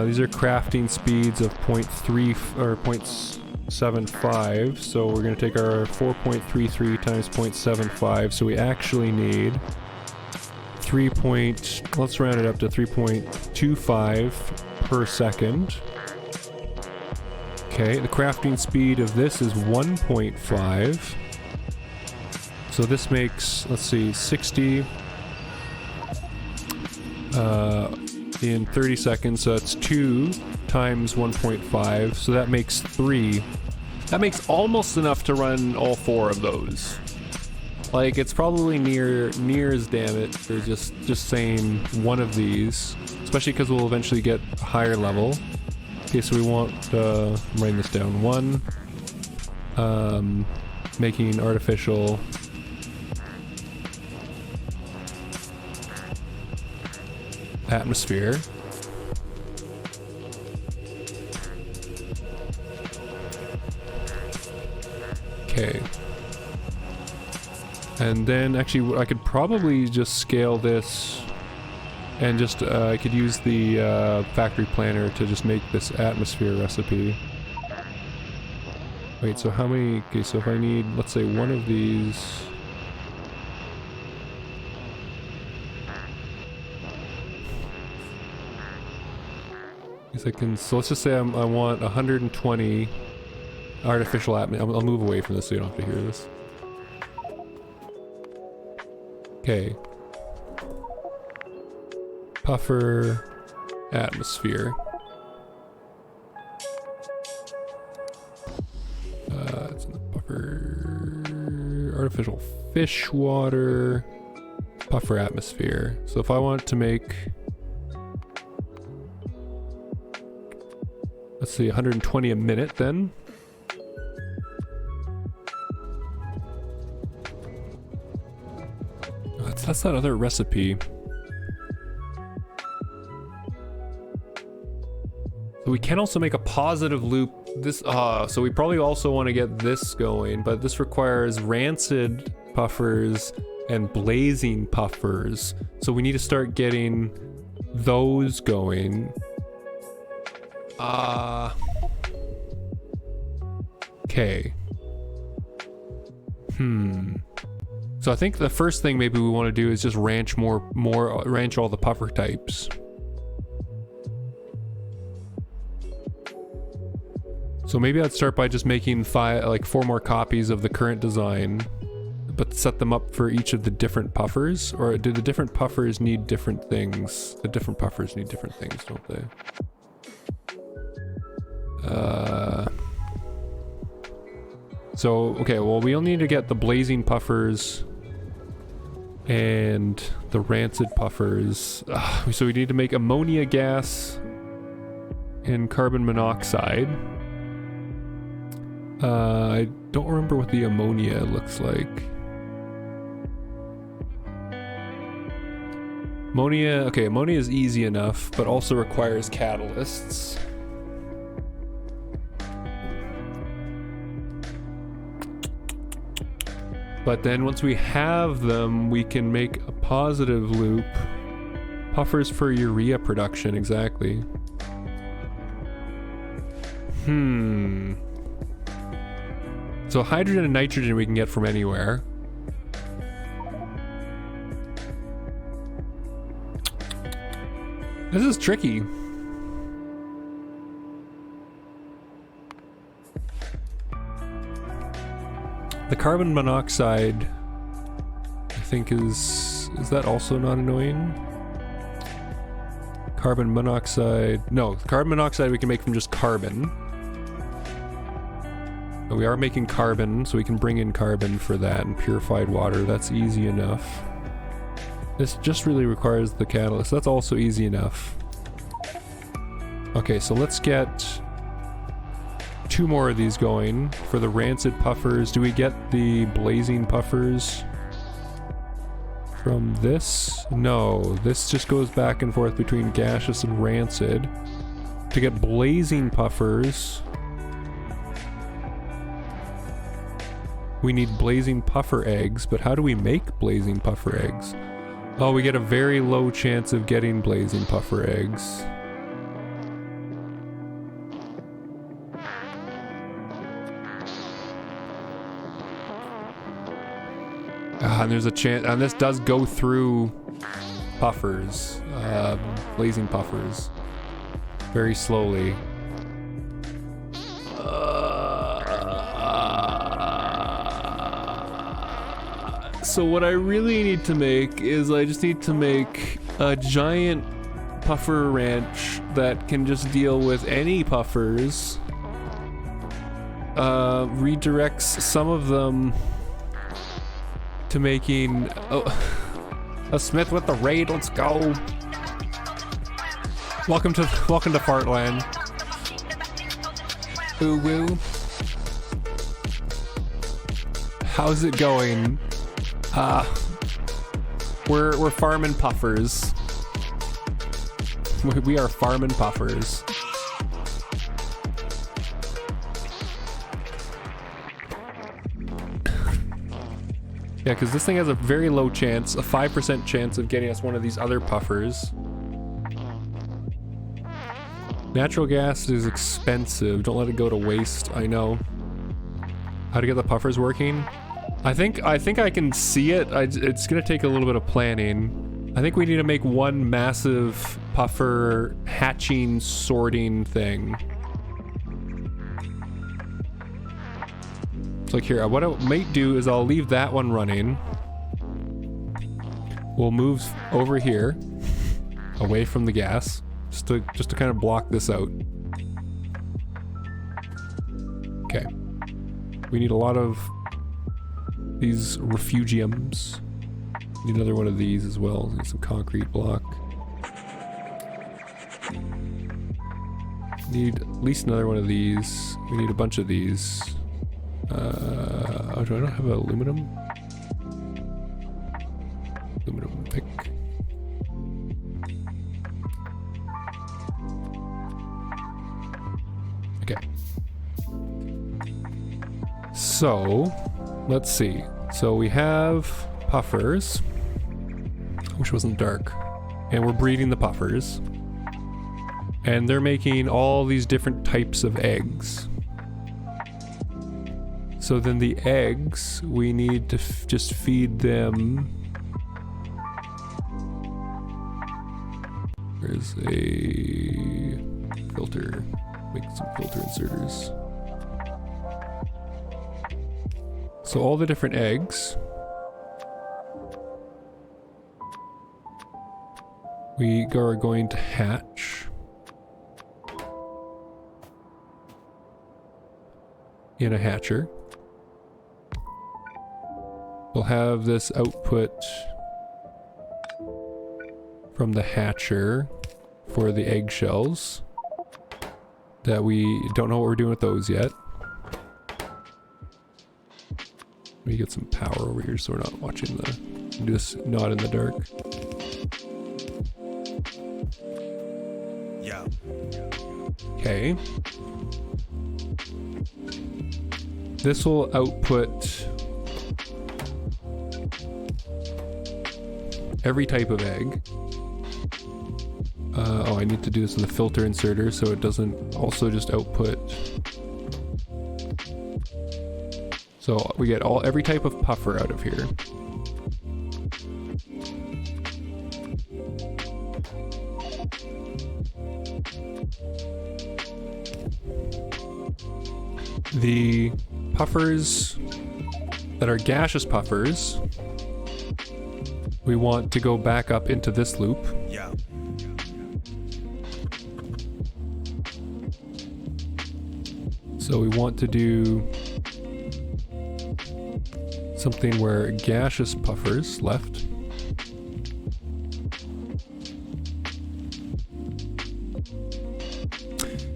These are crafting speeds of 0.3 or 0.75, so we're going to take our 4.33 times 0.75, so we actually need 3. Let's round it up to 3.25 per second. Okay, the crafting speed of this is 1.5. So this makes, let's see, 60 in 30 seconds, so that's 2 times 1.5, so that makes 3. That makes almost enough to run all 4 of those. Like, it's probably near as damn it for just saying one of these, especially because we'll eventually get a higher level. Okay, so we want, I'm writing this down, 1, making artificial atmosphere. Okay. And then actually I could probably just scale this and just I could use the factory planner to just make this atmosphere recipe. Wait, so how many? Okay, so if I need, let's say, one of these. So let's just say I want 120 artificial atmosphere. I'll move away from this so you don't have to hear this. Okay. Puffer atmosphere. It's in the puffer. Artificial fish water. Puffer atmosphere. So if I want to make, let's see, 120 a minute then. That's that other recipe. So we can also make a positive loop. This, so we probably also want to get this going, but this requires rancid puffers and blazing puffers. So we need to start getting those going. Okay. So I think the first thing maybe we want to do is just ranch ranch all the puffer types. So maybe I'd start by just making 4 more copies of the current design, but set them up for each of the different puffers. Or do the different puffers need different things? The different puffers need different things, don't they? So, okay, well, we'll need to get the blazing puffers And the rancid puffers. So we need to make ammonia gas and carbon monoxide. I don't remember what the ammonia looks like. Ammonia, okay, ammonia is easy enough, but also requires catalysts. But then once we have them, we can make a positive loop. Puffers for urea production, exactly. So hydrogen and nitrogen we can get from anywhere. This is tricky. The carbon monoxide, I think is that also not annoying? Carbon monoxide, no, carbon monoxide we can make from just carbon. But we are making carbon, so we can bring in carbon for that and purified water. That's easy enough. This just really requires the catalyst. That's also easy enough. Okay, so let's get 2 more of these going for the rancid puffers. Do we get the blazing puffers from this? No, this just goes back and forth between gaseous and rancid. To get blazing puffers, we need blazing puffer eggs, but how do we make blazing puffer eggs? Oh, we get a very low chance of getting blazing puffer eggs. And there's a chance, and this does go through puffers, blazing puffers, very slowly. So what I really need to make is I just need to make a giant puffer ranch that can just deal with any puffers. Redirects some of them to making a Smith with the raid. Let's go. Welcome to Fartland. Ooh woo. How's it going? We're farming puffers. We are farming puffers. Yeah, because this thing has a very low chance, a 5% chance of getting us one of these other puffers. Natural gas is expensive. Don't let it go to waste. I know. How to get the puffers working? I think I can see it. It's gonna take a little bit of planning. I think we need to make one massive puffer hatching sorting thing. So like here, what I might do is I'll leave that one running. We'll move over here, away from the gas, just to kind of block this out. Okay. We need a lot of these refugiums. Need another one of these as well. Need some concrete block. Need at least another one of these. We need a bunch of these. Oh, do I not have aluminum? Aluminum pick. Okay. So, let's see. So we have puffers. Which wasn't dark. And we're breeding the puffers. And they're making all these different types of eggs. So then the eggs, we need to just feed them. There's a filter. Make some filter inserters. So all the different eggs. We are going to hatch in a hatcher. We'll have this output from the hatcher for the eggshells. That we don't know what we're doing with those yet. Let me get some power over here so we're not watching the... Do this not in the dark. Yeah. Okay. This will output every type of egg. Oh, I need to do this in the filter inserter so it doesn't also just output. So we get every type of puffer out of here. The puffers that are gaseous puffers, we want to go back up into this loop. Yeah. So we want to do something where gaseous puffers left.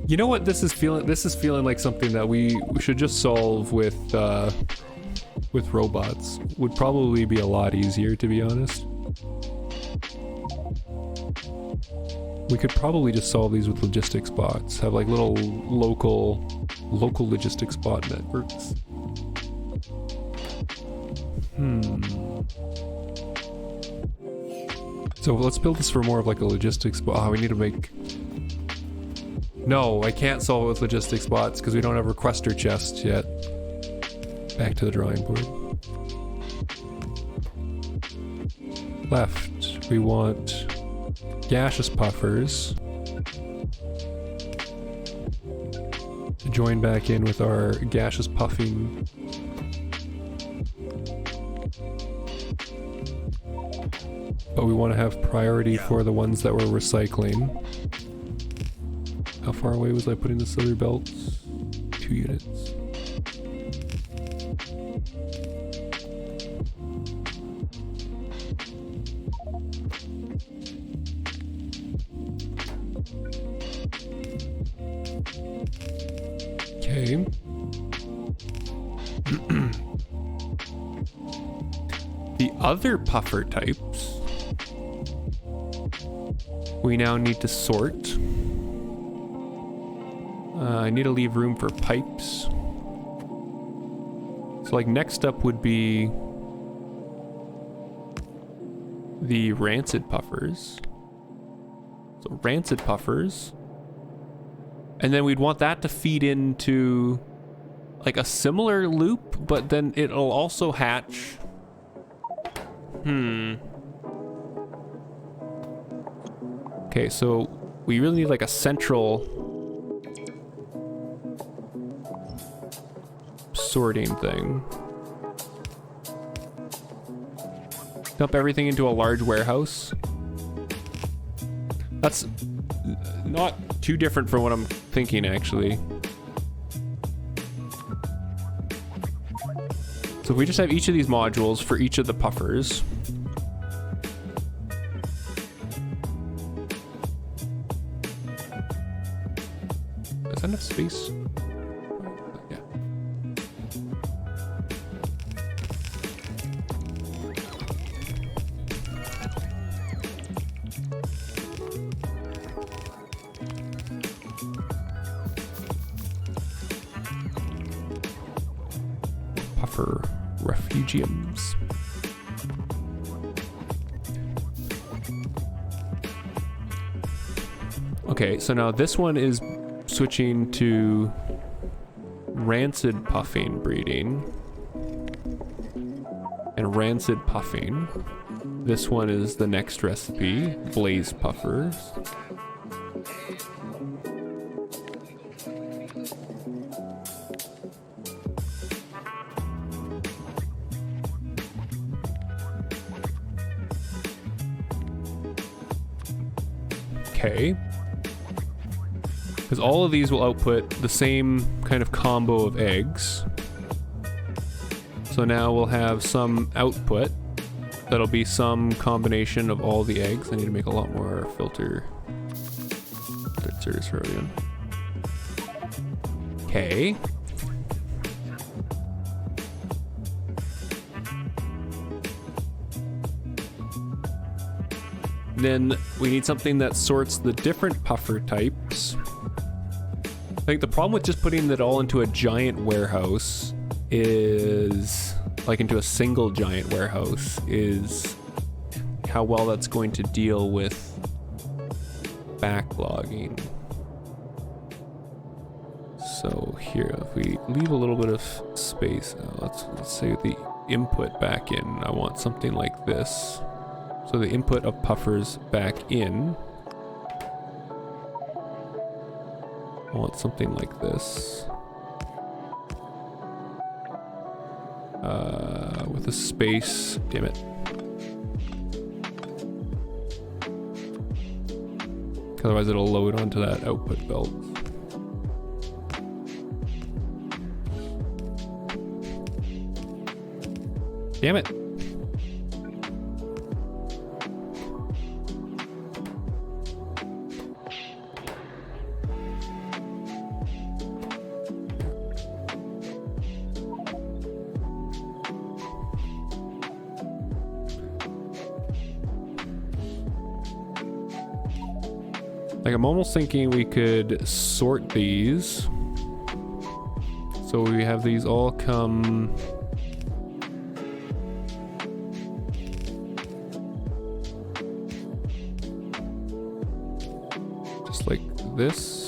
You know what this is feeling? This is feeling like something that we should just solve with robots. Would probably be a lot easier, to be honest. We could probably just solve these with logistics bots. Have like little local logistics bot networks. So let's build this for more of like a logistics bot. Oh, we need to make... No, I can't solve it with logistics bots because we don't have requester chests yet. Back to the drawing board. Left, we want gaseous puffers to join back in with our gaseous puffing. But we want to have priority for the ones that we're recycling. How far away was I putting the silver belts? 2 units. Okay. The other puffer types we now need to sort. I need to leave room for pipes. So like next up would be the rancid puffers. So rancid puffers. And then we'd want that to feed into like a similar loop, but then it'll also hatch. Okay, so we really need like a central sorting thing. Dump everything into a large warehouse. That's not too different from what I'm thinking, actually. So if we just have each of these modules for each of the puffers. Is that enough space? Yeah. Puffer refugiums. Okay, so now this one is switching to rancid puffing breeding and rancid puffing. This one is the next recipe, blaze puffers. Okay. Because all of these will output the same kind of combo of eggs. So now we'll have some output That'll be some combination of all the eggs. I need to make a lot more filter filters for everyone. Okay. Then we need something that sorts the different puffer types. I think the problem with just putting it all into a giant warehouse is, like into a single giant warehouse, is how well that's going to deal with backlogging. So here, if we leave a little bit of space, let's say the input back in, I want something like this. So the input of puffers back in, I want something like this. With a space, damn it. Otherwise it'll load onto that output belt. Damn it. Like, I'm almost thinking we could sort these. So we have these all come... just like this.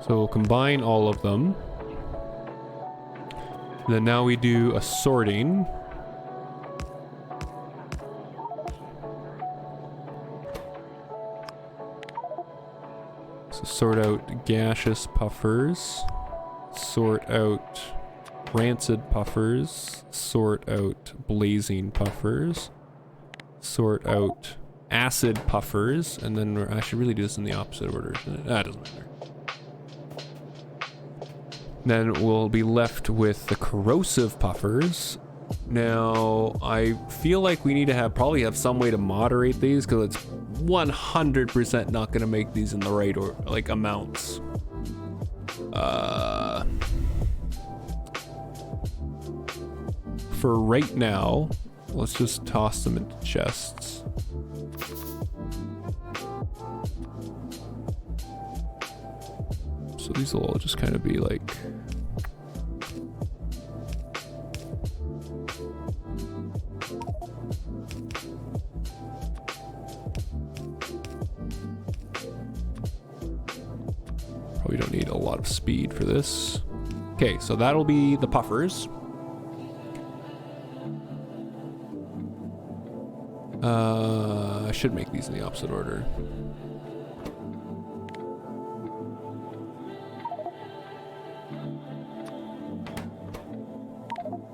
So we'll combine all of them. Then now we do a sorting. So sort out gaseous puffers, sort out rancid puffers, sort out blazing puffers, sort out acid puffers, and then I should really do this in the opposite order, shouldn't it? That doesn't matter. Then we'll be left with the corrosive puffers. Now, I feel like we need to probably have some way to moderate these, because it's 100% not going to make these in the right or like amounts. For right now, let's just toss them into chests. So these will all just kind of be like... probably don't need a lot of speed for this. Okay, so that'll be the puffers. I should make these in the opposite order.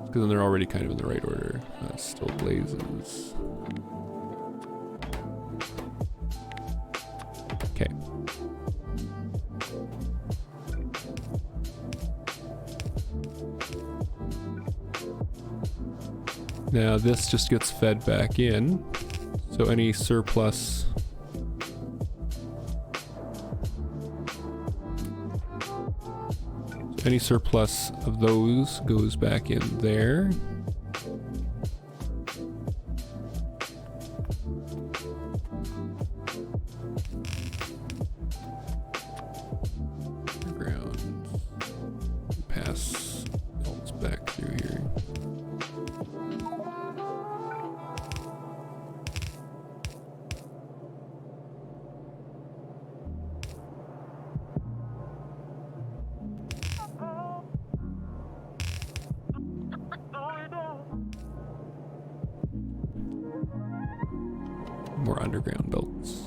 Because then they're already kind of in the right order. Still blazes. Okay. Now this just gets fed back in. So any surplus... any surplus of those goes back in there. Ground. Pass belts back through here. More underground belts.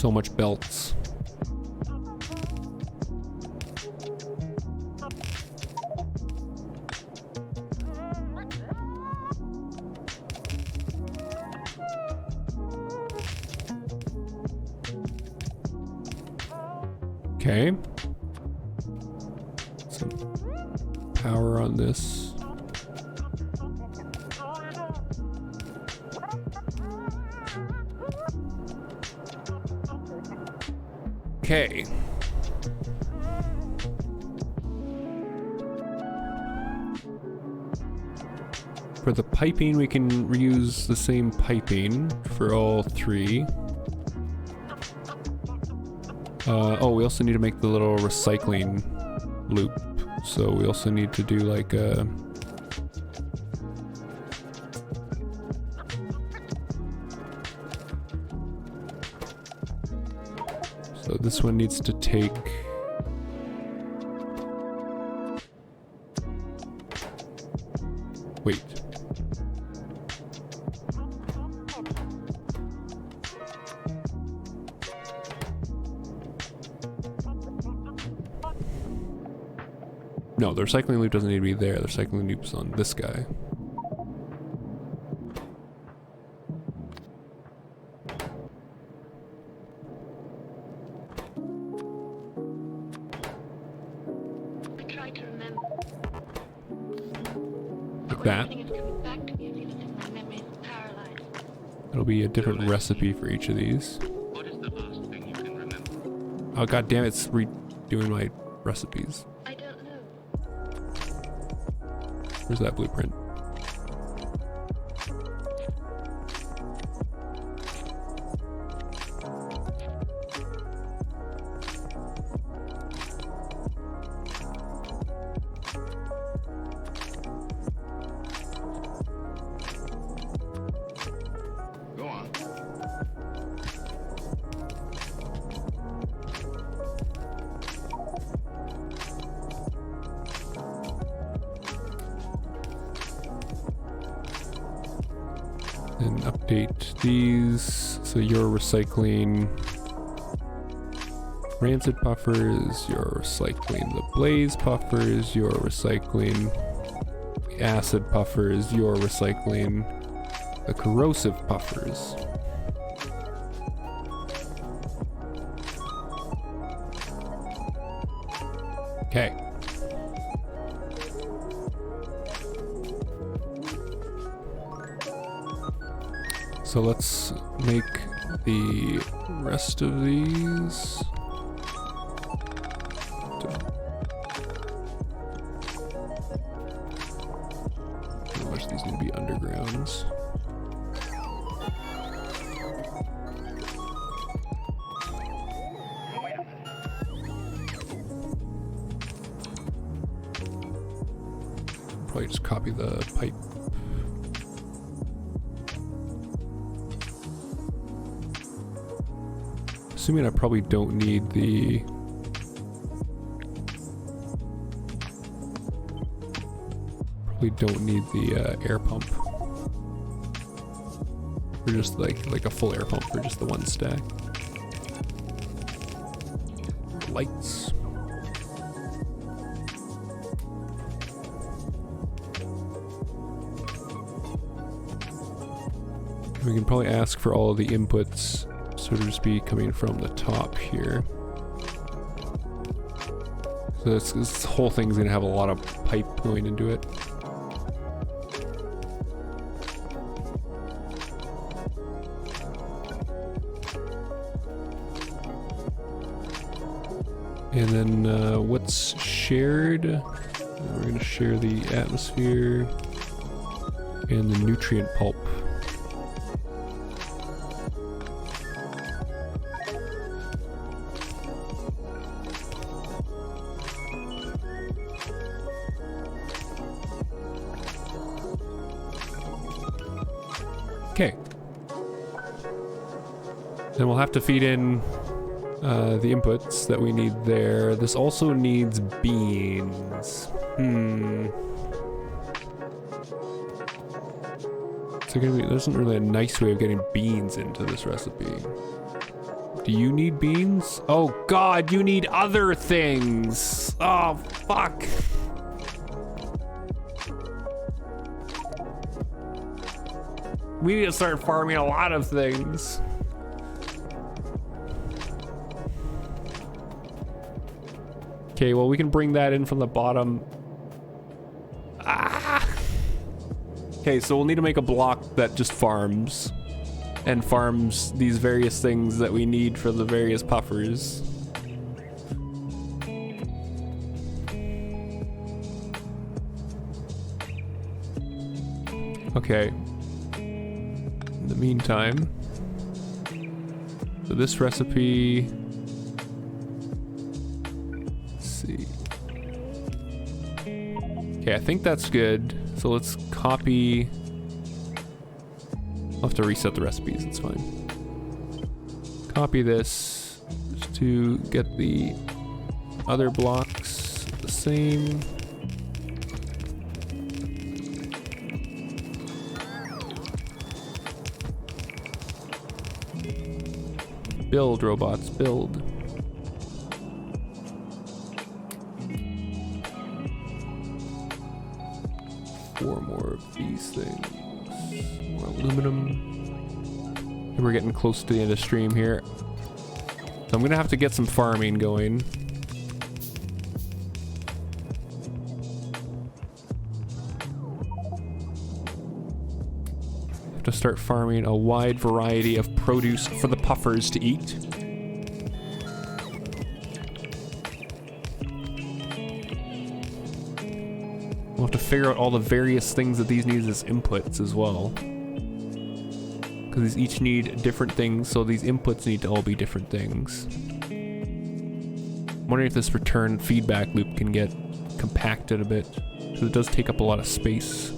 So much belts. Okay. Some power on this. Okay. For the piping, we can reuse the same piping for all three. Oh, we also need to make the little recycling loop. So we also need to do like a... So this one needs to take... Wait. No, the recycling loop doesn't need to be there. The recycling loop's on this guy. I try to remember. Like that. Everything is coming back to me as if my memory is paralyzed. It'll be a different recipe for each of these. What is the last thing you can remember? Oh god damn, it's redoing my recipes. I don't know. Where's that blueprint? Go on. And update these. So you're recycling rancid puffers, you're recycling the blaze puffers, you're recycling the acid puffers, you're recycling the corrosive puffers. Okay. So let's make the rest of these. How much these need to be undergrounds? Probably just copy the pipe. Assuming I probably don't need the... Probably don't need the air pump. Or just like a full air pump for just the one stack. Lights. We can probably ask for all of the inputs sort of just be coming from the top here. So this whole thing's gonna have a lot of pipe going into it. And then what's shared? We're gonna share the atmosphere and the nutrient pulp. Okay. Then we'll have to feed in the inputs that we need there. This also needs beans. So there isn't really a nice way of getting beans into this recipe. Do you need beans? Oh God, you need other things. Oh, fuck. We need to start farming a lot of things. Okay, well, we can bring that in from the bottom. Ah! Okay, so we'll need to make a block that just farms. And farms these various things that we need for the various puffers. Okay. In the meantime, so this recipe, let's see. Okay, I think that's good. So let's copy. I'll have to reset the recipes, it's fine. Copy this just to get the other blocks the same. Build, robots, build. Four more of these things. More aluminum. We're getting close to the end of stream here. So I'm gonna have to get some farming going. Have to start farming a wide variety of produce for the puffers to eat. We'll have to figure out all the various things that these need as inputs as well. Because these each need different things, so these inputs need to all be different things. I'm wondering if this return feedback loop can get compacted a bit, because it does take up a lot of space.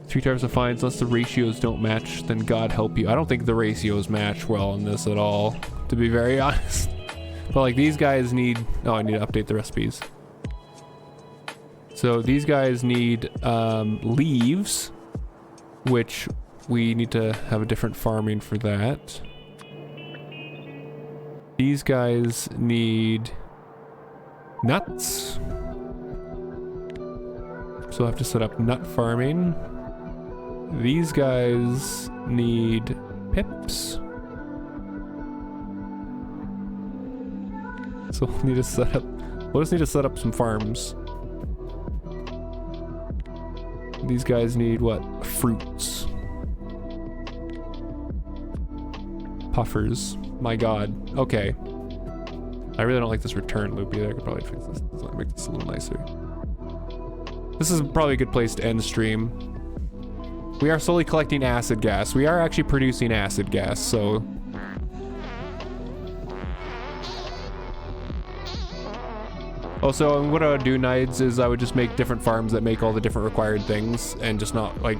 3 types of fines, unless the ratios don't match, then God help you. I don't think the ratios match well in this at all, to be very honest. But like these guys need, oh, I need to update the recipes. So these guys need leaves, which we need to have a different farming for that. These guys need nuts. So I have to set up nut farming. These guys need pips. So we'll need to set up, we'll just need to set up some farms. These guys need what? Fruits. Puffers. My God. Okay. I really don't like this return loop either. I could probably fix this. Let's make this a little nicer. This is probably a good place to end stream. We are slowly collecting acid gas. We are actually producing acid gas, so... Also, what I would do, Nides, is I would just make different farms that make all the different required things, and just not, like,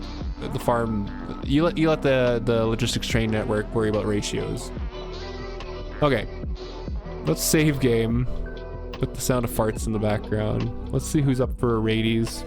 the farm... You let the logistics train network worry about ratios. Okay. Let's save game. With the sound of farts in the background. Let's see who's up for a raidies.